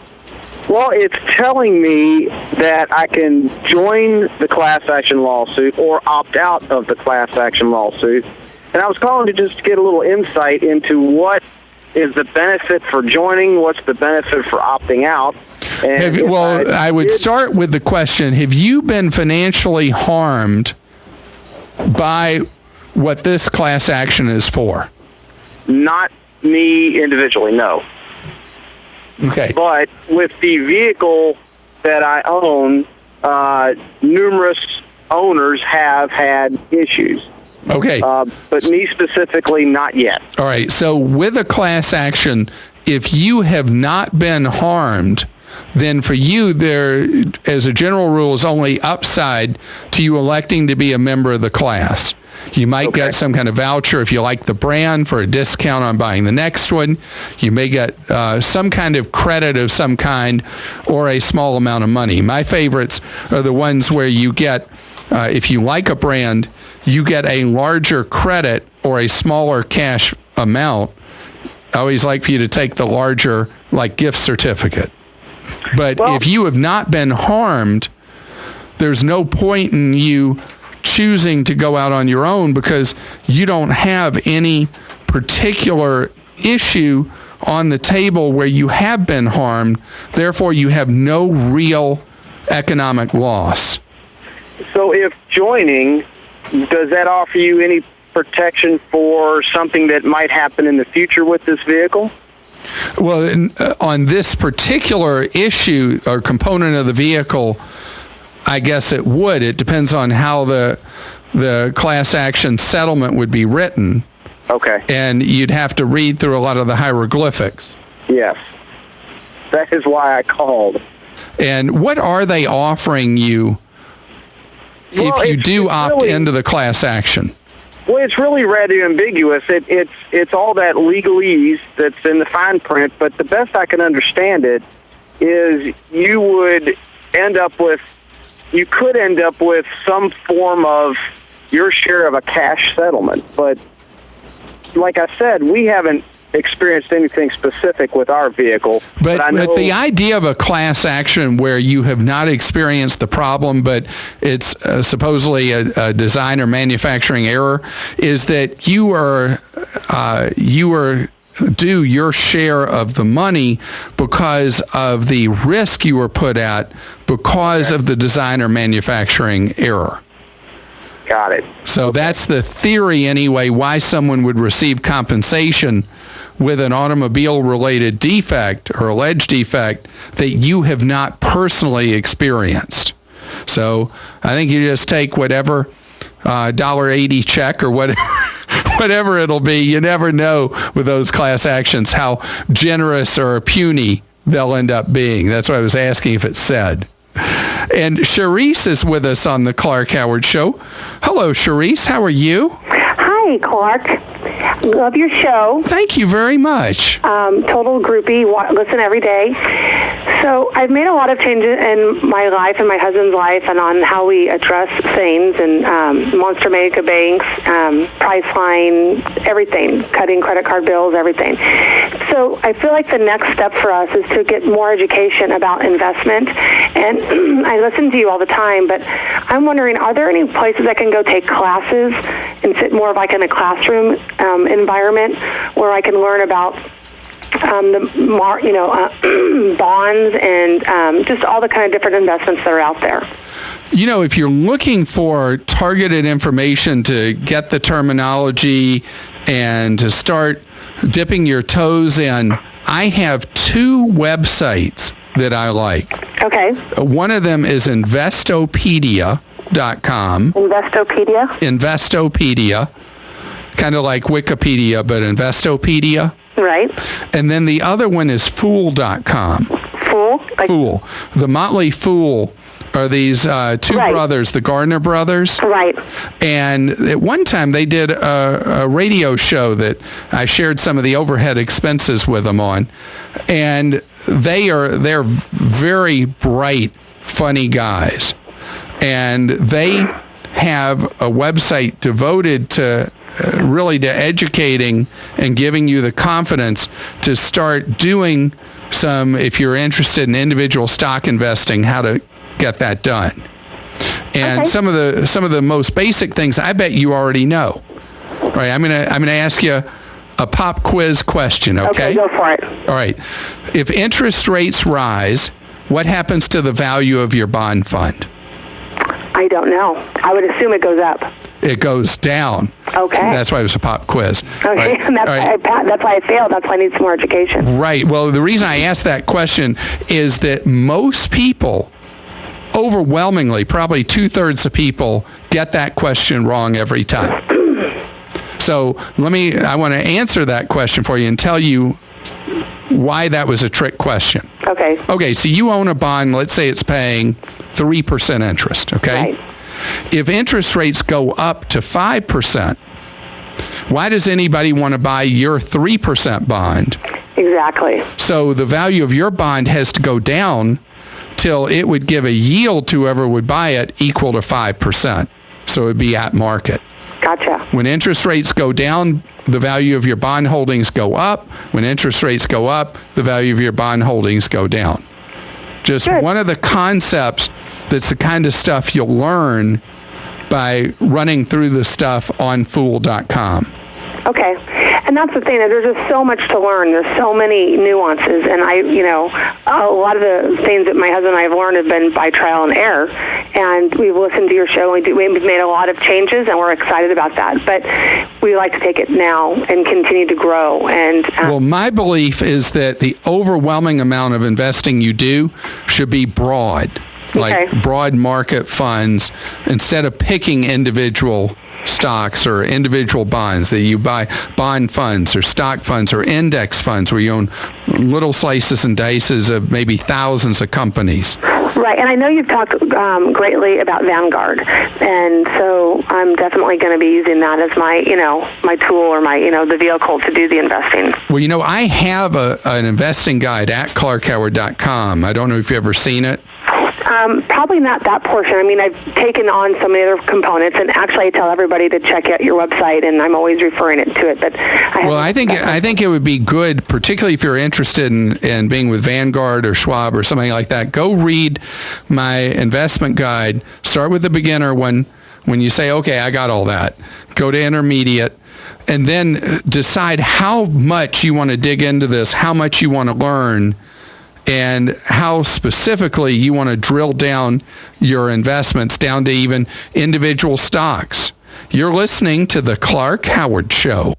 Speaker 3: Well, it's telling me that I can join the class action lawsuit or opt out of the class action lawsuit. And I was calling to just get a little insight into what is the benefit for joining, what's the benefit for opting out.
Speaker 14: I would start with the question, have you been financially harmed by what this class action is for?
Speaker 3: Not me individually, no.
Speaker 14: Okay.
Speaker 3: But with the vehicle that I own, numerous owners have had issues.
Speaker 14: Okay.
Speaker 3: But me specifically, not yet.
Speaker 14: All right. So with a class action, if you have not been harmed, then for you, there, as a general rule, is only upside to you electing to be a member of the class. You might get some kind of voucher if you like the brand for a discount on buying the next one. You may get some kind of credit of some kind or a small amount of money. My favorites are the ones where you get, if you like a brand, you get a larger credit or a smaller cash amount. I always like for you to take the larger, like, gift certificate. But if you have not been harmed, there's no point in you choosing to go out on your own because you don't have any particular issue on the table where you have been harmed. Therefore, you have no real economic loss.
Speaker 3: So if joining, does that offer you any protection for something that might happen in the future with this vehicle?
Speaker 14: Well, on this particular issue or component of the vehicle, I guess it would. It depends on how the class action settlement would be written.
Speaker 3: Okay.
Speaker 14: And you'd have to read through a lot of the hieroglyphics.
Speaker 3: Yes. That is why I called.
Speaker 14: And what are they offering you if you do opt into the class action?
Speaker 3: Well, it's really rather ambiguous. It's all that legalese that's in the fine print, but the best I can understand it is you could end up with some form of your share of a cash settlement. But like I said, we haven't experienced anything specific with our vehicle.
Speaker 14: But
Speaker 3: I know
Speaker 14: the idea of a class action where you have not experienced the problem, but it's supposedly a design or manufacturing error, is that you are due your share of the money because of the risk you were put at because of the design or manufacturing error.
Speaker 3: Got it.
Speaker 14: So that's the theory anyway, why someone would receive compensation with an automobile-related defect or alleged defect that you have not personally experienced. So I think you just take whatever $1.80 check or whatever it'll be. You never know with those class actions how generous or puny they'll end up being. That's why I was asking if it said. And Charisse is with us on the Clark Howard Show. Hello, Charisse. How are you?
Speaker 4: Hi, Clark. Love your show.
Speaker 14: Thank you very much.
Speaker 4: Total groupie. Listen every day. So I've made a lot of changes in my life and my husband's life and on how we address things and Monster Mega Banks, Priceline, everything, cutting credit card bills, everything. So I feel like the next step for us is to get more education about investment. And I listen to you all the time, but I'm wondering, are there any places I can go take classes and sit more like in a classroom environment where I can learn about bonds and just all the kind of different investments that are out there?
Speaker 14: You know, if you're looking for targeted information to get the terminology and to start dipping your toes in, I have two websites that I like.
Speaker 4: Okay.
Speaker 14: One of them is Investopedia.com.
Speaker 4: Investopedia?
Speaker 14: Investopedia. Kind of like Wikipedia, but Investopedia.
Speaker 4: Right.
Speaker 14: And then the other one is Fool.com.
Speaker 4: Fool?
Speaker 14: Fool. The Motley Fool are these two brothers, the Gardner brothers.
Speaker 4: Right.
Speaker 14: And at one time they did a radio show that I shared some of the overhead expenses with them on. And they're very bright, funny guys. And they have a website devoted to really to educating and giving you the confidence to start doing some, if you're interested in individual stock investing, how to get that done. And some of the most basic things I bet you already know. All right, I'm gonna ask you a pop quiz question, okay?
Speaker 4: Okay, go for it.
Speaker 14: All right. If interest rates rise, what happens to the value of your bond fund?
Speaker 4: I don't know. I would assume it goes up.
Speaker 14: It goes down.
Speaker 4: Okay.
Speaker 14: That's why it was a pop quiz.
Speaker 4: Okay,
Speaker 14: Right.
Speaker 4: and that's why I failed. That's why I need some more education.
Speaker 14: Right. Well, the reason I asked that question is that most people, overwhelmingly, probably 2/3 of people, get that question wrong every time. So I want to answer that question for you and tell you why that was a trick question.
Speaker 4: Okay.
Speaker 14: Okay, so you own a bond, let's say it's paying 3% interest, okay?
Speaker 4: Right.
Speaker 14: If interest rates go up to 5%, why does anybody want to buy your 3% bond?
Speaker 4: Exactly.
Speaker 14: So the value of your bond has to go down till it would give a yield to whoever would buy it equal to 5%. So it would be at market.
Speaker 4: Gotcha.
Speaker 14: When interest rates go down, the value of your bond holdings go up. When interest rates go up, the value of your bond holdings go down. Just one of the concepts that's the kind of stuff you'll learn by running through the stuff on Fool.com.
Speaker 4: Okay. And that's the thing, that there's just so much to learn. There's so many nuances. And a lot of the things that my husband and I have learned have been by trial and error. And we've listened to your show. We've made a lot of changes, and we're excited about that. But we like to take it now and continue to grow. And
Speaker 14: well, my belief is that the overwhelming amount of investing you do should be broad, like broad market funds, instead of picking individual stocks or individual bonds, that you buy bond funds or stock funds or index funds where you own little slices and dices of maybe thousands of companies.
Speaker 4: Right, and I know you've talked greatly about Vanguard, and so I'm definitely going to be using that as my tool or the vehicle to do the investing.
Speaker 14: Well, I have an investing guide at ClarkHoward.com. I don't know if you've ever seen it.
Speaker 4: Probably not that portion. I mean, I've taken on some of the other components, and actually I tell everybody to check out your website, and I'm always referring it to it. But I
Speaker 14: think it would be good, particularly if you're interested in being with Vanguard or Schwab or something like that. Go read my investment guide. Start with the beginner one. When you say, okay, I got all that, go to intermediate, and then decide how much you want to dig into this, how much you want to learn, and how specifically you want to drill down your investments down to even individual stocks. You're listening to The Clark Howard Show.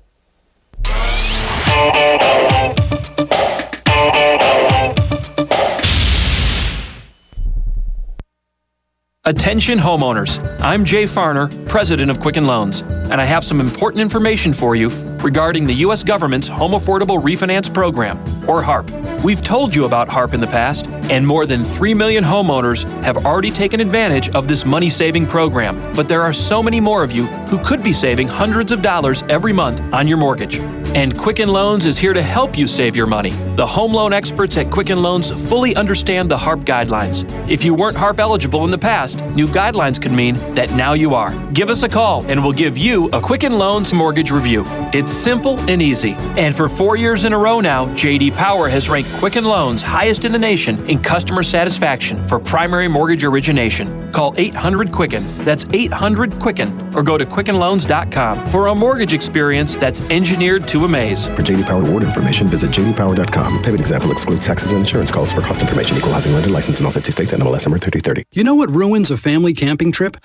Speaker 9: Attention homeowners, I'm Jay Farner, president of Quicken Loans, and I have some important information for you regarding the U.S. government's Home Affordable Refinance Program, or HARP. We've told you about HARP in the past, and more than 3 million homeowners have already taken advantage of this money-saving program. But there are so many more of you who could be saving hundreds of dollars every month on your mortgage. And Quicken Loans is here to help you save your money. The home loan experts at Quicken Loans fully understand the HARP guidelines. If you weren't HARP eligible in the past, new guidelines could mean that now you are. Give us a call and we'll give you a Quicken Loans mortgage review. It's simple and easy. And for 4 years in a row now, J.D. Power has ranked Quicken Loans highest in the nation in customer satisfaction for primary mortgage origination. Call 800-QUICKEN. That's 800-QUICKEN. Or go to QuickenLoans.com for a mortgage experience that's engineered to amaze.
Speaker 10: For J.D. Power award information, visit jdpower.com. Payment example excludes taxes and insurance costs. For cost information, equalizing lender license in all 50 states. NMLS number 3030.
Speaker 11: You know what ruins a family camping trip?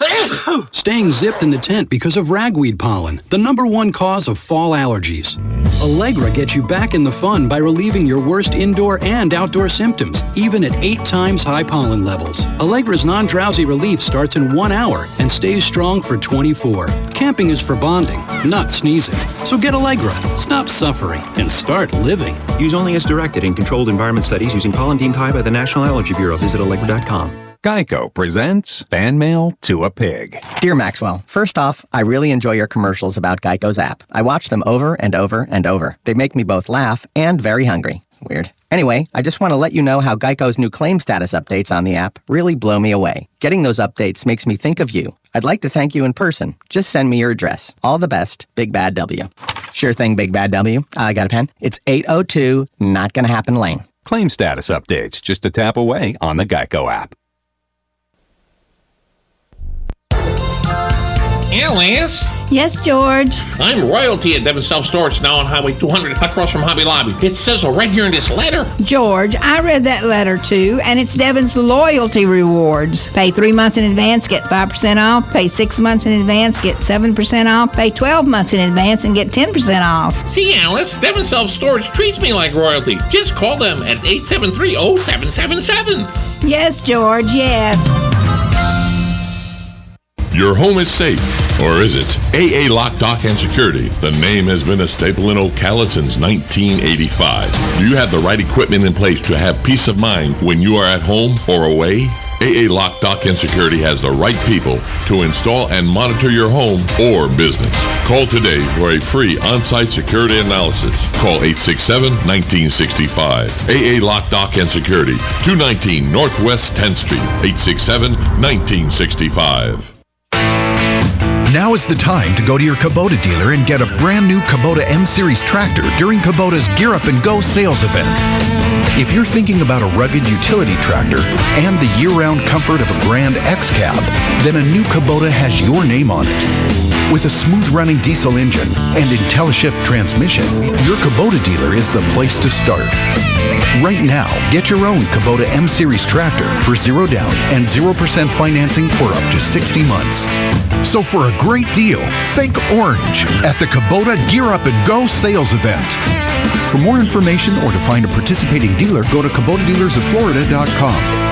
Speaker 11: Staying zipped in the tent because of ragweed pollen, the #1 cause of fall allergies. Allegra gets you back in the fun by relieving your worst indoor and outdoor symptoms, even at 8 times high pollen levels. Allegra's non-drowsy relief starts in 1 hour and stays strong for 24. Camping is for bonding, not sneezing. So get Allegra, stop suffering, and start living.
Speaker 20: Use only as directed in controlled environment studies using pollen deemed high by the National Allergy Bureau. Visit Allegra.com.
Speaker 21: Geico presents Fan Mail to a Pig.
Speaker 22: Dear Maxwell, first off, I really enjoy your commercials about Geico's app. I watch them over and over and over. They make me both laugh and very hungry. Weird. Anyway, I just want to let you know how Geico's new claim status updates on the app really blow me away. Getting those updates makes me think of you. I'd like to thank you in person. Just send me your address. All the best, Big Bad W. Sure thing, Big Bad W. I got a pen. It's 802 Not Gonna Happen Lane.
Speaker 21: Claim status updates just a tap away on the Geico app.
Speaker 23: Alice,
Speaker 2: Yes, George.
Speaker 5: I'm royalty at Devon's Self-Storage, now on Highway 200, across from Hobby Lobby. It says so right here in this letter.
Speaker 2: George, I read that letter too, and it's Devon's loyalty rewards. Pay 3 months in advance, get 5% off. Pay 6 months in advance, get 7% off. Pay 12 months in advance and get 10% off.
Speaker 5: See, Alice, Devon's Self-Storage treats me like royalty. Just call them at 873-0777.
Speaker 2: Yes, George, yes.
Speaker 6: Your home is safe, or is it? AA Lock, Dock, and Security. The name has been a staple in Ocala since 1985. Do you have the right equipment in place to have peace of mind when you are at home or away? AA Lock, Dock, and Security has the right people to install and monitor your home or business. Call today for a free on-site security analysis. Call 867-1965. AA Lock, Dock, and Security, 219 Northwest 10th Street, 867-1965.
Speaker 7: Now is the time to go to your Kubota dealer and get a brand new Kubota M-Series tractor during Kubota's Gear Up and Go sales event. If you're thinking about a rugged utility tractor and the year-round comfort of a Grand X-Cab, then a new Kubota has your name on it. With a smooth-running diesel engine and IntelliShift transmission, your Kubota dealer is the place to start. Right now, get your own Kubota M-Series tractor for 0 down and 0% financing for up to 60 months. So for a great deal, think orange at the Kubota Gear Up and Go sales event. For more information or to find a participating dealer, go to KubotaDealersOfFlorida.com.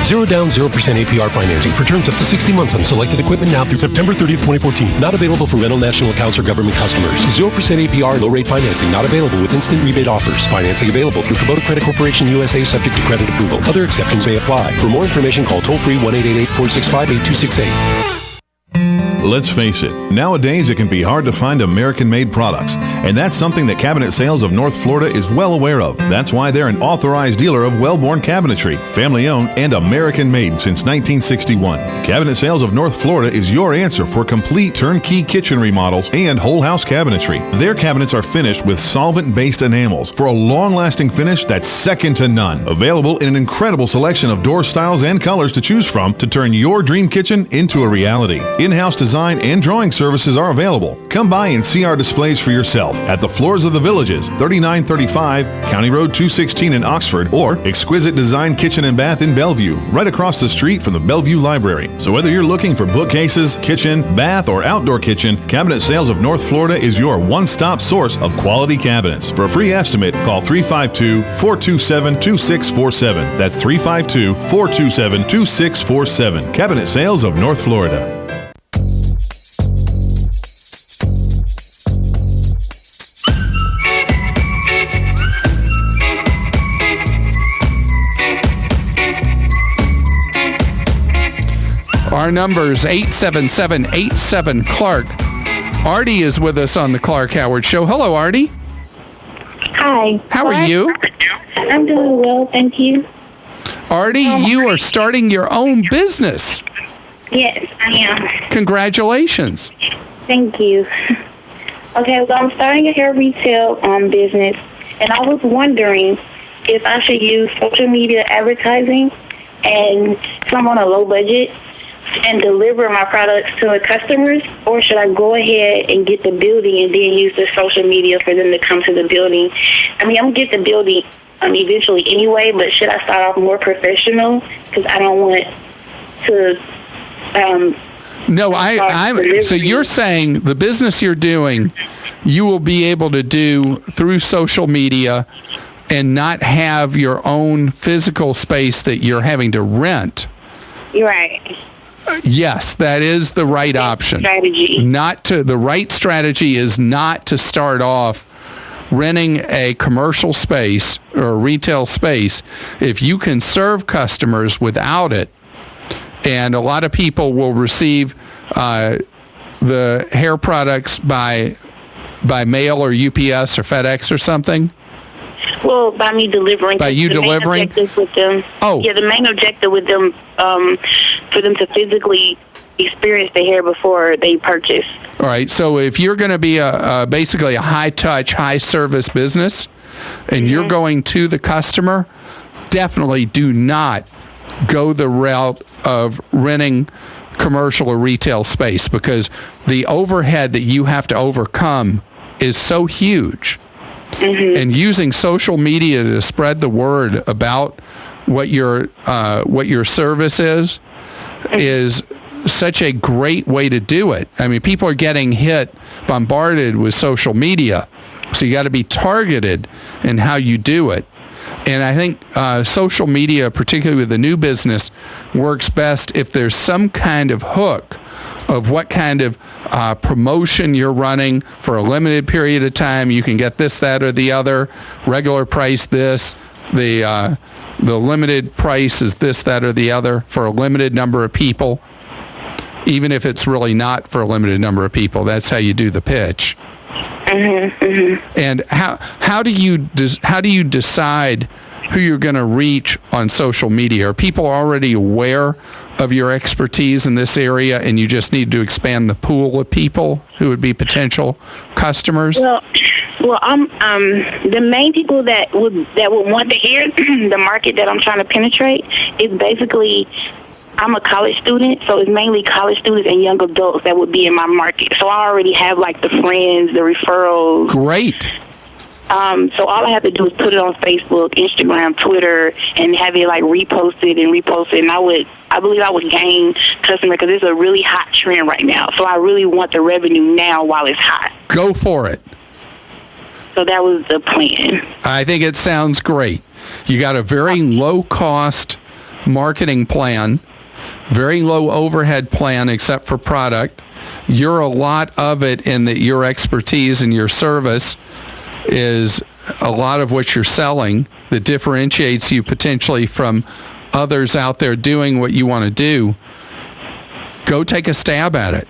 Speaker 17: 0 down, 0% APR financing for terms up to 60 months on selected equipment now through September 30th, 2014. Not available for rental national accounts or government customers. 0% APR low rate financing not available with instant rebate offers. Financing available through Kubota Credit Corporation USA subject to credit approval. Other exceptions may apply. For more information, call toll-free 1-888-465-8268.
Speaker 18: Let's face it, nowadays it can be hard to find American-made products, and that's something that Cabinet Sales of North Florida is well aware of. That's why they're an authorized dealer of Wellborn Cabinetry, family-owned and American-made since 1961. Cabinet Sales of North Florida is your answer for complete turnkey kitchen remodels and whole house cabinetry. Their cabinets are finished with solvent-based enamels for a long-lasting finish that's second to none. Available in an incredible selection of door styles and colors to choose from to turn your dream kitchen into a reality. In-house design and drawing services are available. Come by and see our displays for yourself at the Floors of the Villages, 3935 County Road 216 in Oxford, or Exquisite Design Kitchen and Bath in Bellevue, right across the street from the Bellevue Library. So whether you're looking for bookcases, kitchen, bath, or outdoor kitchen, Cabinet Sales of North Florida is your one-stop source of quality cabinets. For a free estimate, call 352-427-2647. That's 352-427-2647. Cabinet Sales of North Florida.
Speaker 14: Our number is 877-87-CLARK. Artie is with us on the Clark Howard Show. Hello, Artie.
Speaker 12: Hi.
Speaker 14: How are you?
Speaker 12: I'm doing well, thank you.
Speaker 14: Artie, you are starting your own business.
Speaker 12: Yes, I am.
Speaker 14: Congratulations.
Speaker 12: Thank you. Okay, well, I'm starting a hair retail business, and I was wondering if I should use social media advertising and some on a low budget and deliver my products to the customers, or should I go ahead and get the building and then use the social media for them to come to the building? I mean, I'm going to get the building eventually anyway, but should I start off more professional? Because I don't want to...
Speaker 14: No, so you're saying the business you're doing, you will be able to do through social media and not have your own physical space that you're having to rent.
Speaker 12: You're right.
Speaker 14: Yes, that is the right option.
Speaker 12: Strategy.
Speaker 14: The right strategy is not to start off renting a commercial space or a retail space if you can serve customers without it. And a lot of people will receive the hair products by mail or UPS or FedEx or something.
Speaker 12: Well, by me delivering.
Speaker 14: By you delivering?
Speaker 12: With them.
Speaker 14: Oh.
Speaker 12: Yeah, the main objective with them, for them to physically experience the hair before they purchase.
Speaker 14: All right, so if you're going to be basically a high-touch, high-service business, and you're going to the customer, definitely do not go the route of renting commercial or retail space, because the overhead that you have to overcome is so huge. And using social media to spread the word about what your service is such a great way to do it. I mean, people are getting bombarded with social media, so you got to be targeted in how you do it. And I think social media, particularly with the new business, works best if there's some kind of hook of what kind of promotion you're running for a limited period of time. You can get this, that, or the other. Regular price this. The limited price is this, that, or the other for a limited number of people. Even if it's really not for a limited number of people, that's how you do the pitch. And how do you decide who you're going to reach on social media? Are people already aware of your expertise in this area, and you just need to expand the pool of people who would be potential customers?
Speaker 12: Well, the main people that would want to hear the market that I'm trying to penetrate is basically, I'm a college student, so it's mainly college students and young adults that would be in my market. So I already have like the friends, the referrals.
Speaker 14: Great.
Speaker 12: So all I have to do is put it on Facebook, Instagram, Twitter, and have it like reposted. And I believe I would gain customer, because it's a really hot trend right now. So I really want the revenue now while it's hot.
Speaker 14: Go for it.
Speaker 12: So that was the plan.
Speaker 14: I think it sounds great. You got a very low cost marketing plan, very low overhead plan except for product. You're a lot of it in that your expertise and your service is a lot of what you're selling that differentiates you potentially from others out there doing what you want to do. Go take a stab at it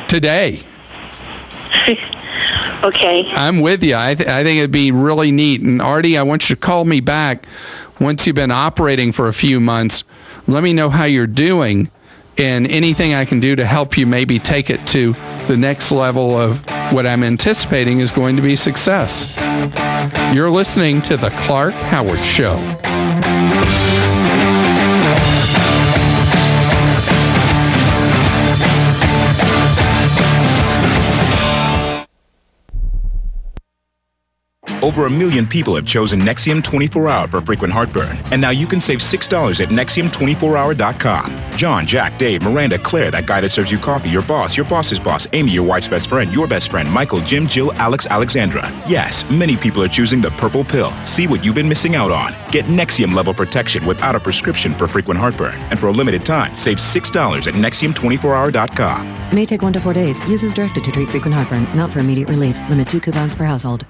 Speaker 14: today.
Speaker 12: Okay.
Speaker 14: I'm with you. I think it'd be really neat. And Artie, I want you to call me back once you've been operating for a few months. Let me know how you're doing, and anything I can do to help you maybe take it to the next level of what I'm anticipating is going to be success. You're listening to The Clark Howard Show.
Speaker 8: Over 1 million people have chosen Nexium 24-Hour for frequent heartburn. And now you can save $6 at Nexium24hour.com. John, Jack, Dave, Miranda, Claire, that guy that serves you coffee, your boss's boss, Amy, your wife's best friend, your best friend, Michael, Jim, Jill, Alex, Alexandra. Yes, many people are choosing the purple pill. See what you've been missing out on. Get Nexium level protection without a prescription for frequent heartburn. And for a limited time, save $6 at Nexium24hour.com.
Speaker 13: May take 1 to 4 days. Use as directed to treat frequent heartburn, not for immediate relief. Limit 2 coupons per household.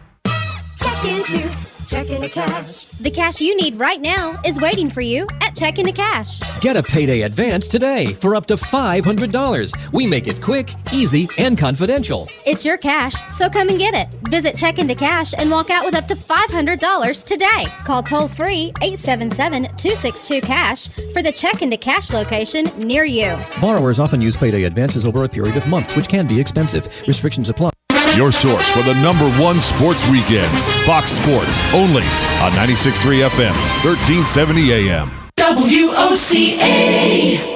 Speaker 15: Check into cash. The cash you need right now is waiting for you at Check into Cash.
Speaker 16: Get a payday advance today for up to $500. We make it quick, easy, and confidential.
Speaker 15: It's your cash, so come and get it. Visit Check into Cash and walk out with up to $500 today. Call toll-free 877-262-CASH for the Check into Cash location near you.
Speaker 16: Borrowers often use payday advances over a period of months, which can be expensive. Restrictions apply.
Speaker 18: Your source for the #1 sports weekends. Fox Sports, only on 96.3 FM, 1370 AM.
Speaker 19: WOCA.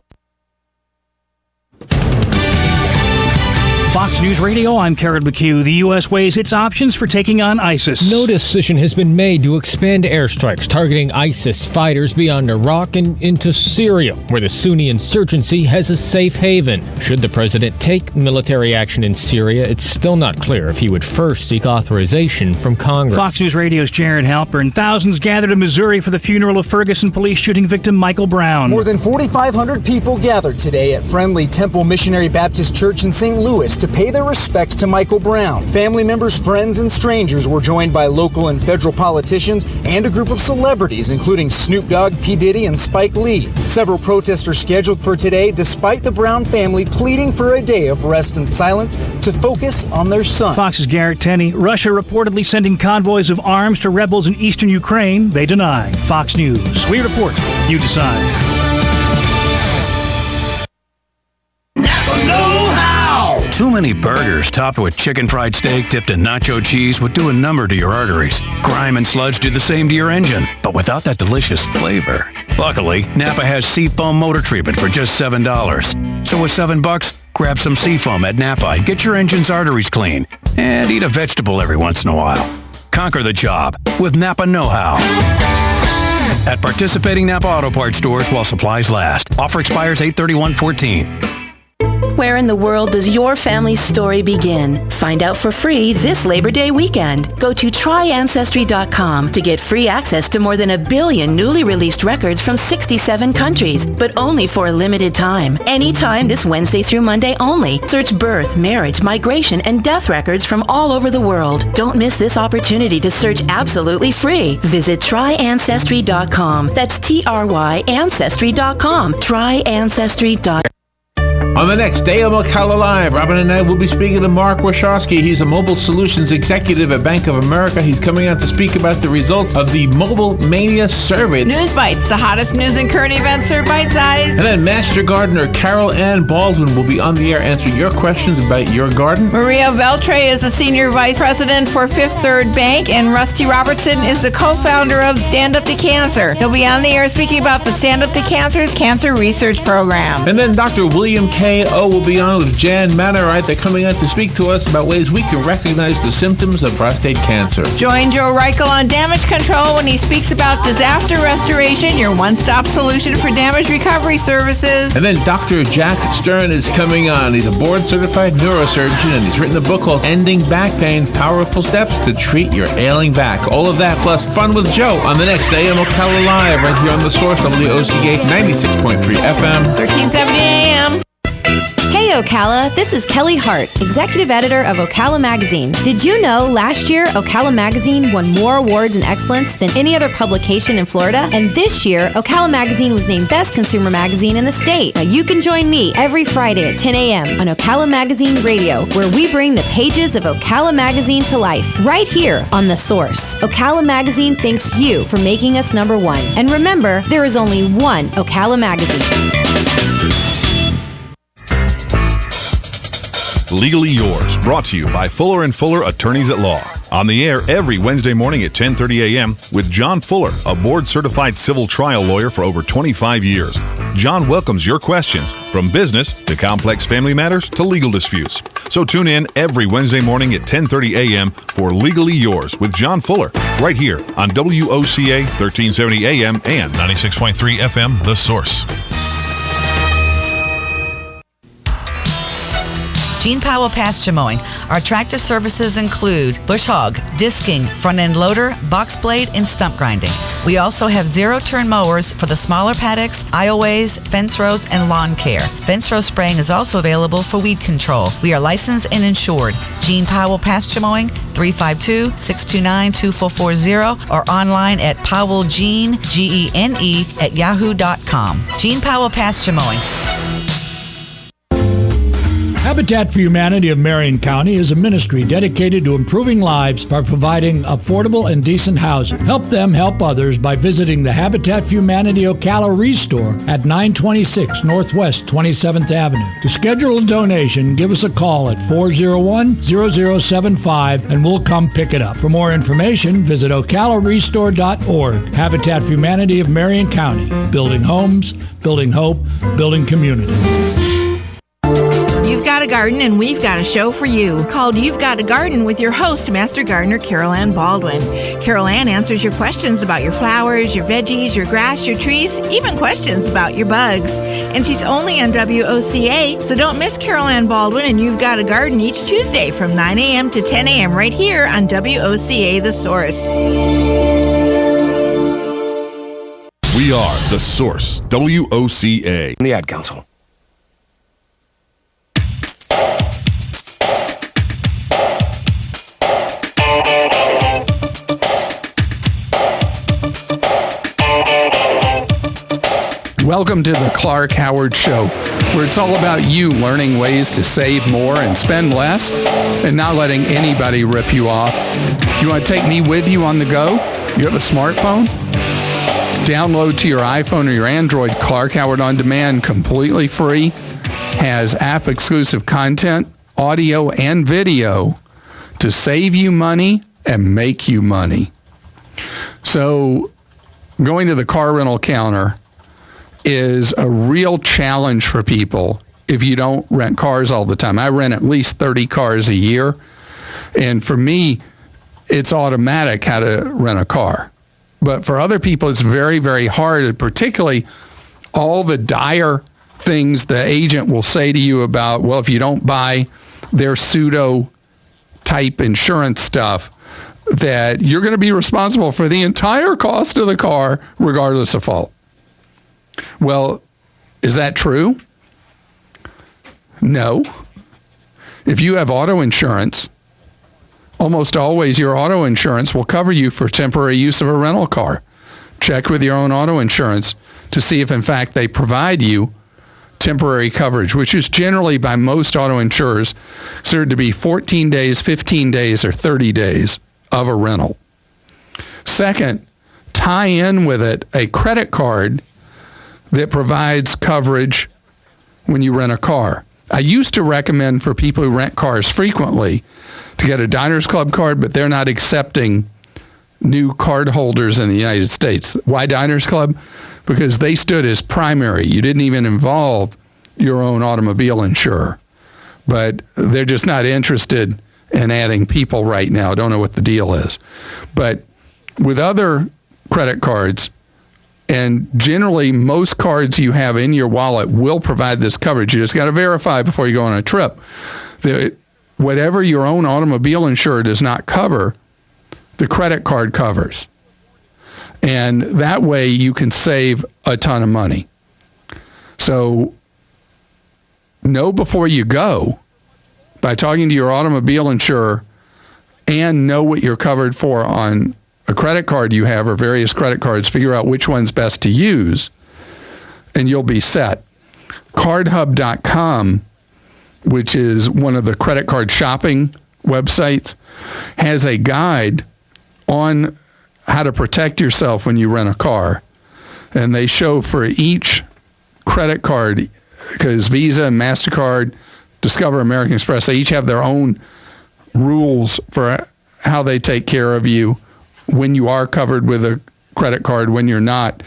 Speaker 19: Fox News Radio, I'm Karen McHugh. The U.S. weighs its options for taking on ISIS.
Speaker 23: No decision has been made to expand airstrikes targeting ISIS fighters beyond Iraq and into Syria, where the Sunni insurgency has a safe haven. Should the president take military action in Syria, it's still not clear if he would first seek authorization from Congress.
Speaker 19: Fox News Radio's Jared Halpern. Thousands gathered in Missouri for the funeral of Ferguson police shooting victim Michael Brown.
Speaker 26: More than 4,500 people gathered today at Friendly Temple Missionary Baptist Church in St. Louis to pay their respects to Michael Brown. Family members, friends, and strangers were joined by local and federal politicians and a group of celebrities, including Snoop Dogg, P. Diddy, and Spike Lee. Several protests are scheduled for today, despite the Brown family pleading for a day of rest and silence to focus on their son.
Speaker 19: Fox's Garrett Tenney. Russia reportedly sending convoys of arms to rebels in eastern Ukraine. They deny. Fox News. We report. You decide.
Speaker 27: Too many burgers topped with chicken fried steak dipped in nacho cheese would do a number to your arteries. Grime and sludge do the same to your engine, but without that delicious flavor. Luckily, Napa has Seafoam motor treatment for just $7. So with $7, grab some Seafoam at Napa and get your engine's arteries clean. And eat a vegetable every once in a while. Conquer the job with Napa Know-How. At participating Napa Auto Parts stores while supplies last. Offer expires 8/31/14.
Speaker 1: Where in the world does your family's story begin? Find out for free this Labor Day weekend. Go to tryancestry.com to get free access to more than 1 billion newly released records from 67 countries, but only for a limited time. Anytime this Wednesday through Monday only. Search birth, marriage, migration, and death records from all over the world. Don't miss this opportunity to search absolutely free. Visit tryancestry.com. That's TRY Ancestry.com. Tryancestry.com.
Speaker 3: On the next day of Ocala Live, Robin and I will be speaking to Mark Wachowski. He's a mobile solutions executive at Bank of America. He's coming out to speak about the results of the Mobile Mania survey.
Speaker 4: News Bites, the hottest news and current events served bite-sized.
Speaker 3: And then Master Gardener Carol Ann Baldwin will be on the air answering your questions about your garden.
Speaker 4: Maria Veltre is the Senior Vice President for Fifth Third Bank, and Rusty Robertson is the co-founder of Stand Up to Cancer. He'll be on the air speaking about the Stand Up to Cancer's Cancer Research Program.
Speaker 3: And then Dr. William K.O. will be on with Jan Mannerite. They're coming out to speak to us about ways we can recognize the symptoms of prostate cancer.
Speaker 4: Join Joe Reichel on damage control when he speaks about disaster restoration, your one-stop solution for damage recovery services.
Speaker 3: And then Dr. Jack Stern is coming on. He's a board-certified neurosurgeon, and he's written a book called Ending Back Pain, Powerful Steps to Treat Your Ailing Back. All of that plus fun with Joe on the next AM Ocala Live right here on The Source, WOCA 96.3 FM.
Speaker 4: 1370 AM.
Speaker 9: Hey Ocala, this is Kelly Hart, Executive Editor of Ocala Magazine. Did you know last year Ocala Magazine won more awards in excellence than any other publication in Florida? And this year, Ocala Magazine was named Best Consumer Magazine in the state. Now you can join me every Friday at 10 a.m. on Ocala Magazine Radio, where we bring the pages of Ocala Magazine to life, right here on The Source. Ocala Magazine thanks you for making us number one. And remember, there is only one Ocala Magazine.
Speaker 18: Legally Yours, brought to you by Fuller & Fuller Attorneys at Law. On the air every Wednesday morning at 10:30 a.m. with John Fuller, a board-certified civil trial lawyer for over 25 years. John welcomes your questions, from business to complex family matters to legal disputes. So tune in every Wednesday morning at 10:30 a.m. for Legally Yours with John Fuller, right here on WOCA 1370 a.m. and 96.3 FM, The Source.
Speaker 10: Gene Powell Pasture Mowing. Our tractor services include bush hog, disking, front end loader, box blade, and stump grinding. We also have zero-turn mowers for the smaller paddocks, aisleways, fence rows, and lawn care. Fence row spraying is also available for weed control. We are licensed and insured. Gene Powell Pasture Mowing, 352-629-2440, or online at powellgene, Gene, at yahoo.com. Gene Powell Pasture Mowing.
Speaker 24: Habitat for Humanity of Marion County is a ministry dedicated to improving lives by providing affordable and decent housing. Help them help others by visiting the Habitat for Humanity Ocala Restore at 926 Northwest 27th Avenue. To schedule a donation, give us a call at 401-0075 and we'll come pick it up. For more information, visit ocalarestore.org. Habitat for Humanity of Marion County. Building homes, building hope, building community.
Speaker 4: You've got a garden and we've got a show for you called You've Got a Garden with your host, Master Gardener Carol Ann Baldwin. Carol Ann answers your questions about your flowers, your veggies, your grass, your trees, even questions about your bugs. And she's only on WOCA, so don't miss Carol Ann Baldwin and You've Got a Garden each Tuesday from 9 a.m. to 10 a.m. right here on WOCA The Source.
Speaker 18: We are The Source, WOCA.
Speaker 25: The Ad Council.
Speaker 14: Welcome to the Clark Howard Show, where it's all about you learning ways to save more and spend less and not letting anybody rip you off. You want to take me with you on the go? You have a smartphone? Download to your iPhone or your Android Clark Howard On Demand completely free. Has app-exclusive content, audio, and video to save you money and make you money. So going to the car rental counter is a real challenge for people if you don't rent cars all the time. I rent at least 30 cars a year. And for me, it's automatic how to rent a car. But for other people, it's very, very hard, and particularly all the dire things the agent will say to you about, well, if you don't buy their pseudo type insurance stuff, that you're going to be responsible for the entire cost of the car, regardless of fault. Well, is that true? No. If you have auto insurance, almost always your auto insurance will cover you for temporary use of a rental car. Check with your own auto insurance to see if, in fact, they provide you temporary coverage, which is generally by most auto insurers considered to be 14 days, 15 days, or 30 days of a rental. Second, tie in with it a credit card that provides coverage when you rent a car. I used to recommend for people who rent cars frequently to get a Diners Club card, but they're not accepting new card holders in the United States. Why Diners Club? Because they stood as primary. You didn't even involve your own automobile insurer. But they're just not interested in adding people right now. Don't know what the deal is. But with other credit cards, and generally most cards you have in your wallet will provide this coverage. You just got to verify before you go on a trip that whatever your own automobile insurer does not cover, the credit card covers. And that way you can save a ton of money. So know before you go by talking to your automobile insurer, and know what you're covered for on a credit card you have or various credit cards. Figure out which one's best to use, and you'll be set. CardHub.com, which is one of the credit card shopping websites, has a guide on how to protect yourself when you rent a car. And they show for each credit card, because Visa and MasterCard, Discover, American Express, they each have their own rules for how they take care of you when you are covered with a credit card, when you're not.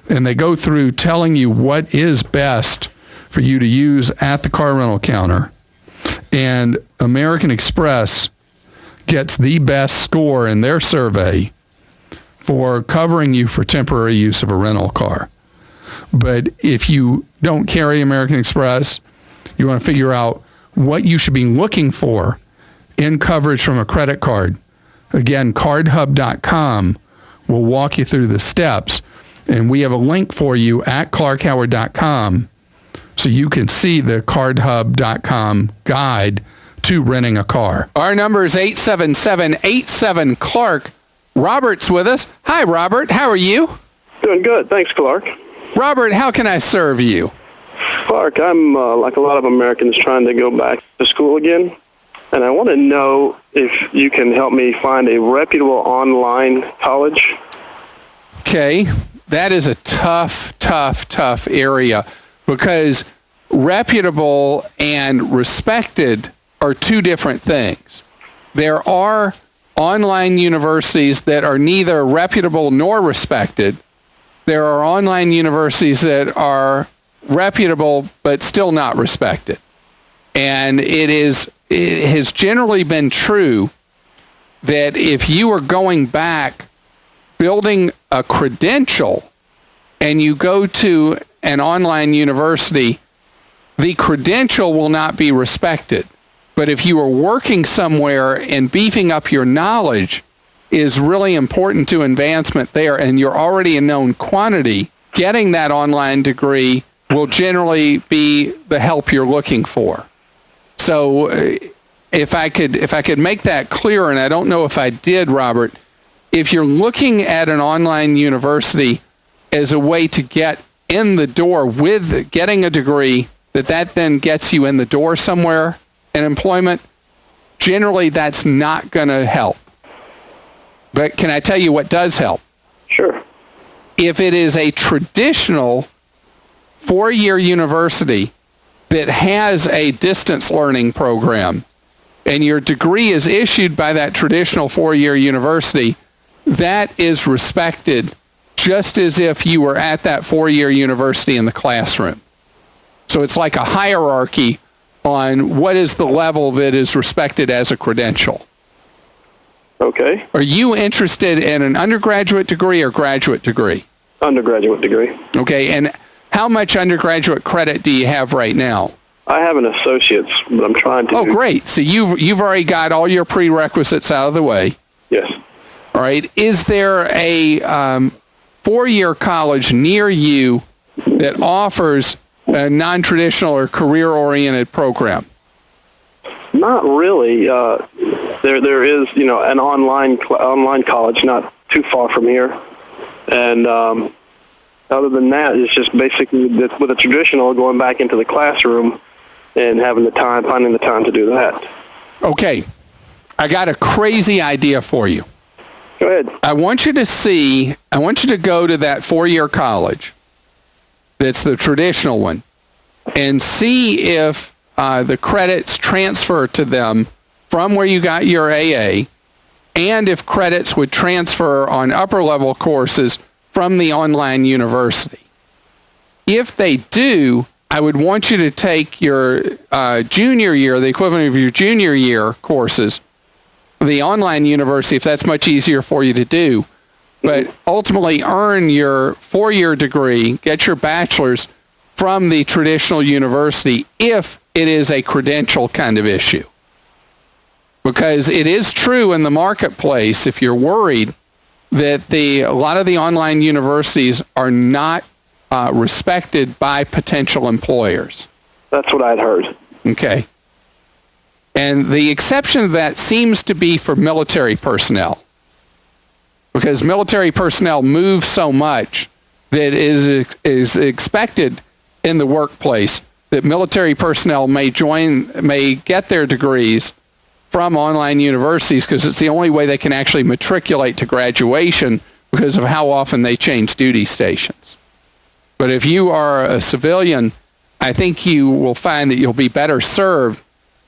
Speaker 14: And they go through telling you what is best for you to use at the car rental counter. And American Express gets the best score in their survey for covering you for temporary use of a rental car. But if you don't carry American Express, you want to figure out what you should be looking for in coverage from a credit card. Again, cardhub.com will walk you through the steps, and we have a link for you at clarkhoward.com so you can see the cardhub.com guide to renting a car. Our number is 877-87-CLARK. Robert's with us. Hi, Robert. How are you?
Speaker 2: Doing good. Thanks, Clark.
Speaker 14: Robert, how can I serve you?
Speaker 2: Clark, I'm like a lot of Americans trying to go back to school again, and I want to know if you can help me find a reputable online college.
Speaker 14: Okay, that is a tough area, because reputable and respected are two different things. There are online universities that are neither reputable nor respected. There are online universities that are reputable but still not respected. And it has generally been true that if you are going back building a credential and you go to an online university, the credential will not be respected. But if you are working somewhere and beefing up your knowledge is really important to advancement there, and you're already a known quantity, getting that online degree will generally be the help you're looking for. So if I could make that clear, and I don't know if I did, Robert, if you're looking at an online university as a way to get in the door with getting a degree, that then gets you in the door somewhere in employment, generally that's not going to help. But can I tell you what does help?
Speaker 2: Sure.
Speaker 14: If it is a traditional 4-year university that has a distance learning program, and your degree is issued by that traditional 4-year university, that is respected just as if you were at that 4-year university in the classroom. So it's like a hierarchy on what is the level that is respected as a credential.
Speaker 2: Okay.
Speaker 14: Are you interested in an undergraduate degree or graduate degree?
Speaker 2: Undergraduate degree.
Speaker 14: Okay, and how much undergraduate credit do you have right now?
Speaker 2: I have an associate's, but I'm trying to...
Speaker 14: Oh, great. So you've already got all your prerequisites out of the way.
Speaker 2: Yes.
Speaker 14: All right. Is there a 4-year college near you that offers a non-traditional or career-oriented program?
Speaker 2: Not really. There is, an online college not too far from here, and other than that, it's just basically with a traditional going back into the classroom and finding the time to do that.
Speaker 14: Okay, I got a crazy idea for you.
Speaker 2: Go ahead.
Speaker 14: I want you to go to that 4-year college that's the traditional one and see if the credits transfer to them from where you got your AA, and if credits would transfer on upper level courses from the online university. If they do, I would want you to take your junior year, the equivalent of your junior year courses, the online university, if that's much easier for you to do, but ultimately earn your 4-year degree, get your bachelor's from the traditional university if it is a credential kind of issue. Because it is true in the marketplace, if you're worried, that a lot of the online universities are not respected by potential employers.
Speaker 2: That's what I'd heard.
Speaker 14: Okay. And the exception to that seems to be for military personnel, because military personnel move so much that is expected in the workplace that military personnel may get their degrees from online universities because it's the only way they can actually matriculate to graduation because of how often they change duty stations. But if you are a civilian, I think you will find that you'll be better served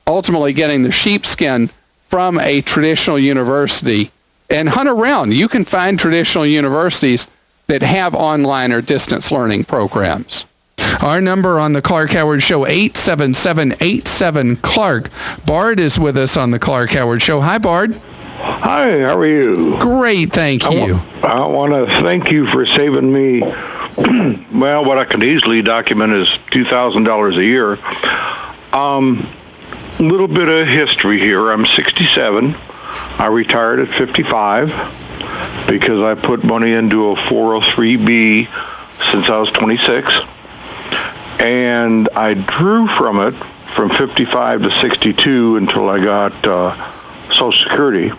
Speaker 14: ultimately getting the sheepskin from a traditional university. And hunt around. You can find traditional universities that have online or distance learning programs. Our number on the Clark Howard Show, 877-87-CLARK. Bard is with us on the Clark Howard Show. Hi, Bard.
Speaker 5: Hi, how are you?
Speaker 14: Great, thank you.
Speaker 5: I want to thank you for saving me, well, what I can easily document is $2,000 a year. Little bit of history here. I'm 67. I retired at 55 because I put money into a 403B since I was 26. And I drew from it from 55 to 62 until I got Social Security.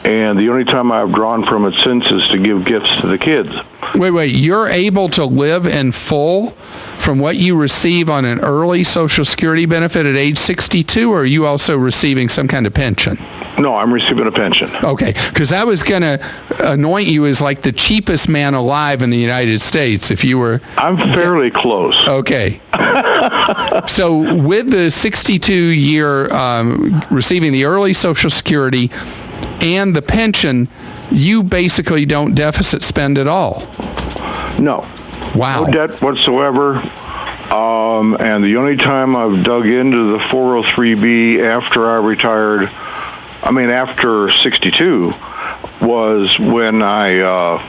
Speaker 5: And the only time I've drawn from it since is to give gifts to the kids.
Speaker 14: Wait, you're able to live in full from what you receive on an early Social Security benefit at age 62, or are you also receiving some kind of pension?
Speaker 5: No, I'm receiving a pension. Okay,
Speaker 14: because I was going to anoint you as like the cheapest man alive in the United States if you were...
Speaker 5: I'm fairly close.
Speaker 14: Okay. So with the 62-year receiving the early Social Security and the pension, you basically don't deficit spend at all.
Speaker 5: No.
Speaker 14: Wow.
Speaker 5: No debt whatsoever. And the only time I've dug into the 403B after I retired, after 62, was when I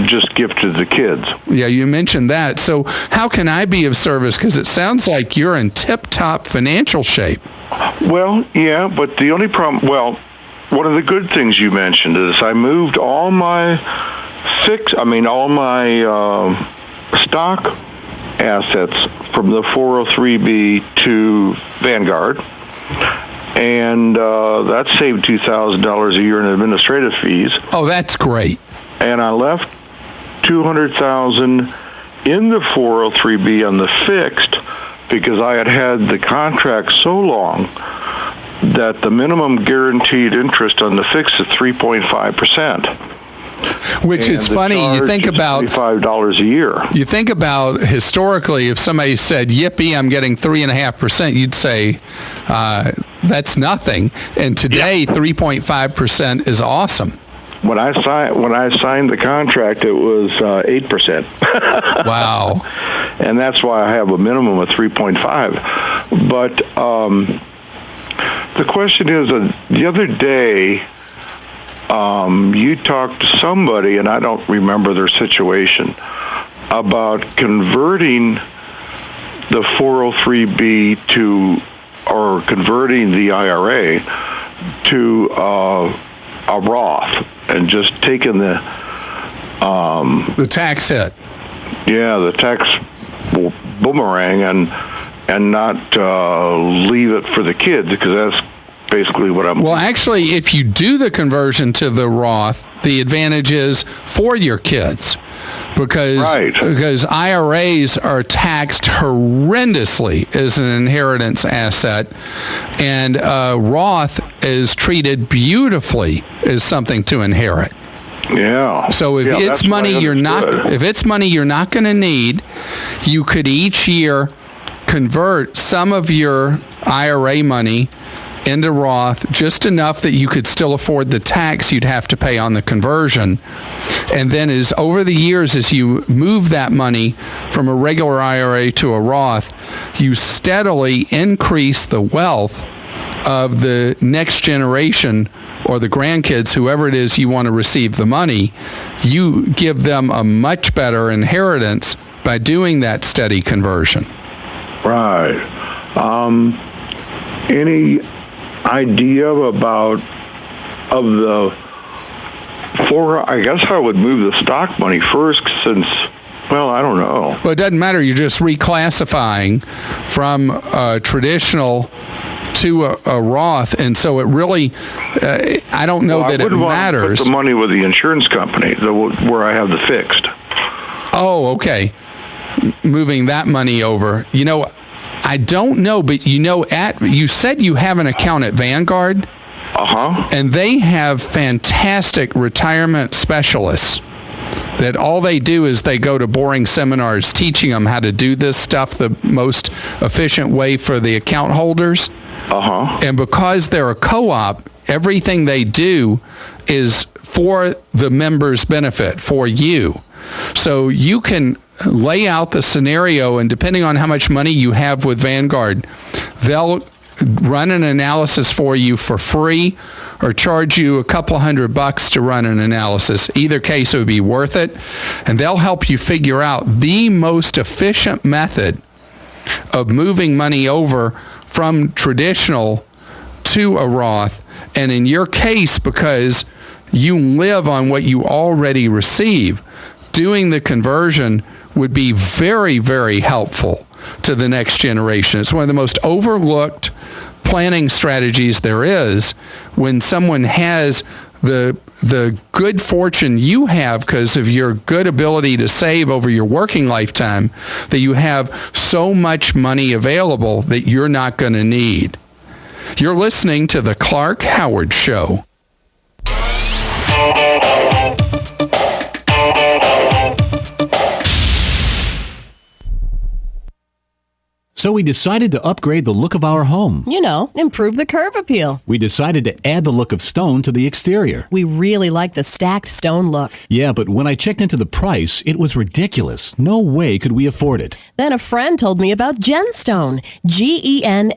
Speaker 5: just gifted the kids.
Speaker 14: Yeah, you mentioned that. So how can I be of service? Because it sounds like you're in tip-top financial shape.
Speaker 5: Well, yeah, but the only problem... one of the good things you mentioned is I moved all my stock assets from the 403B to Vanguard, and that saved $2,000 a year in administrative fees.
Speaker 14: Oh, that's great.
Speaker 5: And I left $200,000 in the 403B on the fixed because I had the contract so long that the minimum guaranteed interest on the fixed is 3.5%.
Speaker 14: Which is funny. You think about
Speaker 5: $25 a year.
Speaker 14: You think about historically, if somebody said, "Yippee, I'm getting 3.5%," you'd say that's nothing. And today, 3.5% is awesome.
Speaker 5: When I signed the contract, it was 8%.
Speaker 14: Wow.
Speaker 5: and that's why I have a minimum of 3.5. But the question is, the other day, you talked to somebody, and I don't remember their situation, about converting the 403B or converting the IRA to a Roth, and just taking the
Speaker 14: tax hit.
Speaker 5: Yeah, the tax boomerang, and not leave it for the kids, because that's basically what I'm...
Speaker 14: Well, actually, if you do the conversion to the Roth, the advantage is for your kids. Because IRAs are taxed horrendously as an inheritance asset, and Roth is treated beautifully as something to inherit.
Speaker 5: Yeah.
Speaker 14: So if it's money you're not going to need, you could each year convert some of your IRA money into Roth, just enough that you could still afford the tax you'd have to pay on the conversion. And then over the years, as you move that money from a regular IRA to a Roth, you steadily increase the wealth of the next generation or the grandkids, whoever it is you want to receive the money. You give them a much better inheritance by doing that steady conversion.
Speaker 5: Right. Any idea of the I guess I would move the stock money first, since, well, I don't know.
Speaker 14: Well, it doesn't matter. You're just reclassifying from traditional to a Roth, and so it really, I don't know that it matters.
Speaker 5: Put the money with the insurance company, where I have the fixed.
Speaker 14: Oh, okay. Moving that money over. I don't know, but you said you have an account at Vanguard?
Speaker 5: Uh-huh.
Speaker 14: And they have fantastic retirement specialists that all they do is they go to boring seminars teaching them how to do this stuff the most efficient way for the account holders.
Speaker 5: Uh-huh.
Speaker 14: And because they're a co-op, everything they do is for the members' benefit, for you. So you can lay out the scenario, and depending on how much money you have with Vanguard, they'll run an analysis for you for free or charge you a couple $100 to run an analysis. Either case, it would be worth it. And they'll help you figure out the most efficient method of moving money over from traditional to a Roth. And in your case, because you live on what you already receive, doing the conversion would be very, very helpful to the next generation. It's one of the most overlooked planning strategies there is. When someone has the good fortune you have because of your good ability to save over your working lifetime, that you have so much money available that you're not going to need. You're listening to The Clark Howard Show.
Speaker 6: So we decided to upgrade the look of our home.
Speaker 7: Improve the curb appeal.
Speaker 6: We decided to add the look of stone to the exterior.
Speaker 7: We really like the stacked stone look.
Speaker 6: Yeah, but when I checked into the price, it was ridiculous. No way could we afford it.
Speaker 7: Then a friend told me about Genstone. Genstone.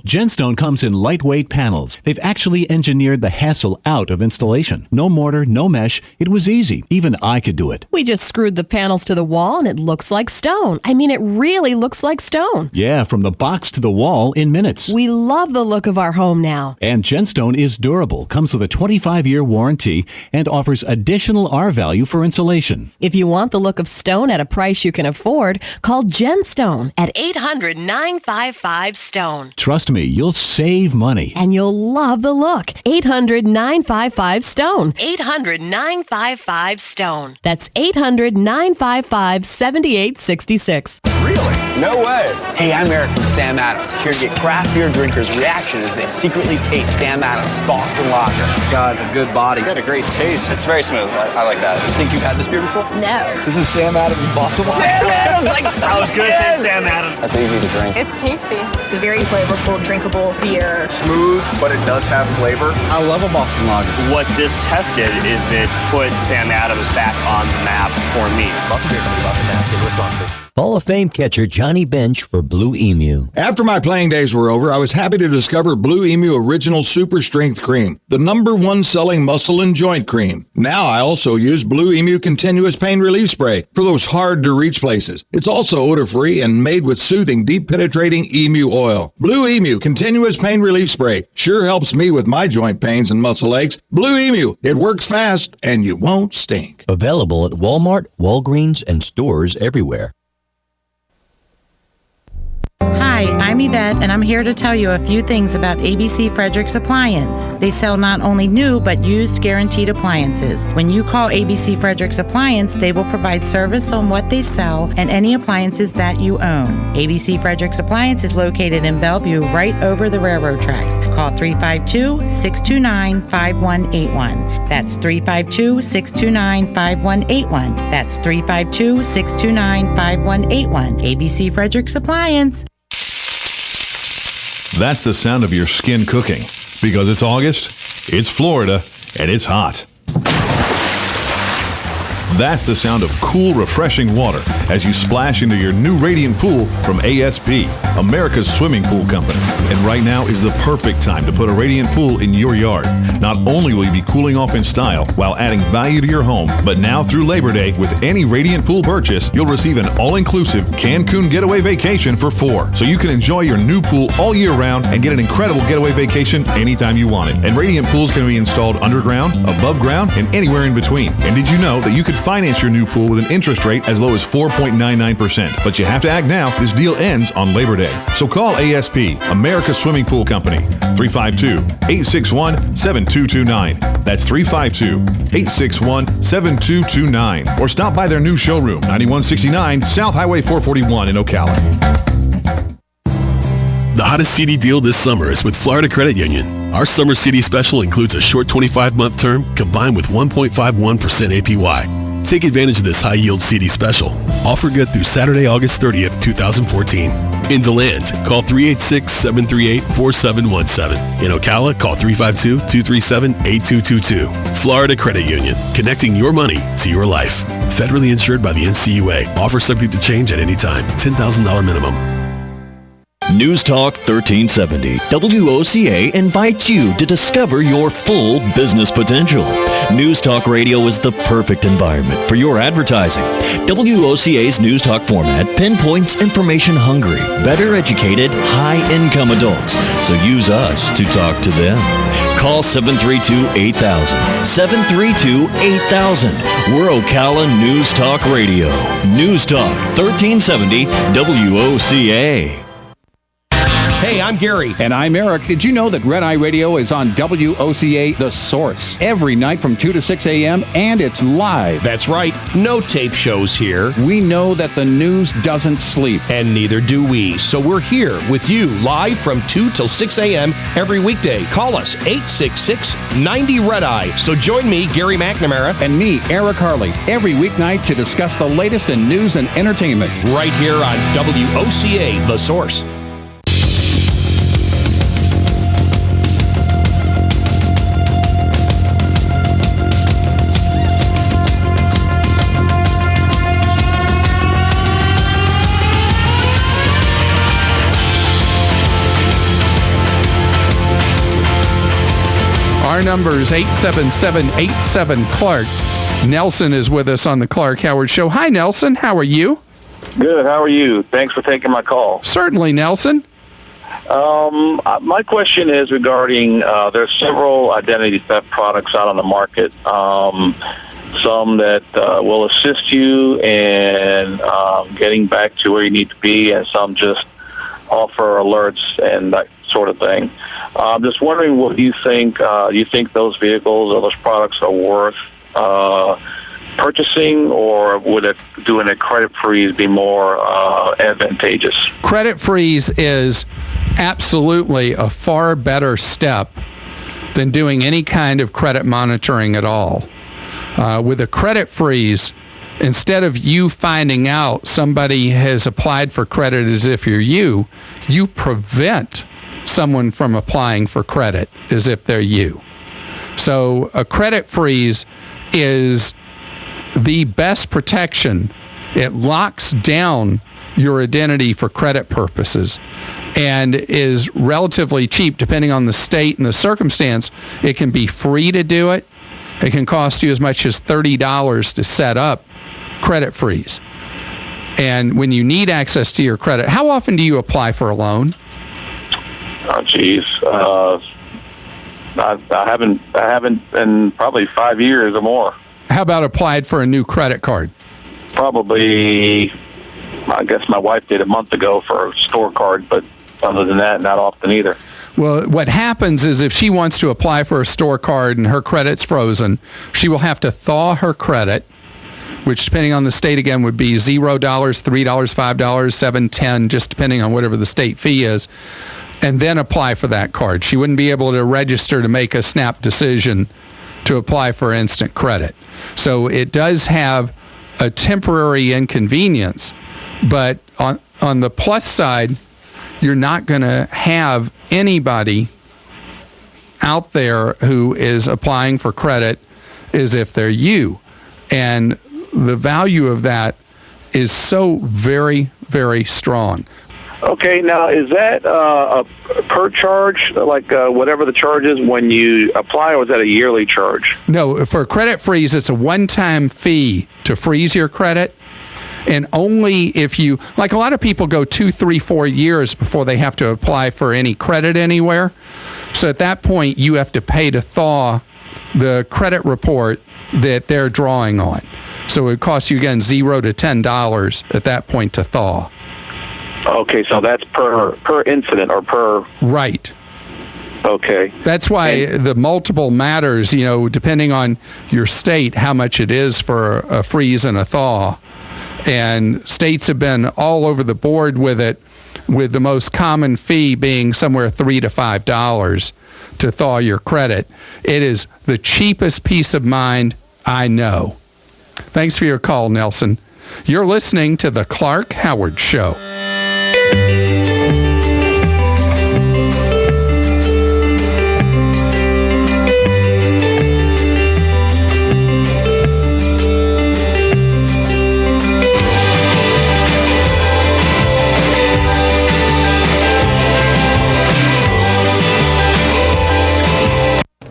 Speaker 6: Genstone comes in lightweight panels. They've actually engineered the hassle out of installation. No mortar, no mesh. It was easy. Even I could do it.
Speaker 7: We just screwed the panels to the wall and it looks like stone. I mean, it really looks like stone.
Speaker 6: Yeah, from the box to the wall in minutes.
Speaker 7: We love the look of our home now.
Speaker 6: And Genstone is durable, comes with a 25-year warranty, and offers additional R-value for insulation.
Speaker 7: If you want the look of stone at a price you can afford, call Genstone at 800-955-STONE.
Speaker 6: Trust me, you'll save money.
Speaker 7: And you'll love the look. 800-955-STONE. 800-955-STONE. That's 800-955-7866.
Speaker 11: Really? No way. Hey, I'm Eric from Sam Adams, here to get craft beer drinkers' reaction as they secretly taste Sam Adams Boston Lager. It's got a good body. It's got a great taste. It's very smooth. I like that. You think you've had this beer before?
Speaker 15: No.
Speaker 11: This is Sam Adams Boston Lager. Sam Adams!
Speaker 12: I was going to say Sam Adams.
Speaker 11: That's easy to drink.
Speaker 15: It's tasty. It's a very flavorful, drinkable beer.
Speaker 11: Smooth, but it does have flavor. I love a Boston Lager.
Speaker 12: What this test did is it put Sam Adams back on the map for me.
Speaker 17: Boston Beer Company, Boston, Mass. Save responsibly.
Speaker 20: Hall of Fame catcher Johnny Bench for Blue Emu.
Speaker 21: After my playing days were over, I was happy to discover Blue Emu Original Super Strength Cream, the #1 selling muscle and joint cream. Now I also use Blue Emu Continuous Pain Relief Spray for those hard-to-reach places. It's also odor-free and made with soothing, deep-penetrating emu oil. Blue Emu Continuous Pain Relief Spray sure helps me with my joint pains and muscle aches. Blue Emu, it works fast and you won't stink.
Speaker 20: Available at Walmart, Walgreens, and stores everywhere.
Speaker 22: Hi, I'm Yvette, and I'm here to tell you a few things about ABC Fredericks Appliance. They sell not only new, but used guaranteed appliances. When you call ABC Fredericks Appliance, they will provide service on what they sell and any appliances that you own. ABC Fredericks Appliance is located in Bellevue, right over the railroad tracks. Call 352-629-5181. That's 352-629-5181. That's 352-629-5181. ABC Fredericks Appliance.
Speaker 18: That's the sound of your skin cooking. Because it's August, it's Florida, and it's hot. That's the sound of cool, refreshing water as you splash into your new Radiant Pool from ASP, America's swimming pool company. And right now is the perfect time to put a Radiant Pool in your yard. Not only will you be cooling off in style while adding value to your home, but now through Labor Day, with any Radiant Pool purchase, you'll receive an all-inclusive Cancun getaway vacation for 4. So you can enjoy your new pool all year round and get an incredible getaway vacation anytime you want it. And Radiant Pools can be installed underground, above ground, and anywhere in between. And did you know that you could finance your new pool with an interest rate as low as 4.99%? But you have to act now. This deal ends on Labor Day. So call ASP, America's Swimming Pool Company, 352-861-7229. That's 352-861-7229. Or stop by their new showroom, 9169 South Highway 441 in Ocala.
Speaker 25: The hottest CD deal this summer is with Florida Credit Union. Our summer CD special includes a short 25-month term combined with 1.51% APY. Take advantage of this high-yield CD special. Offer good through Saturday, August 30th, 2014. In DeLand, call 386-738-4717. In Ocala, call 352-237-8222. Florida Credit Union, connecting your money to your life. Federally insured by the NCUA. Offer subject to change at any time. $10,000 minimum.
Speaker 28: News Talk 1370, WOCA invites you to discover your full business potential. News Talk Radio is the perfect environment for your advertising. WOCA's News Talk format pinpoints information-hungry, better educated, high-income adults. So use us to talk to them. Call 732-8000. 732-8000. We're Ocala News Talk Radio. News Talk 1370, WOCA.
Speaker 29: Hey, I'm Gary. And I'm Eric. Did you know that Red Eye Radio is on WOCA The Source every night from 2 to 6 a.m. and it's live?
Speaker 30: That's right. No tape shows here.
Speaker 29: We know that the news doesn't sleep.
Speaker 30: And neither do we. So we're here with you live from 2 till 6 a.m. every weekday. Call us 866-90-RED-EYE. So join me, Gary McNamara.
Speaker 29: And me, Eric Harley, every weeknight to discuss the latest in news and entertainment.
Speaker 30: Right here on WOCA The Source.
Speaker 14: Our number is 877-87-CLARK. Nelson is with us on the Clark Howard Show. Hi, Nelson. How are you?
Speaker 31: Good. How are you? Thanks for taking my call.
Speaker 14: Certainly, Nelson.
Speaker 31: My question is regarding there's several identity theft products out on the market. Some that will assist you in getting back to where you need to be, and some just offer alerts and that sort of thing. I'm just wondering what you think. You think those vehicles or those products are worth purchasing, or would doing a credit freeze be more advantageous?
Speaker 14: Credit freeze is absolutely a far better step than doing any kind of credit monitoring at all. With a credit freeze, instead of you finding out somebody has applied for credit as if you prevent someone from applying for credit as if they're you. So a credit freeze is the best protection. It locks down your identity for credit purposes and is relatively cheap depending on the state and the circumstance. It can be free to do it. It can cost you as much as $30 to set up credit freeze. And when you need access to your credit, how often do you apply for a loan?
Speaker 31: Oh, geez. I haven't in probably 5 years or more.
Speaker 14: How about applied for a new credit card?
Speaker 31: Probably, I guess my wife did a month ago for a store card, but other than that, not often either.
Speaker 14: Well, what happens is if she wants to apply for a store card and her credit's frozen, she will have to thaw her credit, which depending on the state again would be $0, $3, $5, $7, $10, just depending on whatever the state fee is, and then apply for that card. She wouldn't be able to register to make a snap decision to apply for instant credit. So it does have a temporary inconvenience, but on the plus side, you're not going to have anybody out there who is applying for credit as if they're you. And the value of that is so very, very strong.
Speaker 31: Okay, now is that a per charge, like whatever the charge is when you apply, or is that a yearly charge?
Speaker 14: No, for a credit freeze, it's a one-time fee to freeze your credit. And only if you, like a lot of people go 2, 3, 4 years before they have to apply for any credit anywhere. So at that point, you have to pay to thaw the credit report that they're drawing on. So it costs you, again, $0 to $10 at that point to thaw.
Speaker 31: Okay, so that's per incident or per...
Speaker 14: Right.
Speaker 31: Okay.
Speaker 14: That's why the multiple matters, depending on your state, how much it is for a freeze and a thaw. And states have been all over the board with it, with the most common fee being somewhere $3 to $5 to thaw your credit. It is the cheapest peace of mind I know. Thanks for your call, Nelson. You're listening to The Clark Howard Show.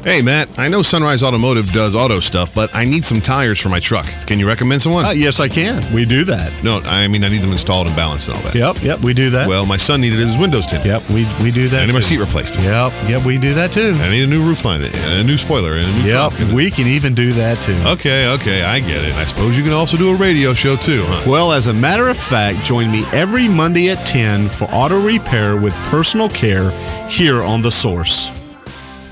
Speaker 18: Hey, Matt, I know Sunrise Automotive does auto stuff, but I need some tires for my truck. Can you recommend someone?
Speaker 1: Yes, I can. We do that.
Speaker 18: No, I mean I need them installed and balanced and all that.
Speaker 1: Yep, we do that.
Speaker 18: Well, my son needed his windows tinted.
Speaker 1: Yep, we do that.
Speaker 18: I need my seat replaced.
Speaker 1: Yep, we do that too.
Speaker 18: I need a new roof line, and a new spoiler, and a new trunk.
Speaker 1: We can even do that too.
Speaker 18: Okay, I get it. I suppose you can also do a radio show too, huh?
Speaker 1: Well, as a matter of fact, join me every Monday at 10 for auto repair with personal care here on The Source.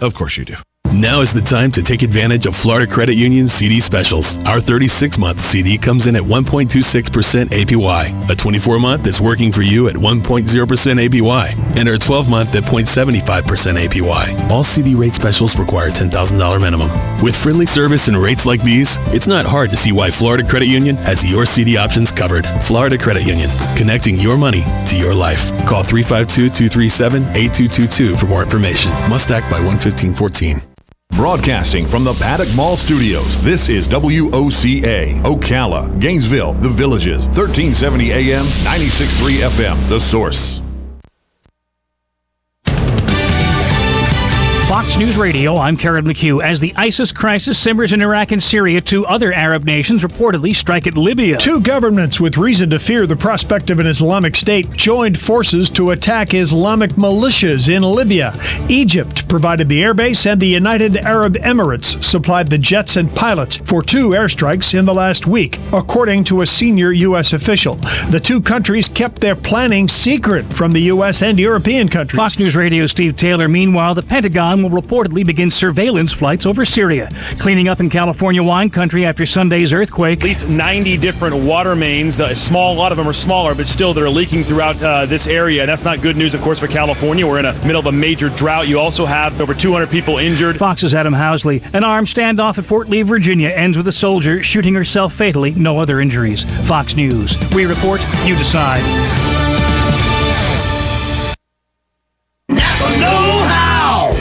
Speaker 18: Of course you do.
Speaker 25: Now is the time to take advantage of Florida Credit Union's CD specials. Our 36-month CD comes in at 1.26% APY. A 24-month is working for you at 1.0% APY. And our 12-month at 0.75% APY. All CD rate specials require $10,000 minimum. With friendly service and rates like these, it's not hard to see why Florida Credit Union has your CD options covered. Florida Credit Union, connecting your money to your life. Call 352-237-8222 for more information. Must act by 1/15/14.
Speaker 18: Broadcasting from the Paddock Mall Studios, this is WOCA, Ocala, Gainesville, The Villages, 1370 AM, 96.3 FM, The Source.
Speaker 3: Fox News Radio, I'm Karen McHugh. As the ISIS crisis simmers in Iraq and Syria, 2 other Arab nations reportedly strike at Libya.
Speaker 8: 2 governments with reason to fear the prospect of an Islamic State joined forces to attack Islamic militias in Libya. Egypt provided the airbase, and the United Arab Emirates supplied the jets and pilots for 2 airstrikes in the last week, according to a senior U.S. official. The 2 countries kept their planning secret from the U.S. and European countries.
Speaker 3: Fox News Radio Steve Taylor. Meanwhile, the Pentagon will will reportedly begin surveillance flights over Syria. Cleaning up in California wine country after Sunday's earthquake.
Speaker 2: At least 90 different water mains, a lot of them are smaller, but still they're leaking throughout this area. And that's not good news, of course, for California. We're in the middle of a major drought. You also have over 200 people injured.
Speaker 3: Fox's Adam Housley. An armed standoff at Fort Lee, Virginia ends with a soldier shooting herself fatally. No other injuries. Fox News. We report, you decide.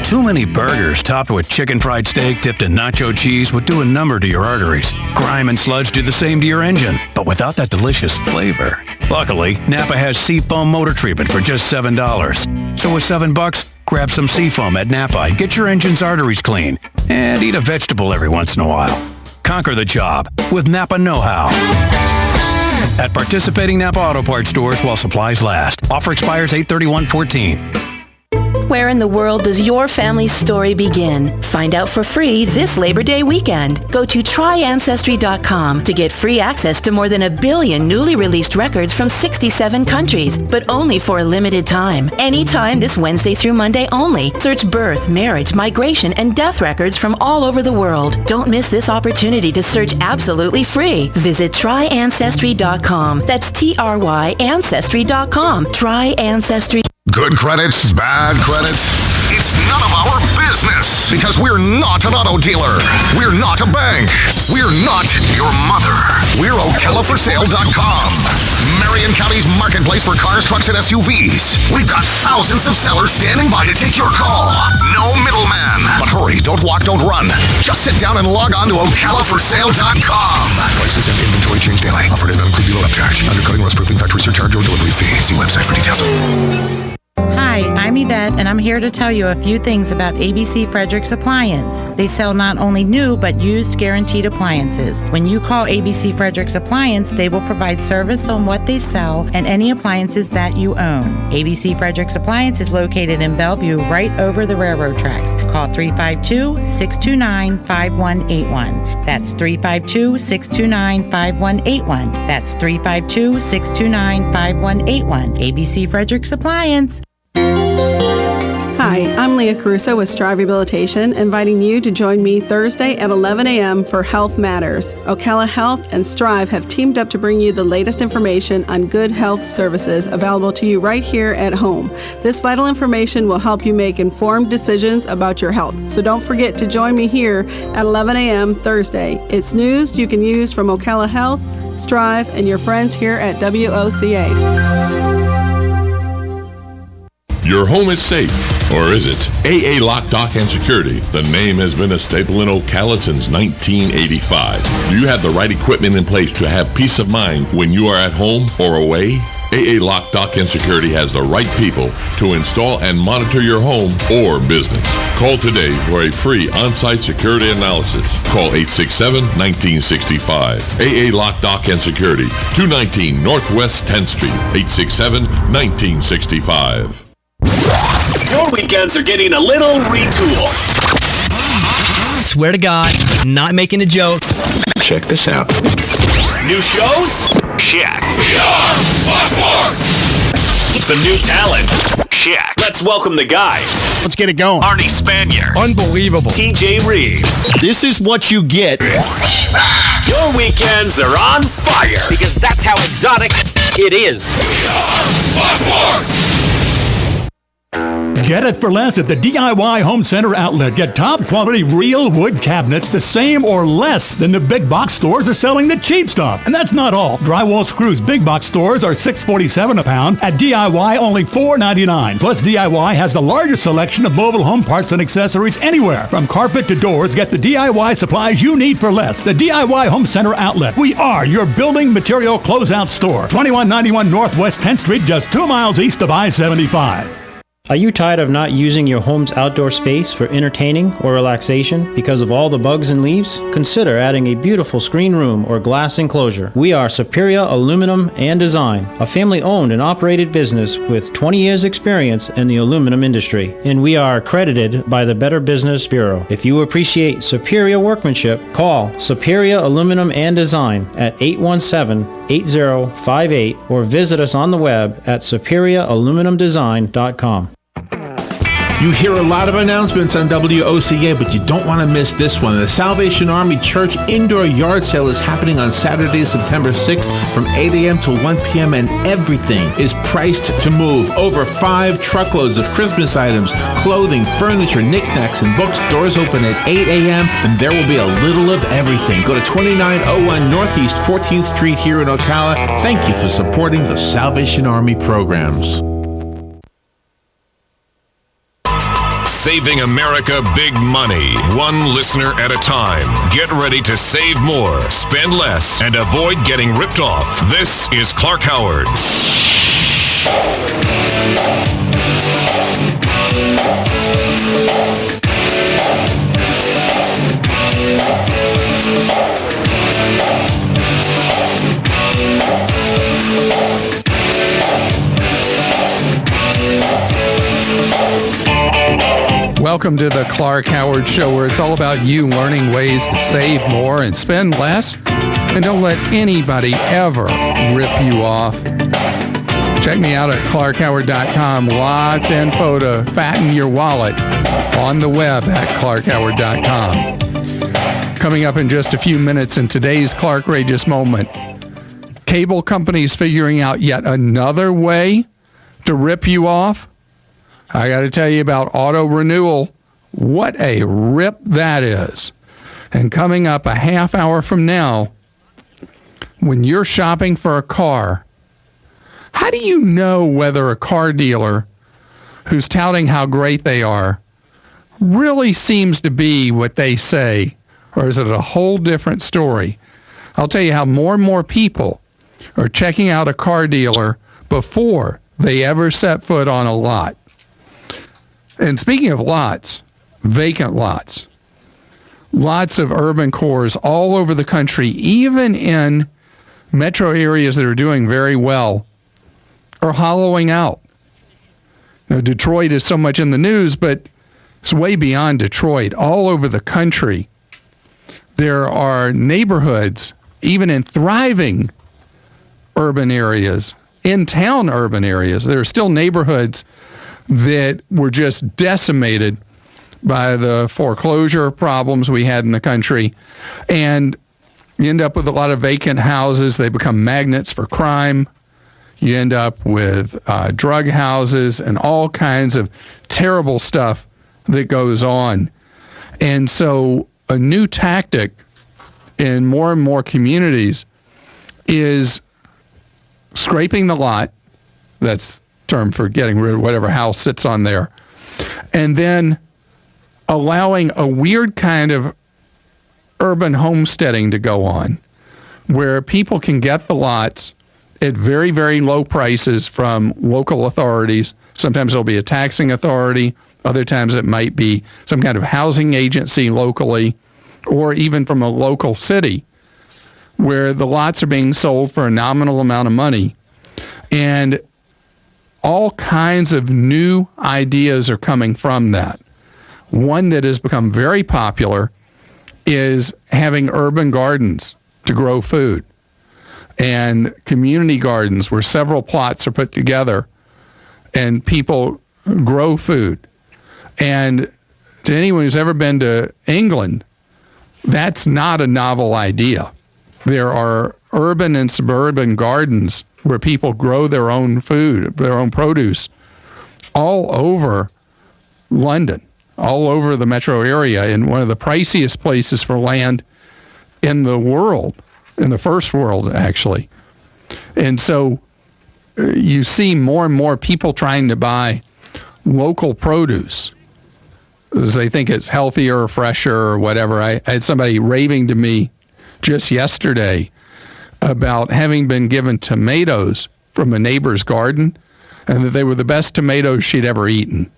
Speaker 4: Too many burgers topped with chicken fried steak dipped in nacho cheese would do a number to your arteries. Grime and sludge do the same to your engine, but without that delicious flavor. Luckily, Napa has Seafoam motor treatment for just $7. So with $7, grab some Seafoam at Napa and get your engine's arteries clean. And eat a vegetable every once in a while. Conquer the job with Napa Know-How. At participating Napa Auto Parts stores while supplies last. Offer expires 8/31/14.
Speaker 9: Where in the world does your family's story begin? Find out for free this Labor Day weekend. Go to tryancestry.com to get free access to more than 1 billion newly released records from 67 countries, but only for a limited time. Anytime this Wednesday through Monday only. Search birth, marriage, migration, and death records from all over the world. Don't miss this opportunity to search absolutely free. Visit tryancestry.com. That's TRYancestry.com. Try Ancestry.
Speaker 10: Good credits, bad credits. It's none of our business because we're not an auto dealer. We're not a bank. We're not your mother. We're OcalaForSale.com. Marion County's marketplace for cars, trucks, and SUVs. We've got thousands of sellers standing by to take your call. No middleman. But hurry, don't walk, don't run. Just sit down and log on to OcalaForSale.com. Prices and inventory change daily. Offer does not include dealer upcharge. Undercutting, rust proofing, factory surcharge, or delivery fee. See website for details.
Speaker 22: Hi, I'm Yvette, and I'm here to tell you a few things about ABC Fredericks Appliance. They sell not only new, but used guaranteed appliances. When you call ABC Fredericks Appliance, they will provide service on what they sell and any appliances that you own. ABC Fredericks Appliance is located in Bellevue, right over the railroad tracks. Call 352-629-5181. That's 352-629-5181. That's 352-629-5181. ABC Fredericks Appliance.
Speaker 13: Hi, I'm Leah Caruso with Strive Rehabilitation, inviting you to join me Thursday at 11 a.m. for Health Matters. Ocala Health and Strive have teamed up to bring you the latest information on good health services available to you right here at home. This vital information will help you make informed decisions about your health. So don't forget to join me here at 11 a.m. Thursday. It's news you can use from Ocala Health, Strive, and your friends here at WOCA.
Speaker 16: Your home is safe, or is it? AA Lock, Dock, and Security. The name has been a staple in Ocala since 1985. Do you have the right equipment in place to have peace of mind when you are at home or away? AA Lock, Dock, and Security has the right people to install and monitor your home or business. Call today for a free on-site security analysis. Call 867-1965. AA Lock, Dock, and Security, 219 Northwest 10th Street, 867-1965.
Speaker 19: Your weekends are getting a little retool.
Speaker 23: Swear to God, not making a joke.
Speaker 19: Check this out. New shows? Check. We are some new talent. Check. Let's welcome the guys.
Speaker 2: Let's get it going.
Speaker 19: Arnie Spanier.
Speaker 2: Unbelievable.
Speaker 19: TJ Reeves.
Speaker 23: This is what you get.
Speaker 19: Your weekends are on fire because that's how exotic it is. We are
Speaker 24: Get it for less at the DIY Home Center outlet. Get top quality real wood cabinets the same or less than the big box stores are selling the cheap stuff. And that's not all. Drywall screws big box stores are $6.47 a pound. At DIY only $4.99. Plus DIY has the largest selection of mobile home parts and accessories anywhere. From carpet to doors, get the DIY supplies you need for less. The DIY Home Center outlet. We are your building material closeout store. 2191 Northwest 10th Street, just 2 miles east of I-75.
Speaker 26: Are you tired of not using your home's outdoor space for entertaining or relaxation because of all the bugs and leaves? Consider adding a beautiful screen room or glass enclosure. We are Superior Aluminum and Design, a family-owned and operated business with 20 years experience in the aluminum industry, and we are accredited by the Better Business Bureau. If you appreciate superior workmanship, call Superior Aluminum and Design at 817-8058 or visit us on the web at superiораluminumdesign.com.
Speaker 5: You hear a lot of announcements on WOCA, but you don't want to miss this one. The Salvation Army Church Indoor Yard Sale is happening on Saturday, September 6th from 8 a.m. to 1 p.m. and everything is priced to move. Over 5 truckloads of Christmas items, clothing, furniture, knickknacks, and books. Doors open at 8 a.m. and there will be a little of everything. Go to 2901 Northeast 14th Street here in Ocala. Thank you for supporting the Salvation Army programs.
Speaker 10: Saving America big money, one listener at a time. Get ready to save more, spend less, and avoid getting ripped off. This is Clark Howard.
Speaker 14: Welcome to the Clark Howard Show, where it's all about you learning ways to save more and spend less. And don't let anybody ever rip you off. Check me out at clarkhoward.com. Lots of info to fatten your wallet on the web at clarkhoward.com. Coming up in just a few minutes in today's Clarkrageous Moment, cable companies figuring out yet another way to rip you off. I got to tell you about auto renewal. What a rip that is. And coming up a half hour from now, when you're shopping for a car, how do you know whether a car dealer who's touting how great they are really seems to be what they say, or is it a whole different story? I'll tell you how more and more people are checking out a car dealer before they ever set foot on a lot. And speaking of lots, vacant lots, lots of urban cores all over the country, even in metro areas that are doing very well, are hollowing out. Now, Detroit is so much in the news, but it's way beyond Detroit. All over the country, there are neighborhoods, even in thriving urban areas, in-town urban areas. There are still neighborhoods that were just decimated by the foreclosure problems we had in the country. And you end up with a lot of vacant houses. They become magnets for crime. You end up with drug houses and all kinds of terrible stuff that goes on. And so a new tactic in more and more communities is scraping the lot. That's term for getting rid of whatever house sits on there, and then allowing a weird kind of urban homesteading to go on, where people can get the lots at very, very low prices from local authorities. Sometimes it'll be a taxing authority. Other times it might be some kind of housing agency locally, or even from a local city, where the lots are being sold for a nominal amount of money. And all kinds of new ideas are coming from that. One that has become very popular is having urban gardens to grow food, and community gardens where several plots are put together and people grow food. And to anyone who's ever been to England, that's not a novel idea. There are urban and suburban gardens where people grow their own food, their own produce, all over London, all over the metro area, in one of the priciest places for land in the world, in the first world, actually. And so you see more and more people trying to buy local produce because they think it's healthier or fresher or whatever. I had somebody raving to me just yesterday about having been given tomatoes from a neighbor's garden and that they were the best tomatoes she'd ever eaten.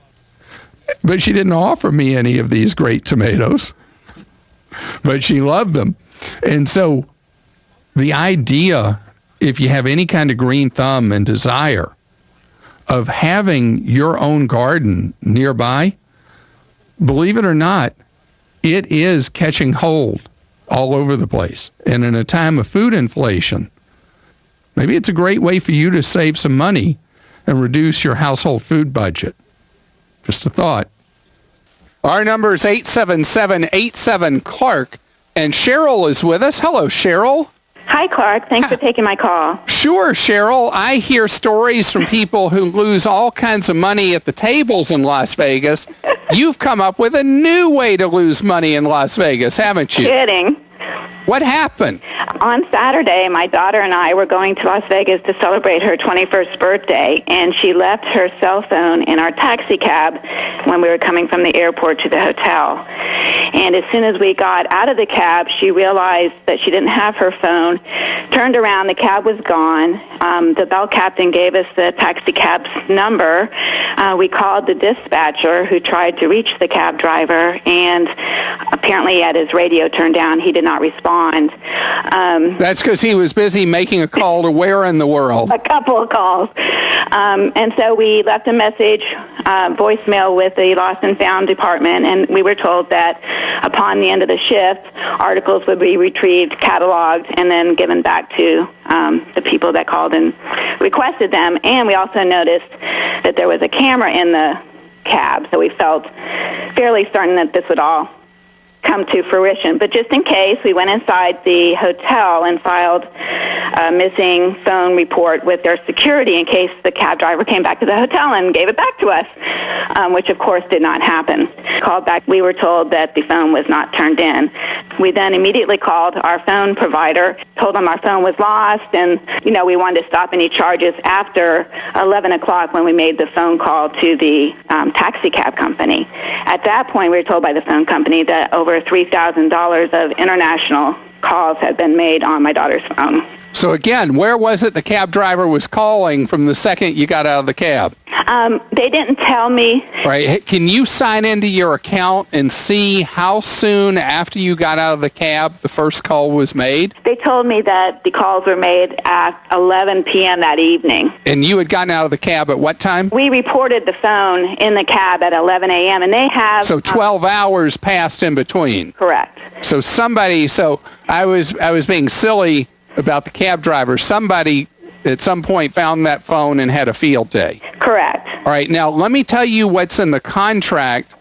Speaker 14: But she didn't offer me any of these great tomatoes, but she loved them. And so the idea, if you have any kind of green thumb and desire of having your own garden nearby, believe it or not, it is catching hold all over the place. And in a time of food inflation, maybe it's a great way for you to save some money and reduce your household food budget. Just a thought. Our number is 877-87-CLARK, and Cheryl is with us. Hello, Cheryl.
Speaker 6: Hi, Clark. Thanks for taking my call.
Speaker 14: Sure, Cheryl. I hear stories from people who lose all kinds of money at the tables in Las Vegas. You've come up with a new way to lose money in Las Vegas, haven't you?
Speaker 6: Kidding.
Speaker 14: What happened?
Speaker 6: On Saturday, my daughter and I were going to Las Vegas to celebrate her 21st birthday, and she left her cell phone in our taxi cab when we were coming from the airport to the hotel. And as soon as we got out of the cab, she realized that she didn't have her phone, turned around, the cab was gone. The bell captain gave us the taxi cab's number. We called the dispatcher, who tried to reach the cab driver, and apparently he had his radio turned down. He did not respond.
Speaker 14: That's because he was busy making a call to where in the world?
Speaker 6: A couple of calls. And so we left a message, voicemail with the Lost and Found department, and we were told that upon the end of the shift, articles would be retrieved, cataloged, and then given back to the people that called and requested them. And we also noticed that there was a camera in the cab, so we felt fairly certain that this would all come to fruition. But just in case, we went inside the hotel and filed a missing phone report with their security in case the cab driver came back to the hotel and gave it back to us, which of course did not happen. Called back, we were told that the phone was not turned in. We then immediately called our phone provider, told them our phone was lost, and we wanted to stop any charges after 11 o'clock when we made the phone call to the taxi cab company. At that point, we were told by the phone company that over $3,000 of international calls had been made on my daughter's phone.
Speaker 14: So again, where was it the cab driver was calling from the second you got out of the cab?
Speaker 6: They didn't tell me.
Speaker 14: All right. Can you sign into your account and see how soon after you got out of the cab the first call was made?
Speaker 6: They told me that the calls were made at 11 p.m. that evening.
Speaker 14: And you had gotten out of the cab at what time?
Speaker 6: We reported the phone in the cab at 11 a.m., and they have...
Speaker 14: So 12 hours passed in between.
Speaker 6: Correct.
Speaker 14: So I was being silly about the cab driver. Somebody at some point found that phone and had a field day.
Speaker 6: Correct.
Speaker 14: All right. Now, let me tell you what's in the contract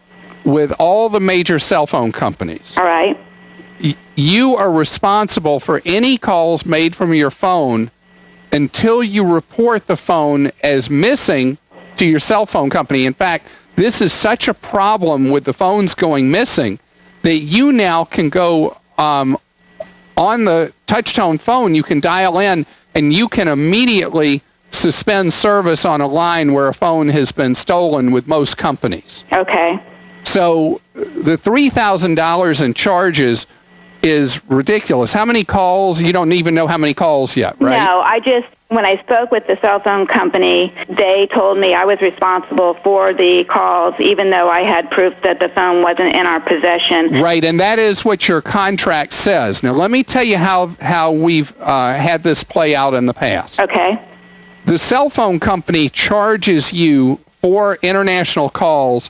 Speaker 14: with all the major cell phone companies.
Speaker 6: All right.
Speaker 14: You are responsible for any calls made from your phone until you report the phone as missing to your cell phone company. In fact, this is such a problem with the phones going missing that you now can go on the touch-tone phone, you can dial in, and you can immediately suspend service on a line where a phone has been stolen with most companies.
Speaker 6: Okay.
Speaker 14: So the $3,000 in charges is ridiculous. How many calls? You don't even know how many calls yet, right?
Speaker 6: No, when I spoke with the cell phone company, they told me I was responsible for the calls, even though I had proof that the phone wasn't in our possession.
Speaker 14: Right, and that is what your contract says. Now, let me tell you how we've had this play out in the past.
Speaker 6: Okay.
Speaker 14: The cell phone company charges you for international calls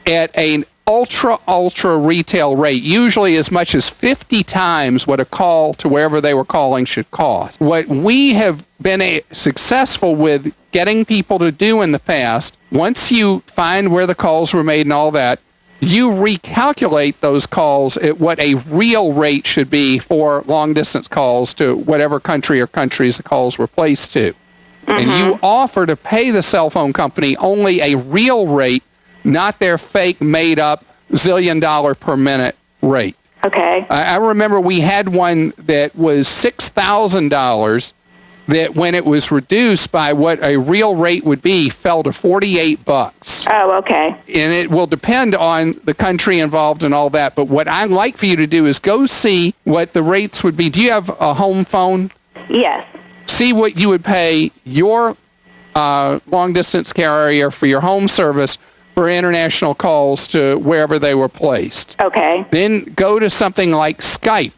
Speaker 14: at an ultra retail rate, usually as much as 50 times what a call to wherever they were calling should cost. What we have been successful with getting people to do in the past, once you find where the calls were made and all that, you recalculate those calls at what a real rate should be for long-distance calls to whatever country or countries the calls were placed to. Mm-hmm. And you offer to pay the cell phone company only a real rate, not their fake made-up $1 per minute rate.
Speaker 6: Okay.
Speaker 14: I remember we had one that was $6,000 that when it was reduced by what a real rate would be, fell to $48.
Speaker 6: Oh, okay.
Speaker 14: And it will depend on the country involved and all that. But what I'd like for you to do is go see what the rates would be. Do you have a home phone?
Speaker 6: Yes.
Speaker 14: See what you would pay your long-distance carrier for your home service for international calls to wherever they were placed.
Speaker 6: Okay.
Speaker 14: Then go to something like Skype.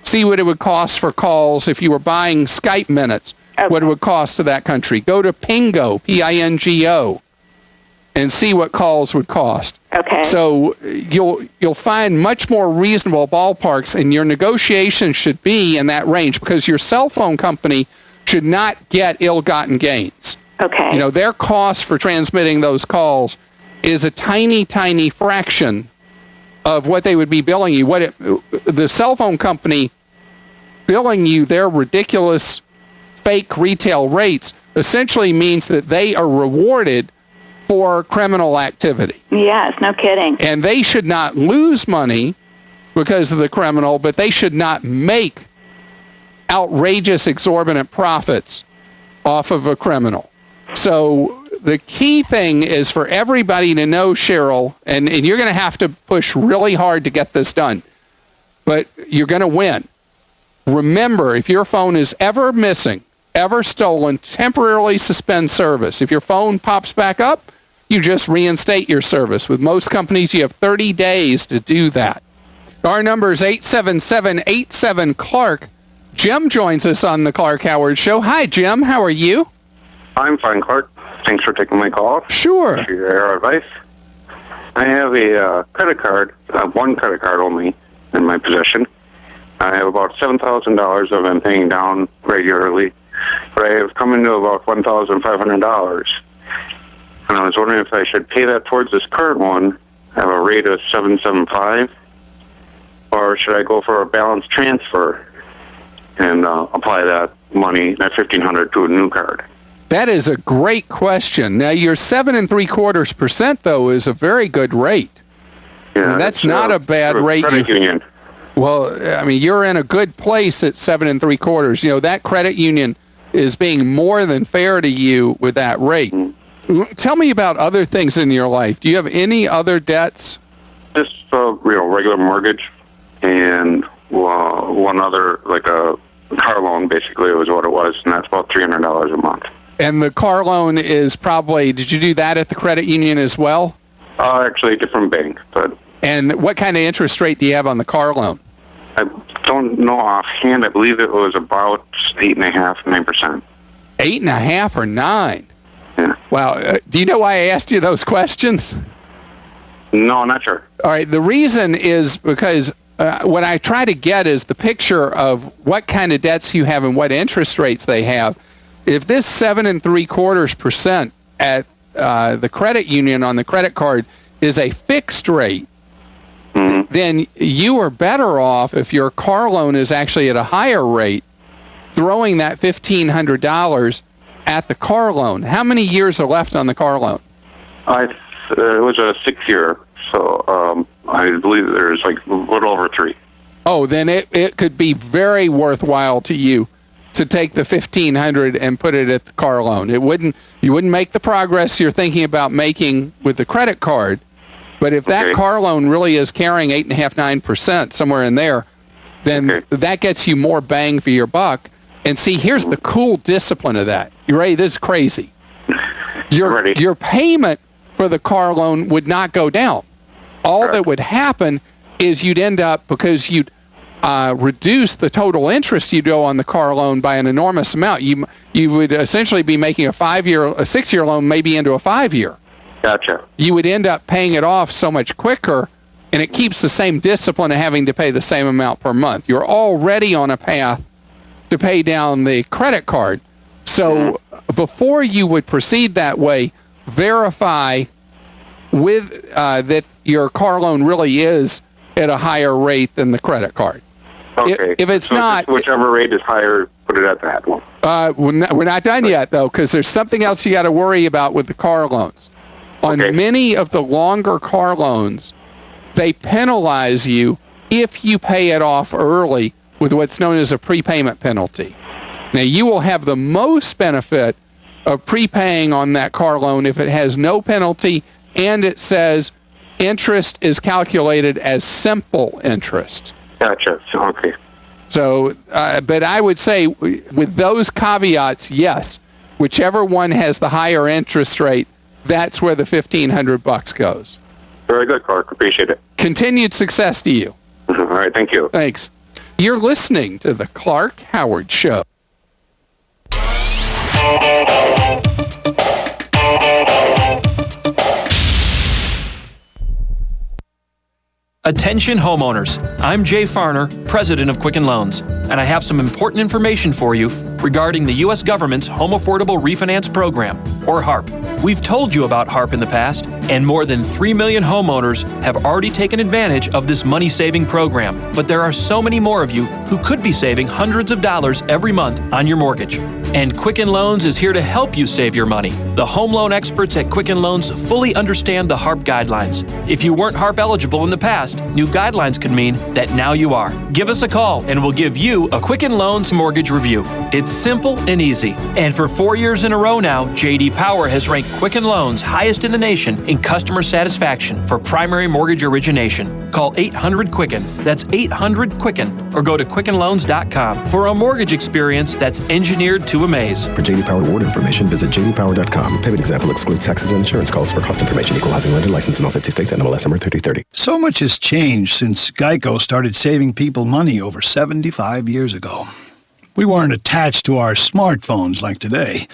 Speaker 14: See what it would cost for calls if you were buying Skype minutes, what it would cost to that country. Go to Pingo, P-I-N-G-O, and see what calls would cost.
Speaker 6: Okay.
Speaker 14: So you'll find much more reasonable ballparks, and your negotiations should be in that range because your cell phone company should not get ill-gotten gains.
Speaker 6: Okay.
Speaker 14: Their cost for transmitting those calls is a tiny, tiny fraction of what they would be billing you. The cell phone company billing you their ridiculous fake retail rates essentially means that they are rewarded for criminal activity.
Speaker 6: Yes, no kidding.
Speaker 14: And they should not lose money because of the criminal, but they should not make outrageous, exorbitant profits off of a criminal. So the key thing is for everybody to know, Cheryl, and you're going to have to push really hard to get this done, but you're going to win. Remember, if your phone is ever missing, ever stolen, temporarily suspend service. If your phone pops back up, you just reinstate your service. With most companies, you have 30 days to do that. Our number is 877-87-CLARK. Jim joins us on the Clark Howard Show. Hi, Jim. How are you?
Speaker 7: I'm fine, Clark. Thanks for taking my call.
Speaker 14: Sure.
Speaker 7: For your advice. I have a credit card, one credit card only in my possession. I have about $7,000 of them paying down regularly, but I have come into about $1,500. And I was wondering if I should pay that towards this current one, have a rate of 7.75, or should I go for a balance transfer and apply that money, that $1,500, to a new card?
Speaker 14: That is a great question. Now, your 7.75%, though, is a very good rate.
Speaker 7: Yeah,
Speaker 14: I mean, that's not a bad rate.
Speaker 7: Credit union.
Speaker 14: Well, I mean, you're in a good place at 7.75%. You know, that credit union is being more than fair to you with that rate. Tell me about other things in your life. Do you have any other debts?
Speaker 7: Just regular mortgage and one other, like a car loan, basically, was what it was, and that's about $300 a month.
Speaker 14: And the car loan is probably, did you do that at the credit union as well?
Speaker 7: Actually, a different bank. But
Speaker 14: and what kind of interest rate do you have on the car loan?
Speaker 7: I don't know offhand. I believe it was about 8.5%, 9%.
Speaker 14: 8.5 or 9?
Speaker 7: Yeah.
Speaker 14: Wow. Do you know why I asked you those questions?
Speaker 7: No, not sure.
Speaker 14: All right. The reason is because what I try to get is the picture of what kind of debts you have and what interest rates they have. If this 7.75% at the credit union on the credit card is a fixed rate, then you are better off if your car loan is actually at a higher rate, throwing that $1,500 at the car loan. How many years are left on the car loan?
Speaker 7: It was a 6-year, so I believe there's like a little over 3.
Speaker 14: Oh, then it could be very worthwhile to you to take the $1,500 and put it at the car loan. You wouldn't make the progress you're thinking about making with the credit card, but if that car loan really is carrying 8.5%, 9%, somewhere in there, then that gets you more bang for your buck. And see, here's the cool discipline of that. You ready? This is crazy. Your payment for the car loan would not go down. All that would happen is you'd end up, because you'd reduce the total interest you owe on the car loan by an enormous amount. You would essentially be making a 6-year loan maybe into a 5-year.
Speaker 7: Gotcha.
Speaker 14: You would end up paying it off so much quicker, and it keeps the same discipline of having to pay the same amount per month. You're already on a path to pay down the credit card. So before you would proceed that way, verify with that your car loan really is at a higher rate than the credit card.
Speaker 7: Okay.
Speaker 14: If it's not,
Speaker 7: whichever rate is higher, put it at that one.
Speaker 14: We're not done yet, though, because there's something else you got to worry about with the car loans. On many of the longer car loans, they penalize you if you pay it off early with what's known as a prepayment penalty. Now, you will have the most benefit of prepaying on that car loan if it has no penalty and it says interest is calculated as simple interest.
Speaker 7: Gotcha. Okay.
Speaker 14: So, but I would say with those caveats, yes, whichever one has the higher interest rate, that's where the $1,500 goes.
Speaker 7: Very good, Clark. Appreciate it.
Speaker 14: Continued success to you.
Speaker 7: All right. Thank you.
Speaker 14: Thanks. You're listening to the Clark Howard Show.
Speaker 11: Attention homeowners, I'm Jay Farner, president of Quicken Loans, and I have some important information for you regarding the U.S. government's Home Affordable Refinance Program, or HARP. We've told you about HARP in the past, and more than 3 million homeowners have already taken advantage of this money-saving program. But there are so many more of you who could be saving hundreds of dollars every month on your mortgage. And Quicken Loans is here to help you save your money. The home loan experts at Quicken Loans fully understand the HARP guidelines. If you weren't HARP eligible in the past, new guidelines could mean that now you are. Give us a call and we'll give you a Quicken Loans mortgage review. It's simple and easy. And for 4 years in a row now, J.D. Power has ranked Quicken Loans highest in the nation in customer satisfaction for primary mortgage origination. Call 800-QUICKEN. That's 800-QUICKEN. Or go to QuickenLoans.com for a mortgage experience that's engineered to amaze.
Speaker 1: For J.D. Power award information, visit jdpower.com. Payment example excludes taxes and insurance costs. For cost information, equal housing lender license in all 50 states. NMLS number 3030.
Speaker 12: So much has changed since Geico started saving people money over 75 years ago. We weren't attached to our smartphones like today.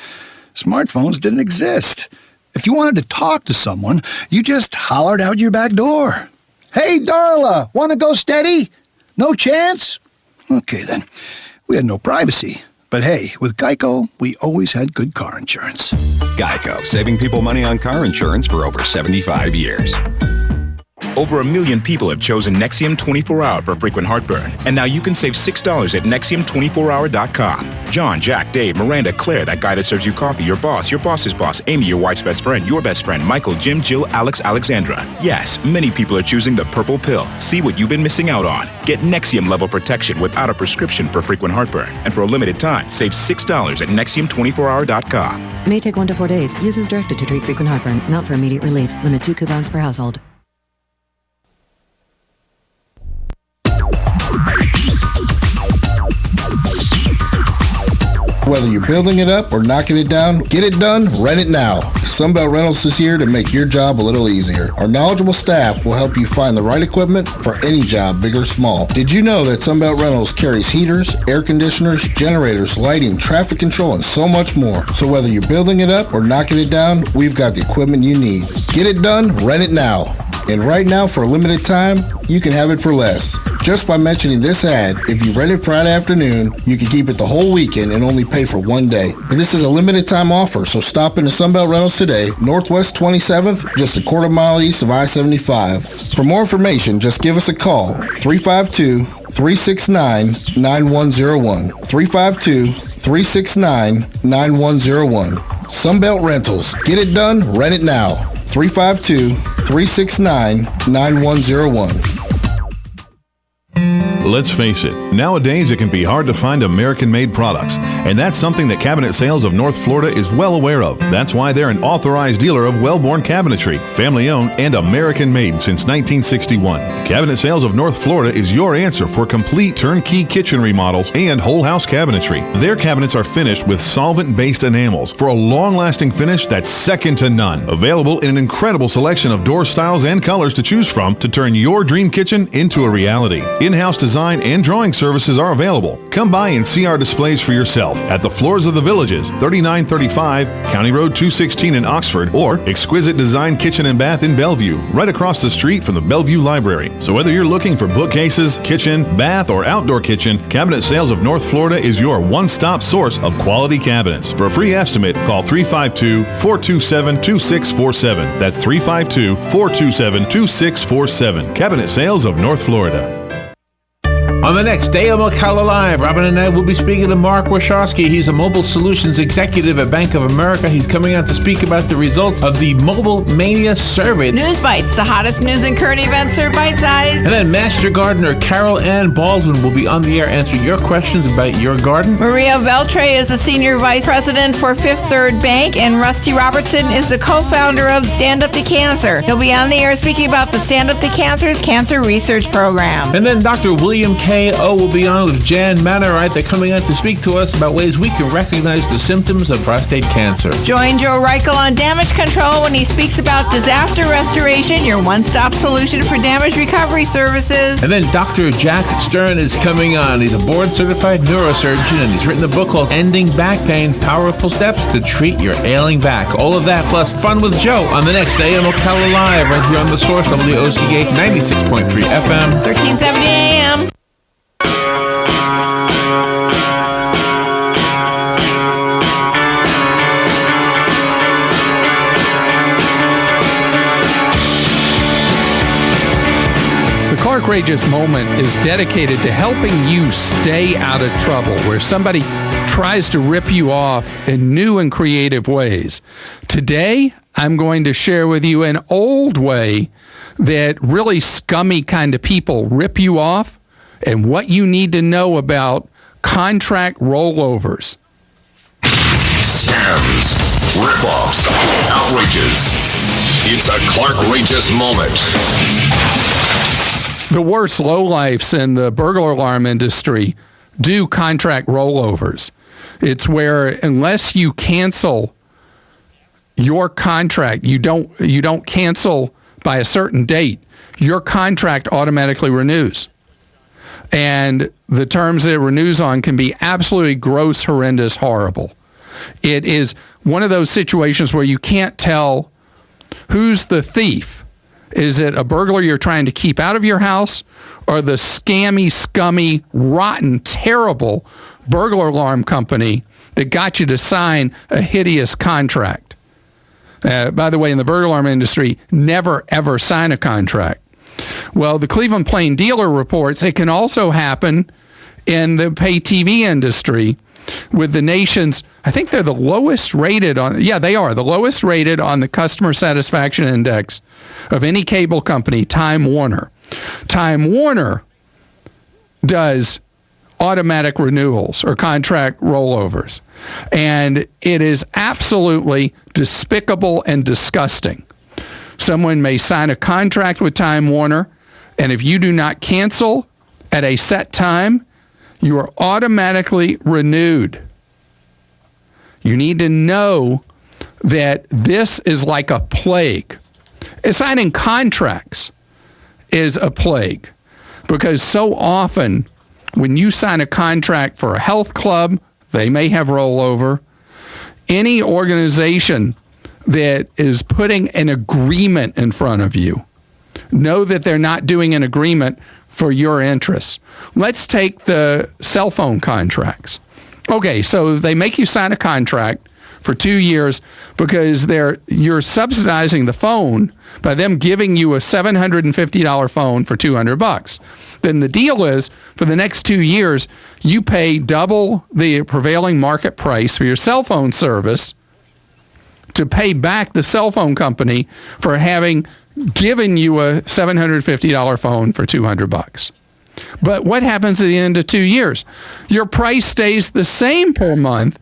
Speaker 12: Smartphones didn't exist. If you wanted to talk to someone, you just hollered out your back door. Hey, Darla, want to go steady? No chance? Okay, then. We had no privacy. But hey, with Geico, we always had good car insurance.
Speaker 15: Geico, saving people money on car insurance for over 75 years.
Speaker 17: Over 1 million people have chosen Nexium 24-Hour for frequent heartburn. And now you can save $6 at Nexium24hour.com. John, Jack, Dave, Miranda, Claire, that guy that serves you coffee, your boss's boss, Amy, your wife's best friend, your best friend, Michael, Jim, Jill, Alex, Alexandra. Yes, many people are choosing the purple pill. See what you've been missing out on. Get Nexium level protection without a prescription for frequent heartburn. And for a limited time, save $6 at Nexium24hour.com.
Speaker 20: May take 1 to 4 days. Use as directed to treat frequent heartburn, not for immediate relief. Limit 2 coupons per household.
Speaker 21: Whether you're building it up or knocking it down, get it done, rent it now. Sunbelt Rentals is here to make your job a little easier. Our knowledgeable staff will help you find the right equipment for any job, big or small. Did you know that Sunbelt Rentals carries heaters, air conditioners, generators, lighting, traffic control, and so much more? So whether you're building it up or knocking it down, we've got the equipment you need. Get it done, rent it now. And right now, for a limited time, you can have it for less. Just by mentioning this ad, if you rent it Friday afternoon, you can keep it the whole weekend and only pay for 1 day. But this is a limited time offer, so stop into Sunbelt Rentals today, Northwest 27th, just a quarter mile east of I-75. For more information, just give us a call, 352-369-9101. 352-369-9101. Sunbelt Rentals. Get it done, rent it now. 352-369-9101.
Speaker 18: Let's face it, nowadays it can be hard to find American-made products, and that's something that Cabinet Sales of North Florida is well aware of. That's why they're an authorized dealer of Wellborn Cabinetry, family-owned and American-made since 1961. Cabinet Sales of North Florida is your answer for complete turnkey kitchen remodels and whole house cabinetry. Their cabinets are finished with solvent-based enamels for a long-lasting finish that's second to none. Available in an incredible selection of door styles and colors to choose from to turn your dream kitchen into a reality. In-house design and drawing services are available. Come by and see our displays for yourself at the Floors of the Villages, 3935 County Road 216 in Oxford, or Exquisite Design Kitchen and Bath in Bellevue, right across the street from the Bellevue Library. So whether you're looking for bookcases, kitchen, bath, or outdoor kitchen, Cabinet Sales of North Florida is your one-stop source of quality cabinets. For a free estimate, call 352-427-2647. That's 352-427-2647. Cabinet Sales of North Florida.
Speaker 5: On the next day of Ocala Live, Robin and I will be speaking to Mark Warshawski. He's a mobile solutions executive at Bank of America. He's coming out to speak about the results of the Mobile Mania survey.
Speaker 27: News Bites, the hottest news and current events served bite-sized.
Speaker 5: And then Master Gardener Carol Ann Baldwin will be on the air answering your questions about your garden.
Speaker 27: Maria Veltre is the Senior Vice President for Fifth Third Bank, and Rusty Robertson is the co-founder of Stand Up to Cancer. He'll be on the air speaking about the Stand Up to Cancer's Cancer Research Program.
Speaker 5: And then Dr. William K. O will be on with Jan Mannerite. They're coming out to speak to us about ways we can recognize the symptoms of prostate cancer.
Speaker 27: Join Joe Reichel on damage control when he speaks about disaster restoration, your one-stop solution for damage recovery services.
Speaker 5: And then Dr. Jack Stern is coming on. He's a board-certified neurosurgeon, and he's written a book called Ending Back Pain, Powerful Steps to Treat Your Ailing Back. All of that plus fun with Joe on the next AM Ocala Live right here on The Source, WOCA 96.3 FM.
Speaker 27: 1370 AM.
Speaker 14: The Clark Rageous Moment is dedicated to helping you stay out of trouble where somebody tries to rip you off in new and creative ways. Today, I'm going to share with you an old way that really scummy kind of people rip you off and what you need to know about contract rollovers.
Speaker 10: Scams, rip-offs, outrages. It's a Clark Rageous Moment.
Speaker 14: The worst lowlifes in the burglar alarm industry do contract rollovers. It's where unless you cancel your contract, you don't cancel by a certain date, your contract automatically renews. And the terms that it renews on can be absolutely gross, horrendous, horrible. It is one of those situations where you can't tell who's the thief. Is it a burglar you're trying to keep out of your house, or the scammy, scummy, rotten, terrible burglar alarm company that got you to sign a hideous contract? By the way, in the burglar alarm industry, never, ever sign a contract. Well, the Cleveland Plain Dealer reports it can also happen in the pay TV industry with the nation's, I think they're the lowest rated on, they are the lowest rated on the customer satisfaction index of any cable company, Time Warner. Time Warner does automatic renewals or contract rollovers. And it is absolutely despicable and disgusting. Someone may sign a contract with Time Warner, and if you do not cancel at a set time, you are automatically renewed. You need to know that this is like a plague. Signing contracts is a plague because so often when you sign a contract for a health club, they may have rollover. Any organization that is putting an agreement in front of you, know that they're not doing an agreement for your interests. Let's take the cell phone contracts. Okay, so they make you sign a contract for 2 years because you're subsidizing the phone by them giving you a $750 phone for $200. Then the deal is for the next 2 years, you pay double the prevailing market price for your cell phone service to pay back the cell phone company for having given you a $750 phone for $200. But what happens at the end of 2 years? Your price stays the same per month,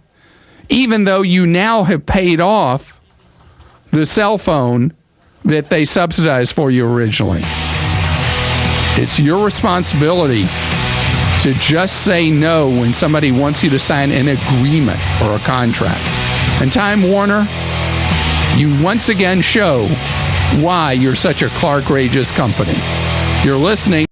Speaker 14: even though you now have paid off the cell phone that they subsidized for you originally. It's your responsibility to just say no when somebody wants you to sign an agreement or a contract. And Time Warner, you once again show why you're such a Clark Rageous company. You're listening